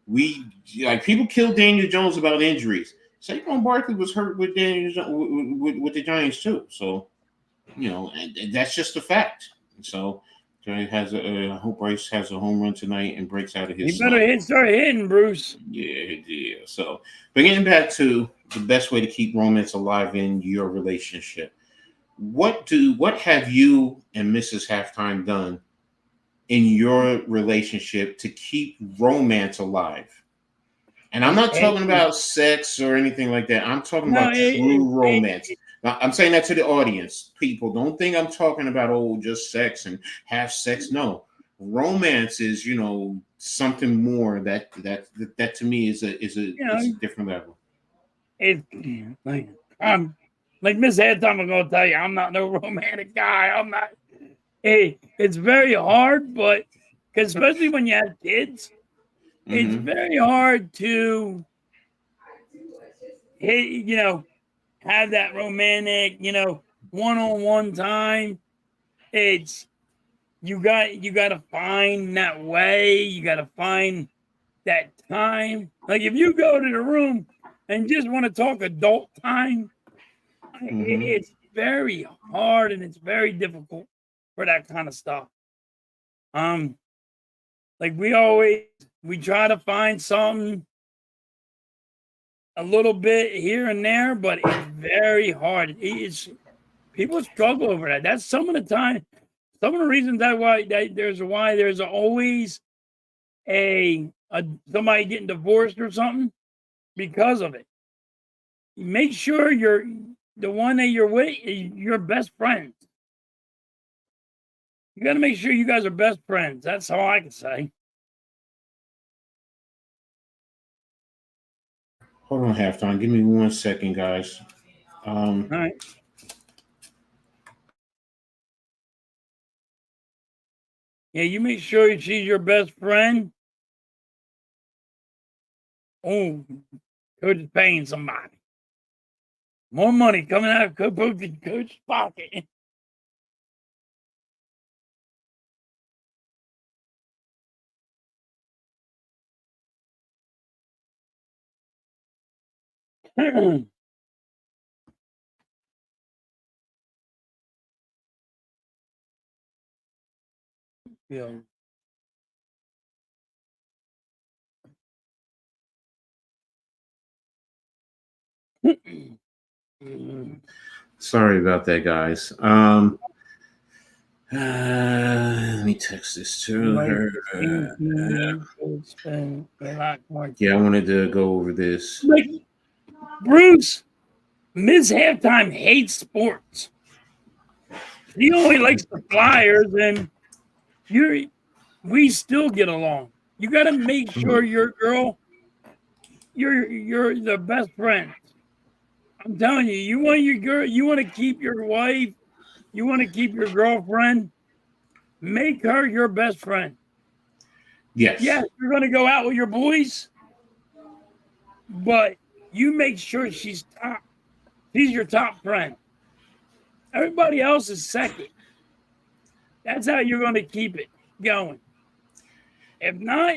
B: we like people killed Daniel Jones about injuries. Saquon Barkley was hurt with with the Giants too. So, and that's just a fact. So I hope Bryce has a home run tonight and breaks out of
A: He
B: his
A: better
B: slump.
A: start hitting, Bruce.
B: Yeah. So, but getting back to the best way to keep romance alive in your relationship, what have you and Mrs. Halftime done in your relationship to keep romance alive? And I'm not talking about sex or anything like that. I'm talking
A: No,
B: about true romance. Now, I'm saying that to the audience. People, don't think I'm talking about just sex and have sex. No, romance is something more that to me is it's a different level.
A: It like Miss Halftime, I'm gonna tell you, I'm not no romantic guy. I'm not. Hey, it's very hard, but because especially when you have kids, it's very hard to have that romantic, one-on-one time. It's you got to find that way. You got to find that time. Like if you go to the room and just want to talk adult time, it's very hard and it's very difficult for that kind of stuff. Like we try to find something a little bit here and there, but it's very hard. It's people struggle over that. That's some of the time. Some of the reasons why there's always a somebody getting divorced or something because of it. Make sure you're the one that you're with is your best friends. You got to make sure you guys are best friends. That's all I can say.
B: Hold on, Halftime. Give me 1 second, guys.
A: All right. Yeah, you make sure she's your best friend. Oh, Coach is paying somebody. More money coming out of Coach's pocket. Yeah.
B: Sorry about that, guys. Let me text this to her. Yeah, I wanted to go over this.
A: Like, Bruce, Ms. Halftime hates sports. He only likes the Flyers, and we still get along. You got to make sure your girl, you're the best friends. I'm telling you, you want your girl, you want to keep your wife, you want to keep your girlfriend, make her your best friend.
B: Yes.
A: Yes, you're going to go out with your boys, but you make sure she's top. She's your top friend. Everybody else is second. That's how you're going to keep it going. If not,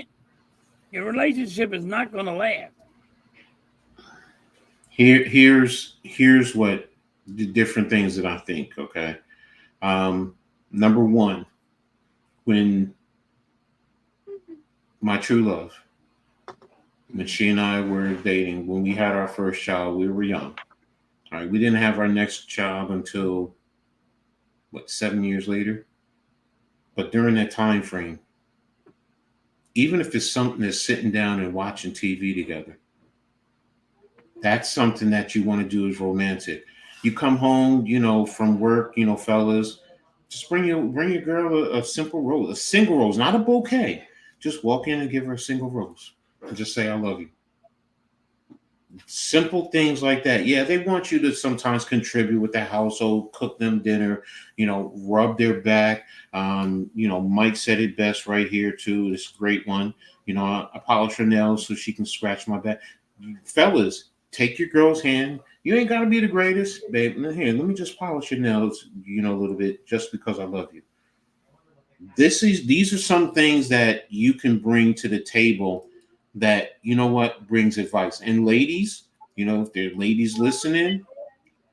A: your relationship is not going to last.
B: Here's what the different things that I think. Okay, number one, when my true love, when she and I were dating, when we had our first child, we were young. All right, we didn't have our next child until 7 years later. But during that time frame, even if it's something that's sitting down and watching TV together, that's something that you want to do is romantic. You come home, from work, fellas, just bring your girl a simple rose, a single rose, not a bouquet. Just walk in and give her a single rose, and just say I love you. Simple things like that. Yeah, they want you to sometimes contribute with the household, cook them dinner, rub their back. Mike said it best right here too. This great one. I polish her nails so she can scratch my back. Fellas, take your girl's hand. You ain't gotta be the greatest, babe. Here, let me just polish your nails, a little bit, just because I love you. These are some things that you can bring to the table that brings advice. And ladies, if there are ladies listening,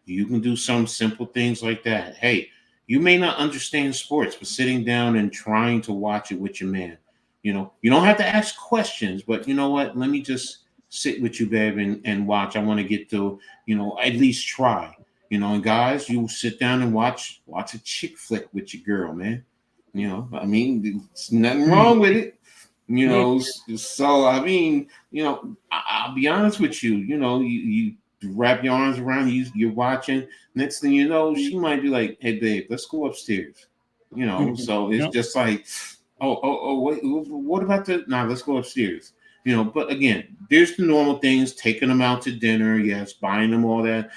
B: you can do some simple things like that. Hey, you may not understand sports, but sitting down and trying to watch it with your man, you don't have to ask questions, but you know what? Let me just sit with you, babe, and watch. I want to get to, at least try. And guys, you sit down and watch a chick flick with your girl, man. I mean, there's nothing wrong with it. So I mean, I'll be honest with you. You wrap your arms around you're watching. Next thing you know, she might be like, "Hey, babe, let's go upstairs." So it's
A: Yep.
B: just like, oh, wait, what about the? Nah, let's go upstairs. But again, there's the normal things: taking them out to dinner, yes, buying them all that,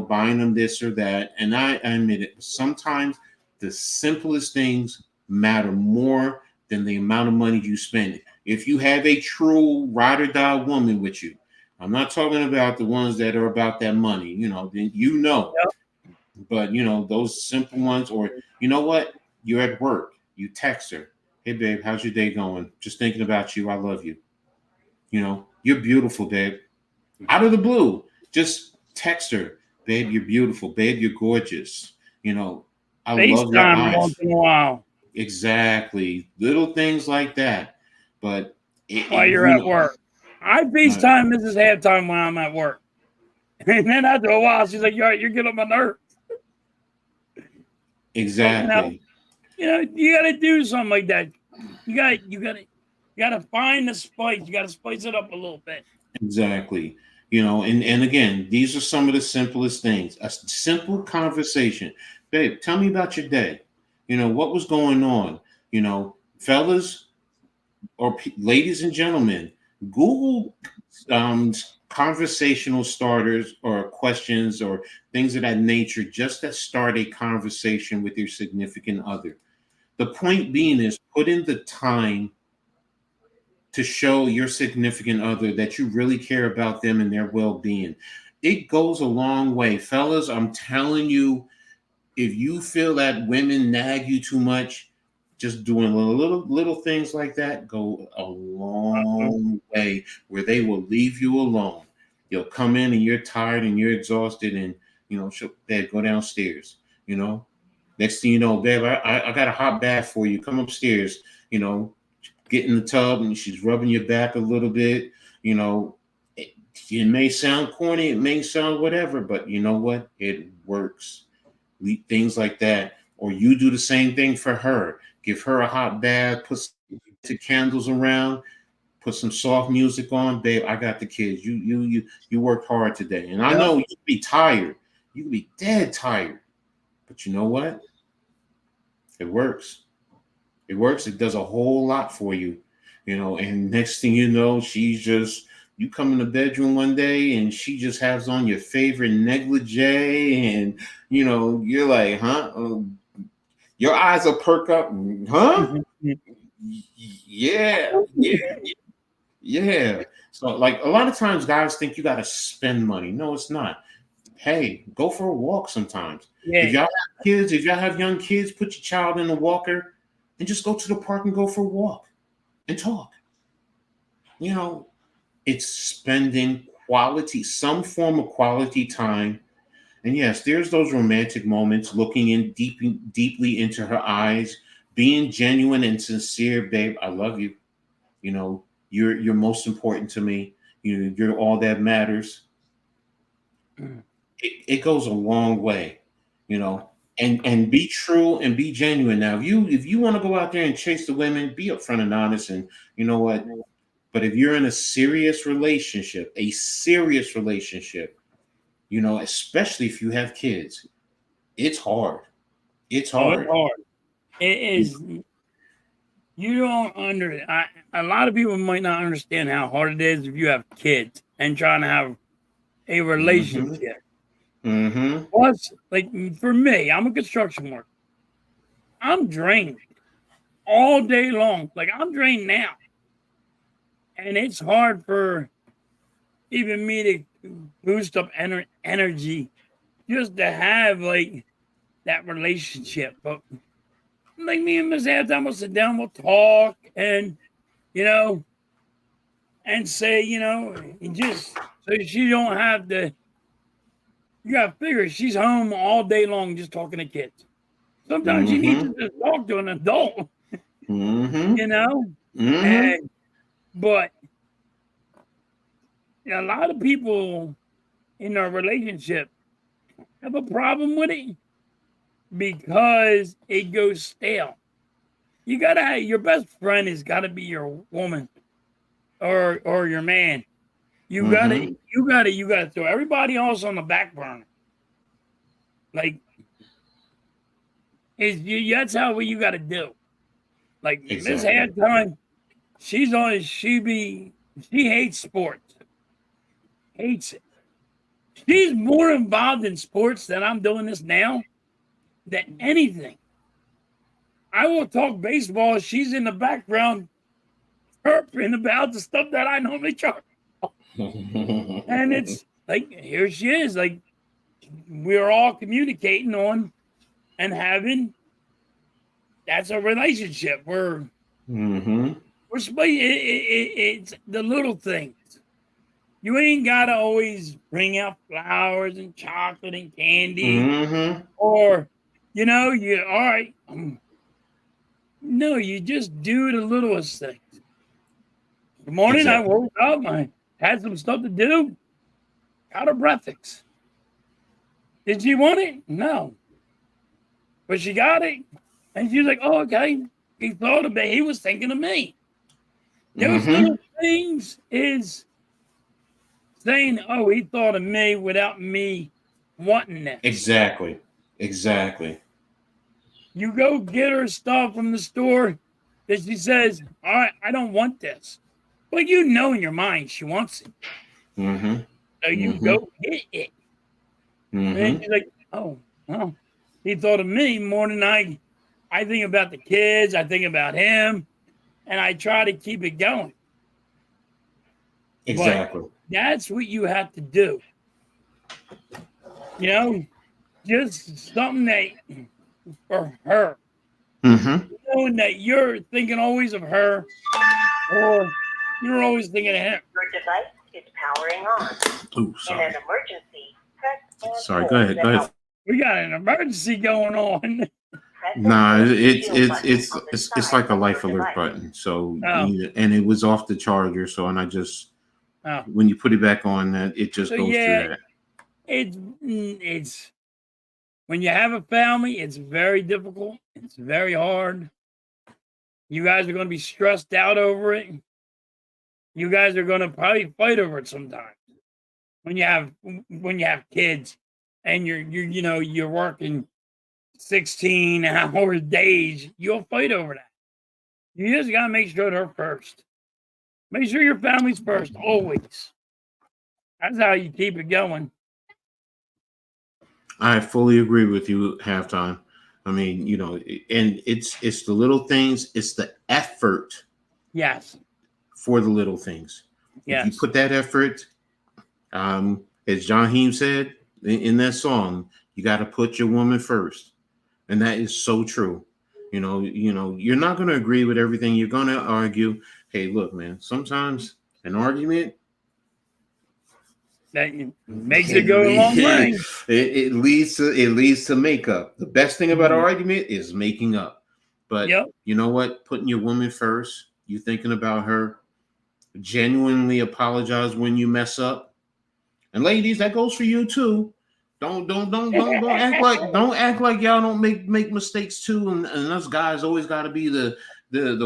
B: buying them this or that. And I admit it. Sometimes the simplest things matter more than the amount of money you spend. If you have a true ride or die woman with you, I'm not talking about the ones that are about that money, then But those simple ones, or you know what? You're at work, you text her, "Hey babe, how's your day going? Just thinking about you. I love you. You're beautiful, babe." Out of the blue, just text her, "Babe, you're beautiful. Babe, you're gorgeous. You know, I love your
A: FaceTime once
B: eyes."
A: in a while
B: Exactly. Little things like that. But
A: while
B: it
A: you're at work. I
B: uh,
A: FaceTime Mrs. Halftime when I'm at work. And then after a while, she's like, you're getting on my nerves. But
B: exactly.
A: you gotta do something like that. You gotta find the spice. You gotta spice it up a little bit.
B: Exactly. And again, these are some of the simplest things. A simple conversation. "Babe, tell me about your day. What was going on?" Fellas or ladies and gentlemen, Google um, conversational starters or questions or things of that nature just to start a conversation with your significant other. The point being is put in the time to show your significant other that you really care about them and their well-being. It goes a long way. Fellas, I'm telling you, if you feel that women nag you too much, just doing little things like that go a long way where they will leave you alone. You'll come in and you're tired and you're exhausted, and she'll, "Babe, go downstairs." you know Next thing you know, "Babe, I got a hot bath for you. Come upstairs." Get in the tub and she's rubbing your back a little bit. You know, it, it may sound corny, it may sound whatever, but you know what? It works. Things like that. Or you do the same thing for her. Give her a hot bath, put some candles around, put some soft music on. "Babe, I got the kids. You worked hard today. And I
A: Yep.
B: know you could be tired. You could be dead tired. But you know what? It works. It works. It does a whole lot for you, And next thing you know, you come in the bedroom one day and she just has on your favorite negligee, and you're like, "Huh?" Your eyes will perk up, "Huh? Yeah, yeah, yeah." So, like, a lot of times, guys think you got to spend money. No, it's not. Hey, go for a walk sometimes.
A: Yeah.
B: If y'all have young kids, put your child in a walker and just go to the park and go for a walk and talk. You know, it's spending some form of quality time. And yes, there's those romantic moments, looking deeply into her eyes, being genuine and sincere. "Babe, I love you. You're most important to me. You're all that matters." It goes a long way, you know. And be true and be genuine. Now, if you want to go out there and chase the women, be upfront and honest. And you know what? But if you're in a serious relationship, especially if you have kids, it's hard. It's
A: Oh, it's
B: hard.
A: hard. It is. You don't a lot of people might not understand how hard it is if you have kids and trying to have a
B: Mm-hmm.
A: relationship.
B: Mm-hmm.
A: Plus, like for me, I'm a construction worker. I'm drained all day long. Like I'm drained now. And it's hard for even me to boost up energy just to have like that relationship. But like me and Miss Halftime will sit down, we'll talk and you know, and say, and just so she don't have to you gotta figure she's home all day long just talking to kids. Sometimes you need
B: Mm-hmm.
A: to just talk to an adult,
B: Mm-hmm.
A: you know?
B: Mm-hmm.
A: And but a lot of people in a relationship have a problem with it because it goes stale. You gotta have, your best friend has gotta be your woman or your man.
B: Mm-hmm.
A: You gotta throw everybody else on the back burner. Like that's how you gotta do. Like Miss
B: Exactly.
A: Halftime, she hates sports. Hates it. She's more involved in sports than I'm doing this now than anything. I will talk baseball. She's in the background chirping about the stuff that I normally chirp. And it's like, here she is. Like, we're all communicating on and having that's a relationship.
B: Mm-hmm.
A: It's the little things. You ain't gotta always bring out flowers and chocolate and candy,
B: Mm-hmm.
A: or you all right. No, you just do the littlest things. Good morning. I
B: Exactly.
A: woke up. I had some stuff to do. Got a breakfast. Did she want it? No, but she got it, and she's like, "Oh, okay." He thought of it. He was thinking of me. Those
B: Mm-hmm.
A: little things is saying, "Oh, he thought of me without me wanting this."
B: Exactly. Exactly.
A: You go get her stuff from the store that she says, "All right, I don't want this," but you know in your mind she wants it,
B: Mm-hmm.
A: so you
B: Mm-hmm.
A: go get it. And then
B: Mm-hmm.
A: she's like, "Oh, well, he thought of me more than I." I think about the kids. I think about him, and I try to keep it going. But
B: Exactly.
A: that's what you have to do. You know, just something that for her,
B: Mm-hmm.
A: knowing that you're thinking always of her, or you're always thinking of him.
C: Your device is powering on.
B: Ooh,
C: In
B: sorry.
C: an emergency, press and
B: Sorry. Go
C: hold
B: ahead.
C: the
B: Go ahead.
C: help.
A: We got an emergency going on.
C: Press and
B: Nah,
C: hold the
B: it's
C: shield
B: it's
C: button
B: it's
C: on the
B: it's
C: side
B: like a
C: of your
B: life alert
C: device.
B: button. So
A: Oh,
B: and it was off the charger. So and I just
A: oh.
B: when you put it back on, that it just
A: So
B: goes through
A: yeah,
B: that.
A: it's when you have a family, it's very difficult. It's very hard. You guys are going to be stressed out over it. You guys are going to probably fight over it sometimes when you have kids and you're working 16-hour days. You'll fight over that. You just got to make sure they're first. Make sure your family's first always. That's how you keep it going.
B: I fully agree with you. Halftime. I mean, and it's the little things. It's the effort
A: Yes.
B: for the little things. If you
A: Yes.
B: put that effort, as John Heem said in that song, you got to put your woman first, and that is so true. You're not going to agree with everything. You're going to argue. Hey, look, man. Sometimes an argument
A: That makes it go a long way.
B: it leads to makeup. The best thing about an
A: Mhm.
B: argument is making up. But
A: Yep.
B: you know what? Putting your woman first. You thinking about her. Genuinely apologize when you mess up. And ladies, that goes for you too. Don't act like y'all don't make mistakes too. And us guys always got to be the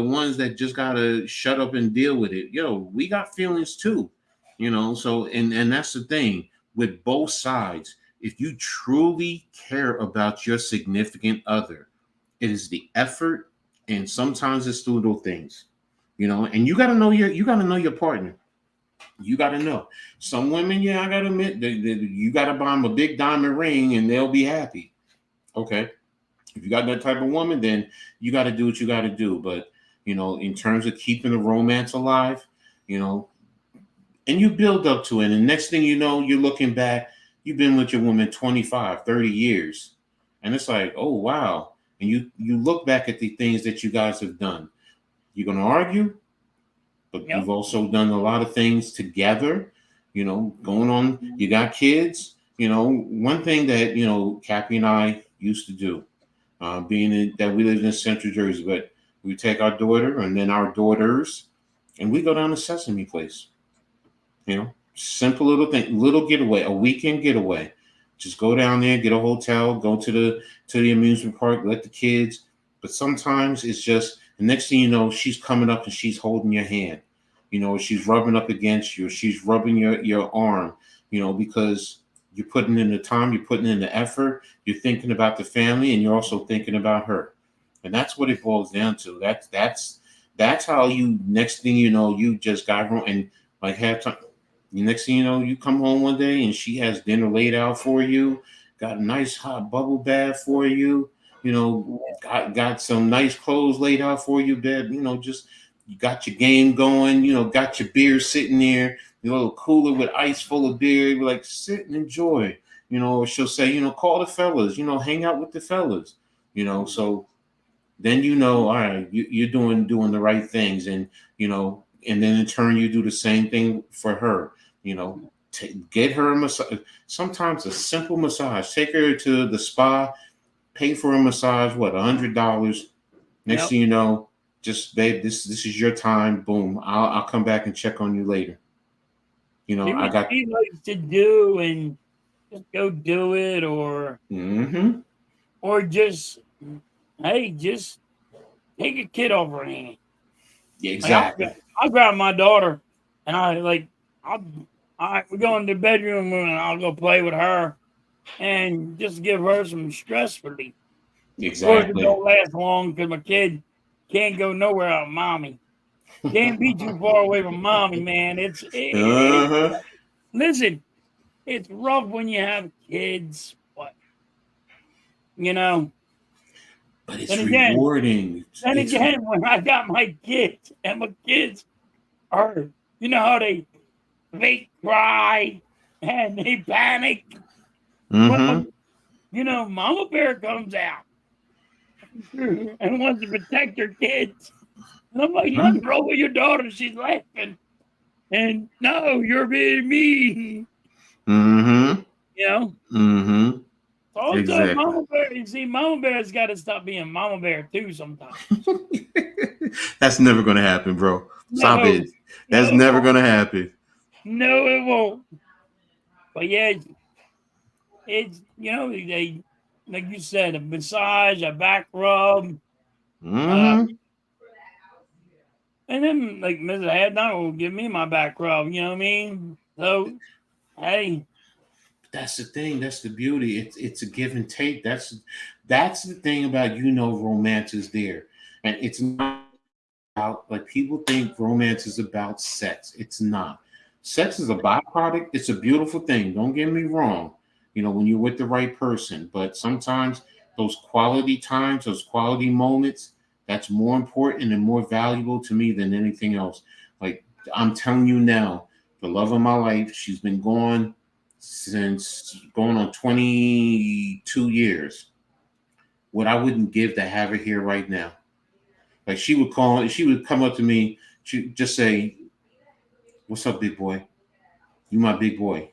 B: ones that just gotta shut up and deal with it. We got feelings too. So and that's the thing with both sides. If you truly care about your significant other, it is the effort, and sometimes it's the little things. And you gotta know your partner. You got to know. Some women, yeah, I got to admit, you got to buy them a big diamond ring and they'll be happy. Okay. If you got that type of woman, then you got to do what you got to do. But, in terms of keeping the romance alive, and you build up to it. And next thing you know, you're looking back, you've been with your woman 25, 30 years. And it's like, oh, wow. And you look back at the things that you guys have done. You're going to argue, but
A: Yep.
B: you've also done a lot of things together, going on. You got kids. One thing that, Cappy and I used to do, being that we lived in Central Jersey, but we take our daughter and then our daughters, and we go down to Sesame Place. Simple little thing, little getaway, a weekend getaway. Just go down there, get a hotel, go to the amusement park, let the kids. But sometimes it's just the next thing you know, she's coming up and she's holding your hand. She's rubbing up against you, she's rubbing your arm, because you're putting in the time, you're putting in the effort, you're thinking about the family, and you're also thinking about her. And that's what it boils down to. That's how you, next thing you know, you just got home and like halftime. The next thing you know, you come home one day and she has dinner laid out for you, got a nice hot bubble bath for you, got some nice clothes laid out for you, bed, just you got your game going, got your beer sitting there, your little cooler with ice full of beer, you're like sit and enjoy, or she'll say, call the fellas, hang out with the fellas, so then all right, you're doing the right things, and and then in turn you do the same thing for her. Get her a massage. Sometimes a simple massage. Take her to the spa. Pay for a massage. What, $100? Next thing you know, just babe, this is your time. Boom. I'll come back and check on you later. I got.
A: She likes to do and just go do it, or or just just take a kid off her hand.
B: Yeah, exactly.
A: Like I'll grab my daughter and we go in the bedroom and I'll go play with her and just give her some stress relief.
B: Exactly.
A: Of course, it don't last long because my kid can't go nowhere without mommy. Can't be too far away from mommy, man. Listen, it's rough when you have kids, but
B: But it's rewarding.
A: Then again, when I got my kids and my kids are, how they cry and they panic. Well, Mama Bear comes out and wants to protect her kids. And I'm like, nothing wrong with your daughter. She's laughing. And no, you're being mean. Also, Mama Bear, you see, Mama Bear's got to stop being Mama Bear too sometimes.
B: That's never going to happen, bro. Stop it. That's never going to happen.
A: No, it won't. But yeah, it's, they, like you said, a massage, a back rub. And then, like, Mrs. Hadnot will give me my back rub, you know what I mean? So, hey.
B: That's the thing. That's the beauty. It's a give and take. That's the thing about, romance is there. And it's not about, like, people think romance is about sex. It's not. Sex is a byproduct. It's a beautiful thing. Don't get me wrong. When you're with the right person. But sometimes those quality times, those quality moments, that's more important and more valuable to me than anything else. Like, I'm telling you now, the love of my life, she's been gone since going on 22 years. What I wouldn't give to have her here right now. Like, she would come up to me, she'd just say, "What's up, big boy? You my big boy."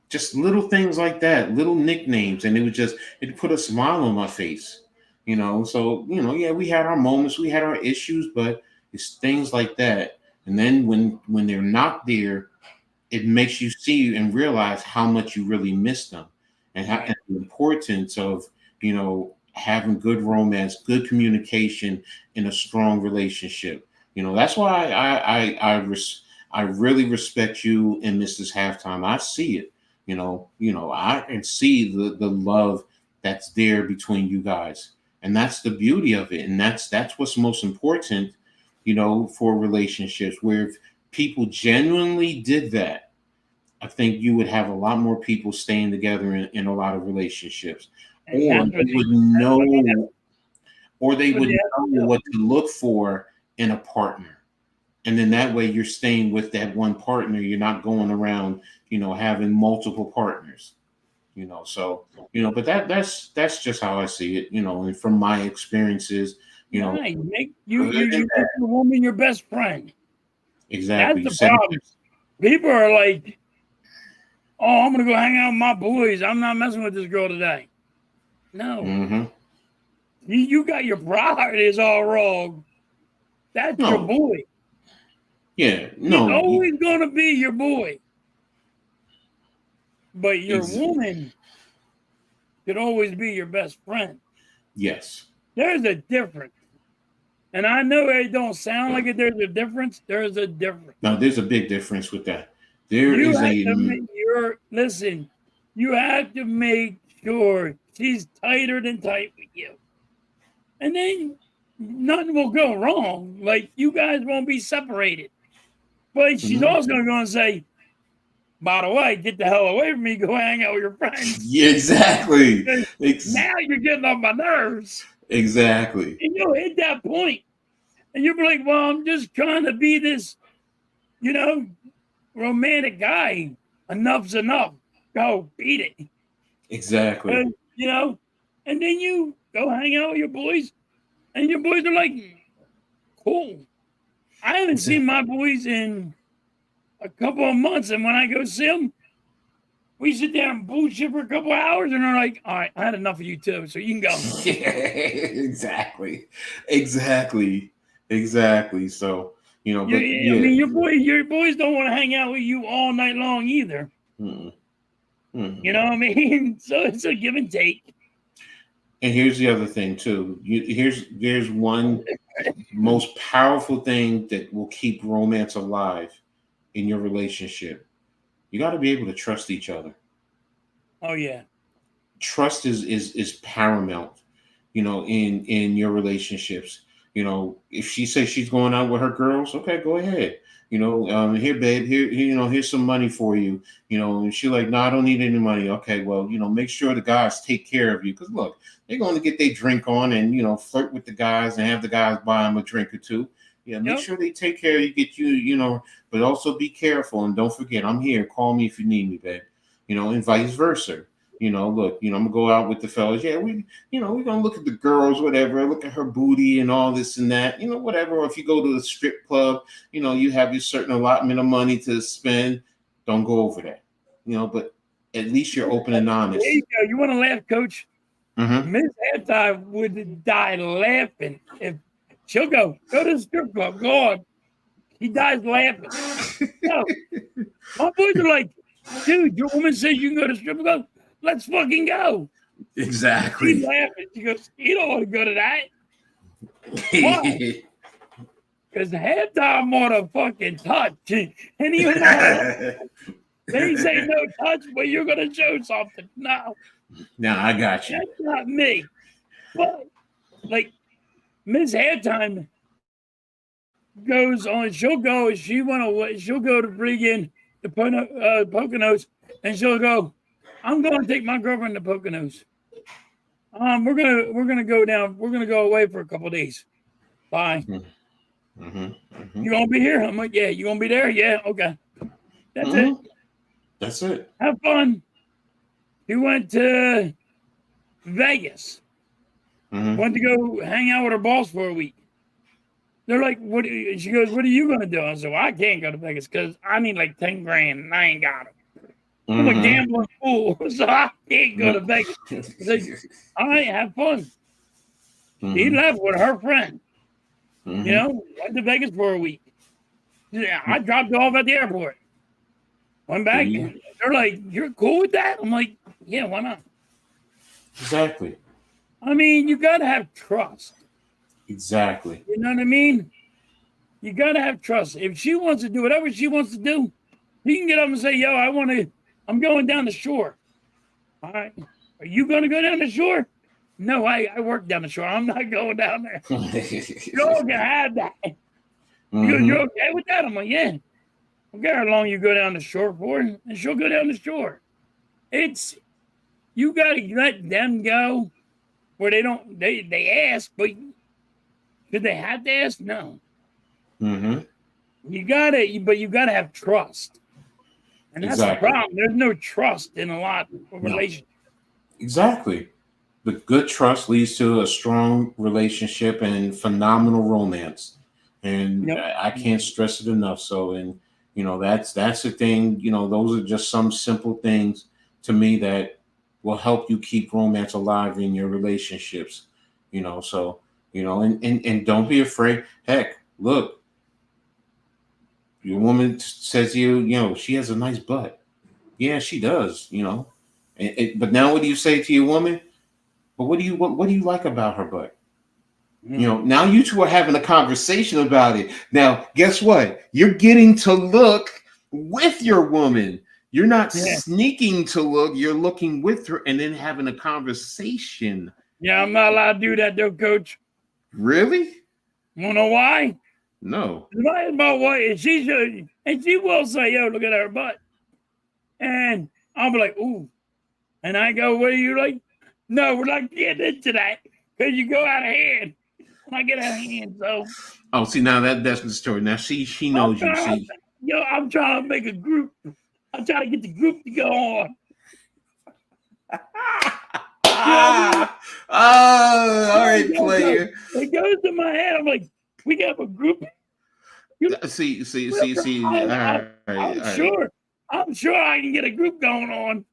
B: Just little things like that, little nicknames, and it put a smile on my face. So yeah, we had our moments, we had our issues, but it's things like that. And then when they're not there, it makes you see and realize how much you really miss them, and the importance of having good romance, good communication in a strong relationship. That's why I really respect you and Mrs. Halftime. I see it. I can see the love that's there between you guys. And that's the beauty of it. And that's what's most important, for relationships, where people genuinely did that, I think you would have a lot more people staying together in a lot of relationships,
A: And
B: or
A: that's
B: they
A: what
B: would
A: that's what they
B: know, or they
A: what
B: would
A: they have to
B: know
A: do.
B: what to look for in a partner. And then that way you're staying with that one partner. You're not going around, having multiple partners, so, but that's just how I see it, and from my experiences,
A: Yeah, you make you
B: good
A: you
B: and
A: you
B: bad.
A: make your woman your best friend. That's
B: Exactly. You
A: the
B: said
A: problem. People are like, "Oh, I'm gonna go hang out with my boys. I'm not messing with this girl today." No,
B: Mm-hmm.
A: you got your priorities all wrong. That's your
B: No,
A: boy.
B: yeah,
A: He's
B: no,
A: always gonna be your boy, but your
B: ex-
A: woman could always be your best friend.
B: yes.
A: There's a difference, and I know it don't sound like it. There's a difference. There's a difference.
B: Now, there's a big difference with that. There
A: You
B: is
A: have
B: a
A: to make your listen. You have to make sure she's tighter than tight with you, and then nothing will go wrong. Like you guys won't be separated. But she's
B: Mhm.
A: also going to say, "By the way, get the hell away from me. Go hang out with your friends."
B: Yeah, exactly.
A: Now you're getting on my nerves,
B: Exactly.
A: and you'll hit that point, and you'll be like, "Well, I'm just trying to be this, you know, romantic guy. Enough's enough. Go beat it."
B: Exactly.
A: And, and then you go hang out with your boys, and your boys are like, cool. I haven't seen
B: Exactly.
A: my boys in a couple of months, and when I go see them, we sit down and bullshit for a couple of hours, and they're like, all right, I had enough of you too, so you can go.
B: Exactly. Exactly. Exactly. So,
A: You,
B: but
A: I
B: yeah.
A: mean, your boys don't want to hang out with you all night long either.
B: Mm-mm. Mm-mm.
A: You know what I mean? So it's a give and take.
B: And here's the other thing too. There's one most powerful thing that will keep romance alive in your relationship. You got to be able to trust each other.
A: Oh yeah.
B: Trust is paramount, in your relationships. If she says she's going out with her girls, okay, go ahead. Here, babe, here's some money for you. And she like, no, I don't need any money. Okay, well, make sure the guys take care of you, because look, they're going to get their drink on and flirt with the guys and have the guys buy them a drink or two. Yeah, make
A: Yep.
B: sure they take care of you, get you, but also be careful and don't forget, I'm here. Call me if you need me, babe. And vice versa. Look, I'm gonna go out with the fellas. Yeah, we're gonna look at the girls, whatever, look at her booty and all this and that, whatever. Or if you go to the strip club, you have your certain allotment of money to spend. Don't go over that, but at least you're open and honest.
A: There you go. You want to laugh, Coach?
B: Mm-hmm.
A: Miss Halftime would die laughing if she'll go to the strip club. Go on. He dies laughing. No, my boys are like, dude, your woman says you can go to strip club. Let's fucking go.
B: Exactly.
A: She's laughing. She goes, you don't want to go to that. Why? Because Halftime want to fucking touch. And even though they say no touch, but you're going to show something. No.
B: Now I got you.
A: That's not me. But, like, Miss Halftime goes on, she'll go to bring in the Poconos, and she'll go, I'm going to take my girlfriend to Poconos. We're gonna go down. We're gonna go away for a couple of days. Bye.
B: Mm-hmm. Mm-hmm.
A: You gonna be here? I'm like, yeah. You gonna be there? Yeah. Okay. That's
B: Mm-hmm.
A: it.
B: That's it.
A: Have fun. He went to Vegas.
B: Mm-hmm.
A: Went to go hang out with her boss for a week. They're like, what? She goes, what are you gonna do? I said, well, I can't go to Vegas because I need like 10 grand and I ain't got it. I'm a gambling fool, so I can't go to Vegas. I said, all right, have fun. He left with her friend. Went to Vegas for a week. Yeah, I dropped her off at the airport. Went back. They're like, you're cool with that? I'm like, yeah, why not?
B: Exactly.
A: I mean, you got to have trust.
B: Exactly.
A: You know what I mean? You got to have trust. If she wants to do whatever she wants to do, he can get up and say, yo, I'm going down the shore. All right. Are you going to go down the shore? No, I work down the shore. I'm not going down there. You all can have that. You're okay with that? I'm like, yeah. don't care how long you go down the shore for, and she'll go down the shore. It's you gotta let them go where they ask, but should they have to ask? No.
B: Mm-hmm.
A: You gotta have trust. And that's the
B: Exactly.
A: problem. There's no trust in a lot of
B: No.
A: relationships.
B: Exactly. But good trust leads to a strong relationship and phenomenal romance. And
A: Yep.
B: I can't stress it enough. So, and that's the thing. Those are just some simple things to me that will help you keep romance alive in your relationships. So and don't be afraid. Heck, look, your woman says she has a nice butt. Yeah, she does. But now what do you say to your woman? But what do you like about her butt? Now you two are having a conversation about it. Now, guess what? You're getting to look with your woman. You're not sneaking to look. You're looking with her and then having a conversation.
A: Yeah, I'm not allowed to do that though, Coach.
B: Really?
A: You know why?
B: No.
A: About what? And she will say, "Yo, look at her butt," and I'll be like, "Ooh," and I go, "What are you like?" No, we're not getting into that because you go out of hand. When I get out of hand, so.
B: Oh, see, now that's the story. Now she knows you. See,
A: I'm trying to make a group. I'm trying to get the group to go on.
B: All right, player.
A: It goes to my head. I'm like, we got a group.
B: See. All right.
A: I'm sure I can get a group going on.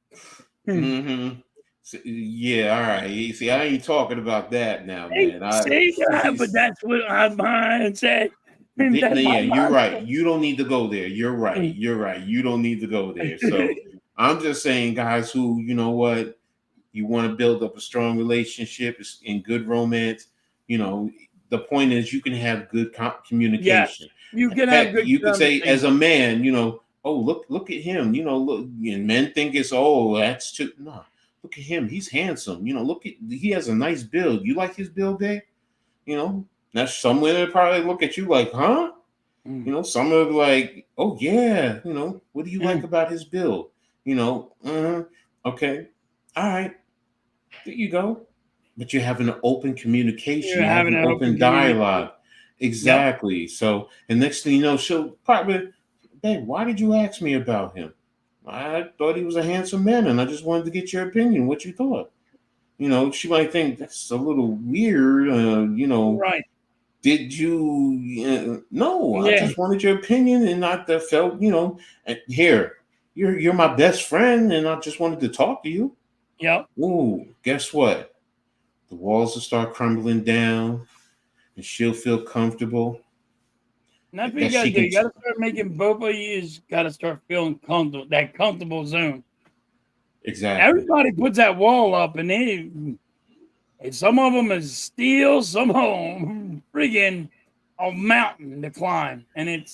B: Mm-hmm. Yeah, all right. See, I ain't talking about that now, man.
A: But that's what my mind said.
B: Yeah, you're right. You don't need to go there. You're right. You don't need to go there. So I'm just saying, guys, who you want to build up a strong relationship in good romance. The point is you can have good communication.
A: You can have good.
B: You could say as a man, oh look at him. Look, and men think it's that's too no. Look at him. He's handsome. He has a nice build. You like his build there? Now some women probably look at you like, huh? Some are like, oh yeah, what do you like about his build? Okay. All right. There you go. But you're having an open communication. You're having an open dialogue. Exactly. Yep. So, and next thing you know, she'll probably, babe, why did you ask me about him? I thought he was a handsome man, and I just wanted to get your opinion, what you thought. She might think that's a little weird.
A: Right.
B: Did you? No, I just wanted your opinion, and I felt, here, you're my best friend, and I just wanted to talk to you.
A: Yep.
B: Ooh, guess what? The walls will start crumbling down, and she'll feel comfortable.
A: And that's what you got to do. You got to start making both of you got to start feeling comfortable, that comfortable zone.
B: Exactly.
A: Everybody puts that wall up, and some of them is steel, some of them friggin' a mountain to climb, and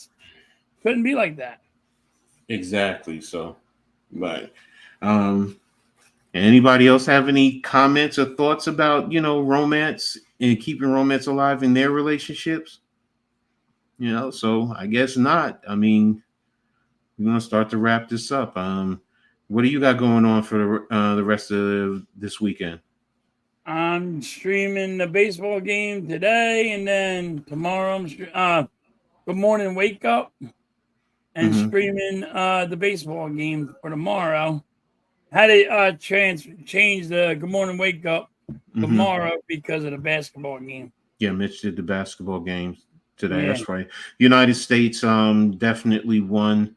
A: couldn't be like that.
B: Exactly. So, but anybody else have any comments or thoughts about romance and keeping romance alive in their relationships? So I guess not. I mean, we're gonna start to wrap this up. What do you got going on for the rest of this weekend?
A: I'm streaming the baseball game today, and then tomorrow I'm Good Morning Wake Up, and streaming the baseball game for tomorrow. Had to change the Good Morning Wake Up tomorrow because of the basketball game.
B: Yeah, Mitch did the basketball game today. Yeah. That's right. United States definitely won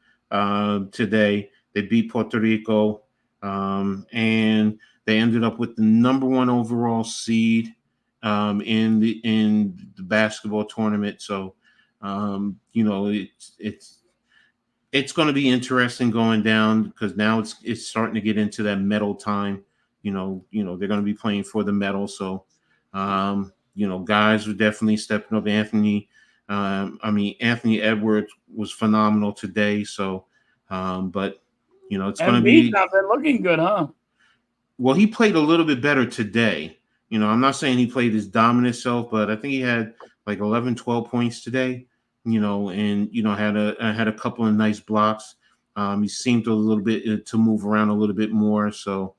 B: today. They beat Puerto Rico, and they ended up with the number 1 overall seed in the basketball tournament. So, it's going to be interesting going down because now it's starting to get into that medal time. They're going to be playing for the medal. So, guys are definitely stepping up. Anthony Edwards was phenomenal today. So, but it's going to be.
A: Not been looking good, huh?
B: Well, he played a little bit better today. I'm not saying he played his dominant self, but I think he had like 11, 12 points today. and had a couple of nice blocks. He seemed a little bit to move around a little bit more, so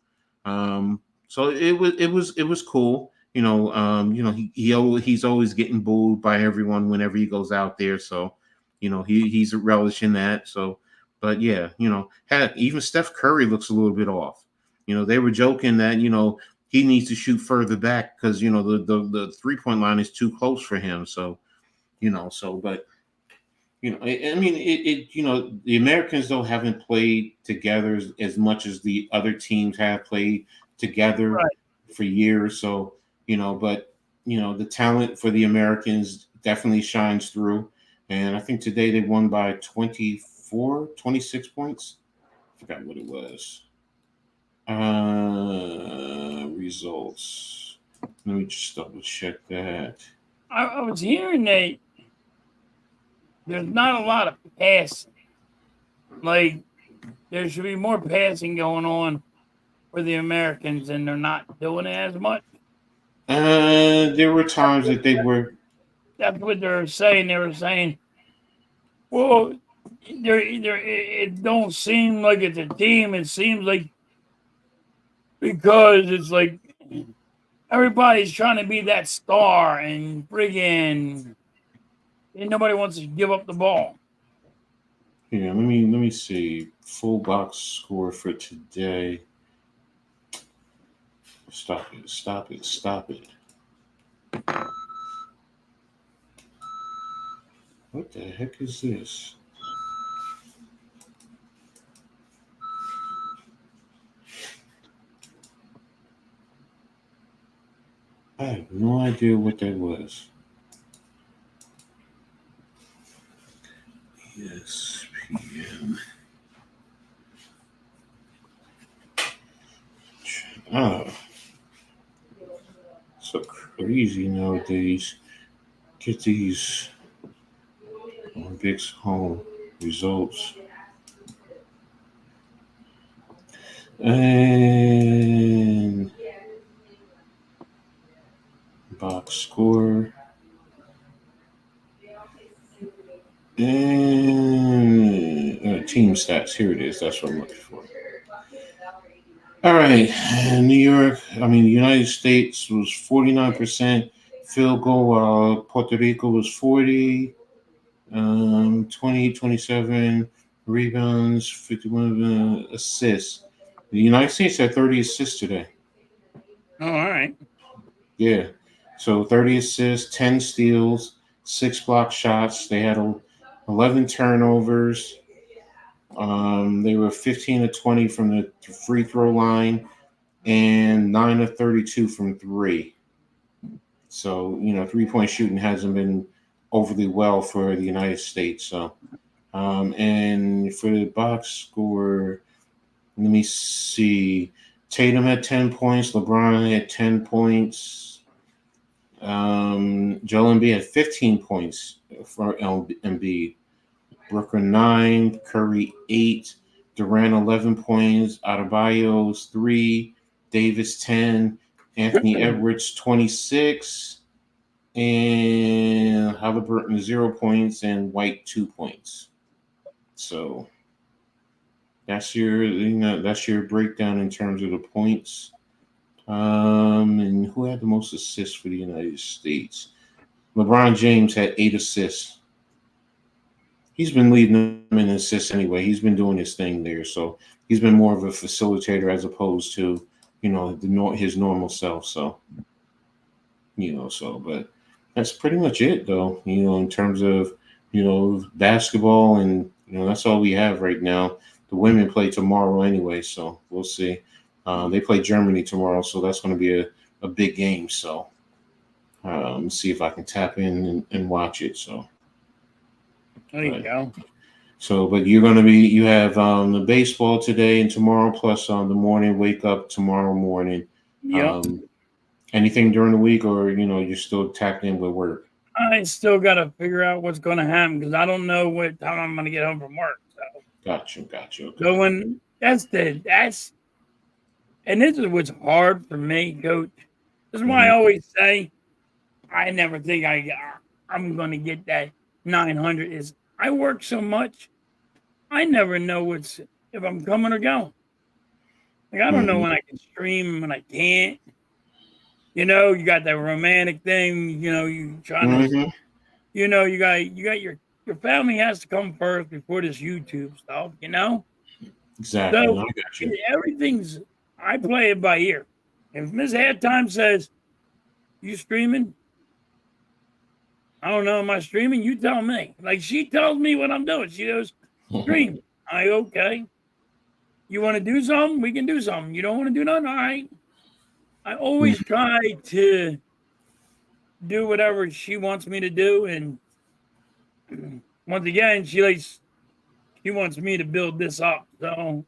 B: it was cool. He's always getting booed by everyone whenever he goes out there, so he's relishing that. So, but yeah, heck, even Steph Curry looks a little bit off. They were joking that he needs to shoot further back because the 3-point line is too close for him. So but I mean, the Americans though haven't played together as much as the other teams have played together
A: Right.
B: for years. So, but the talent for the Americans definitely shines through. And I think today they won by 26 points. I forgot what it was. Results. Let me just double check that.
A: I was hearing that there's not a lot of passing. Like, there should be more passing going on for the Americans, and they're not doing it as much.
B: There were times that they were.
A: That's what they're saying. They were saying, well, it don't seem like it's a team. It seems like because it's like everybody's trying to be that star and friggin' and nobody wants to give up the ball.
B: Yeah, let me see. Full box score for today. Stop it. What the heck is this? I have no idea what that was. ESPN. Oh, so crazy nowadays. Get these Olympics home results. And box score. And team stats. Here it is. That's what I'm looking for. All right. New York, the United States was 49% field goal, while Puerto Rico was 40, 20, 27 rebounds, 51 assists. The United States had 30 assists today.
A: Oh, all right.
B: Yeah. So 30 assists, 10 steals, 6 block shots. They had 11 turnovers. They were 15 of 20 from the free throw line and 9 of 32 from 3. So, 3-point shooting hasn't been overly well for the United States. So, and for the box score, let me see. Tatum had 10 points. LeBron had 10 points. Joel Embiid had 15 points for Embiid. Brooker 9, Curry 8, Durant 11 points, Adebayo's 3, Davis 10, Anthony Edwards 26, and Halliburton 0 points, and White 2 points. So that's your breakdown in terms of the points. And who had the most assists for the United States? LeBron James had 8 assists. He's been leading them in assists anyway. He's been doing his thing there, so he's been more of a facilitator as opposed to his normal self. So but that's pretty much it, though. In terms of basketball, and that's all we have right now. The women play tomorrow anyway, so we'll see. They play Germany tomorrow, so that's going to be a big game. So see if I can tap in and watch it. So.
A: There you go.
B: So, but you have the baseball today and tomorrow, plus the morning wake up tomorrow morning.
A: Yep.
B: Anything during the week, or you're still tapped in with work?
A: I still got to figure out what's going to happen because I don't know what time I'm going to get home from work. So.
B: Gotcha. Okay.
A: So when and this is what's hard for me, Coach. This is why I always say I never think I'm going to get that 900 is I work so much, I never know if I'm coming or going. Like I don't know when I can stream and when I can't. You know, you got that romantic thing. You know, you trying to. You know, you got your family has to come first before this YouTube stuff. You know,
B: Exactly.
A: so
B: I got you.
A: everything's. I play it by ear. If Miss Halftime says you streaming, I don't know. Am I streaming? You tell me. Like she tells me what I'm doing. She goes stream. I okay. You want to do something? We can do something. You don't want to do nothing? All right. I always try to do whatever she wants me to do, and once again, she wants me to build this up. So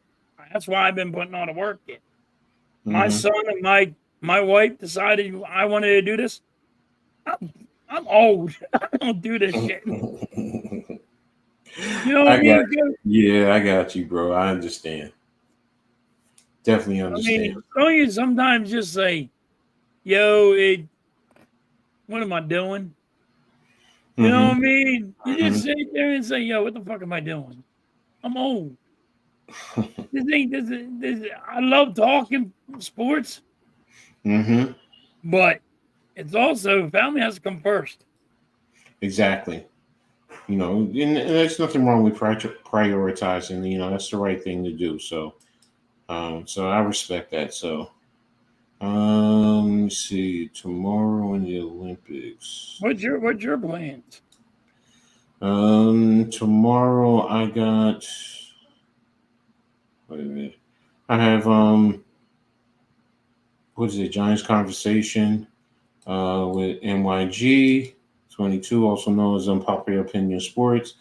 A: that's why I've been putting all the work in. My son and my wife decided I wanted to do this. I'm old. I don't do this shit. You know what I mean?
B: Yeah, I got you, bro. I understand. Definitely understand.
A: I mean, don't you sometimes just say, "Yo, what am I doing?" You know what I mean? You just sit there and say, "Yo, what the fuck am I doing? I'm old. I love talking sports, but it's also family has to come first."
B: Exactly. You know, and there's nothing wrong with prioritizing. You know, that's the right thing to do. So, so I respect that. So, let me see. Tomorrow in the Olympics.
A: What's your plans?
B: Tomorrow I got. Wait a minute. I have what is it? Giants conversation with NYG 22, also known as Unpopular Opinion Sports.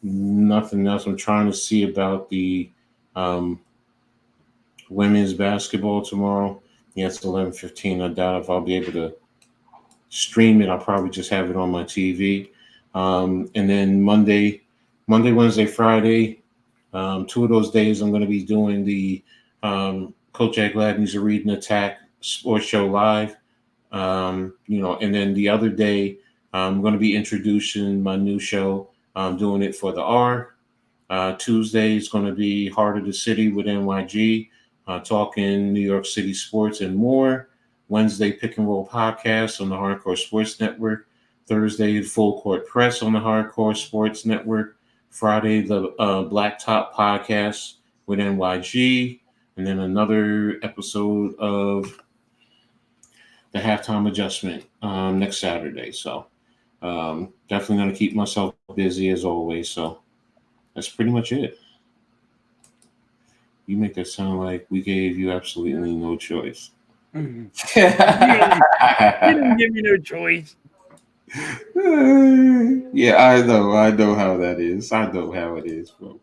B: Nothing else. I'm trying to see about the women's basketball tomorrow. Yeah, it's 11:15. I doubt if I'll be able to stream it. I'll probably just have it on my TV. And then Wednesday, Friday, 2 of those days I'm going to be doing the Coach Edd Gladney's a Reading Attack sports show live. You know, and then the other day I'm going to be introducing my new show. I'm doing it for the R. Tuesday is going to be Heart of the City with NYG, talking New York City sports and more. Wednesday, Pick and Roll podcast on the Hardcore Sports Network. Thursday, Full Court Press on the Hardcore Sports Network. Friday, the Black Top podcast with NYG. And then another episode of the Halftime Adjustment next Saturday. So definitely going to keep myself busy as always. So that's pretty much it. You make that sound like we gave you absolutely no choice.
A: Mm-hmm. You didn't give me no choice.
B: Yeah, I know how that is. I know how it is, bro.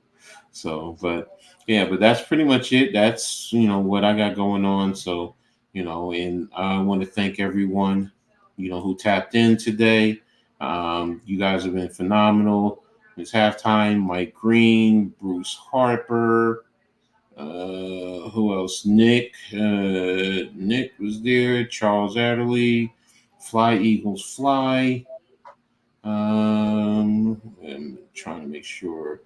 B: So, but that's pretty much it. That's what I got going on. So, and I want to thank everyone, who tapped in today. You guys have been phenomenal. It's halftime. Mike Green, Bruce Harper, who else? Nick was there. Charles Adderley, Fly Eagles Fly. I'm trying to make sure.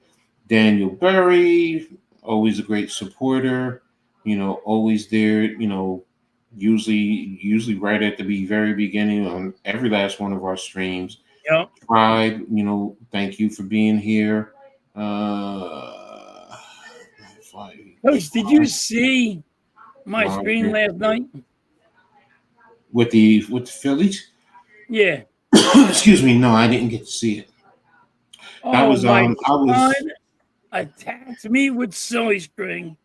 B: Daniel Berry, always a great supporter. Always there. Usually right at the very beginning on every last one of our streams.
A: Yep.
B: Tribe, thank you for being here.
A: Coach, did you see my stream last night?
B: With the Phillies?
A: Yeah.
B: Excuse me, no, I didn't get to see it.
A: I was attacked me with silly string.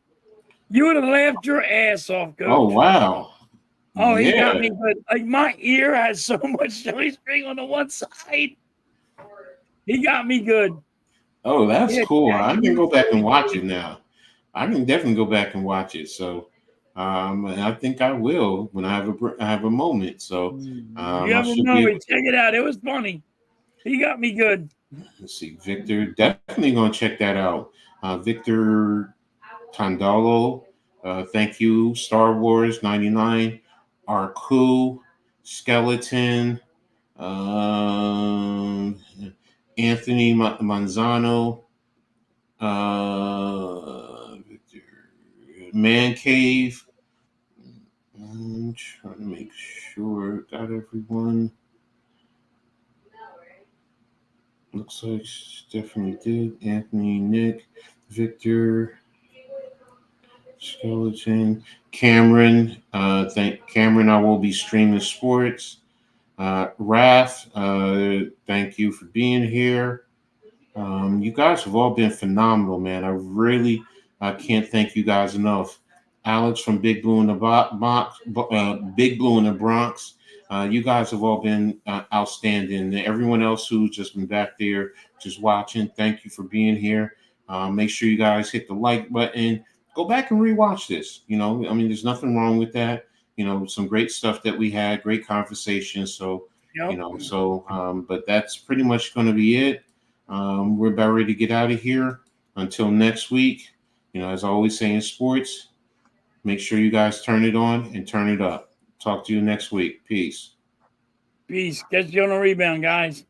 A: You would have laughed your ass off, Coach.
B: Oh wow.
A: Oh, he got me good. Like my ear has so much silly string on the one side. He got me good.
B: Oh, that's cool. I can go back and watch it now. I can definitely go back and watch it. So, I think I will when I have a moment. So,
A: you have a moment. Check it out. It was funny. He got me good.
B: Let's see, Victor. Definitely gonna check that out. Victor Tandalo. Thank you. Star Wars 99. Arku. Skeleton. Anthony Manzano, Man Cave. I'm trying to make sure got everyone. Looks like definitely did. Anthony, Nick, Victor, Skeleton, Cameron. Thank Cameron. I will be streaming sports. Raph, thank you for being here. You guys have all been phenomenal, man. I can't thank you guys enough. Alex from Big Blue in the Big Blue in the Bronx. You guys have all been outstanding. Everyone else who's just been back there just watching, thank you for being here. Make sure you guys hit the like button. Go back and rewatch this. You know, I mean, there's nothing wrong with that. You know, some great stuff that we had, great conversation. So,
A: Yep.
B: But that's pretty much going to be it. We're about ready to get out of here. Until next week, as I always say in sports, make sure you guys turn it on and turn it up. Talk to you next week. Peace.
A: Peace. Catch you on a rebound, guys.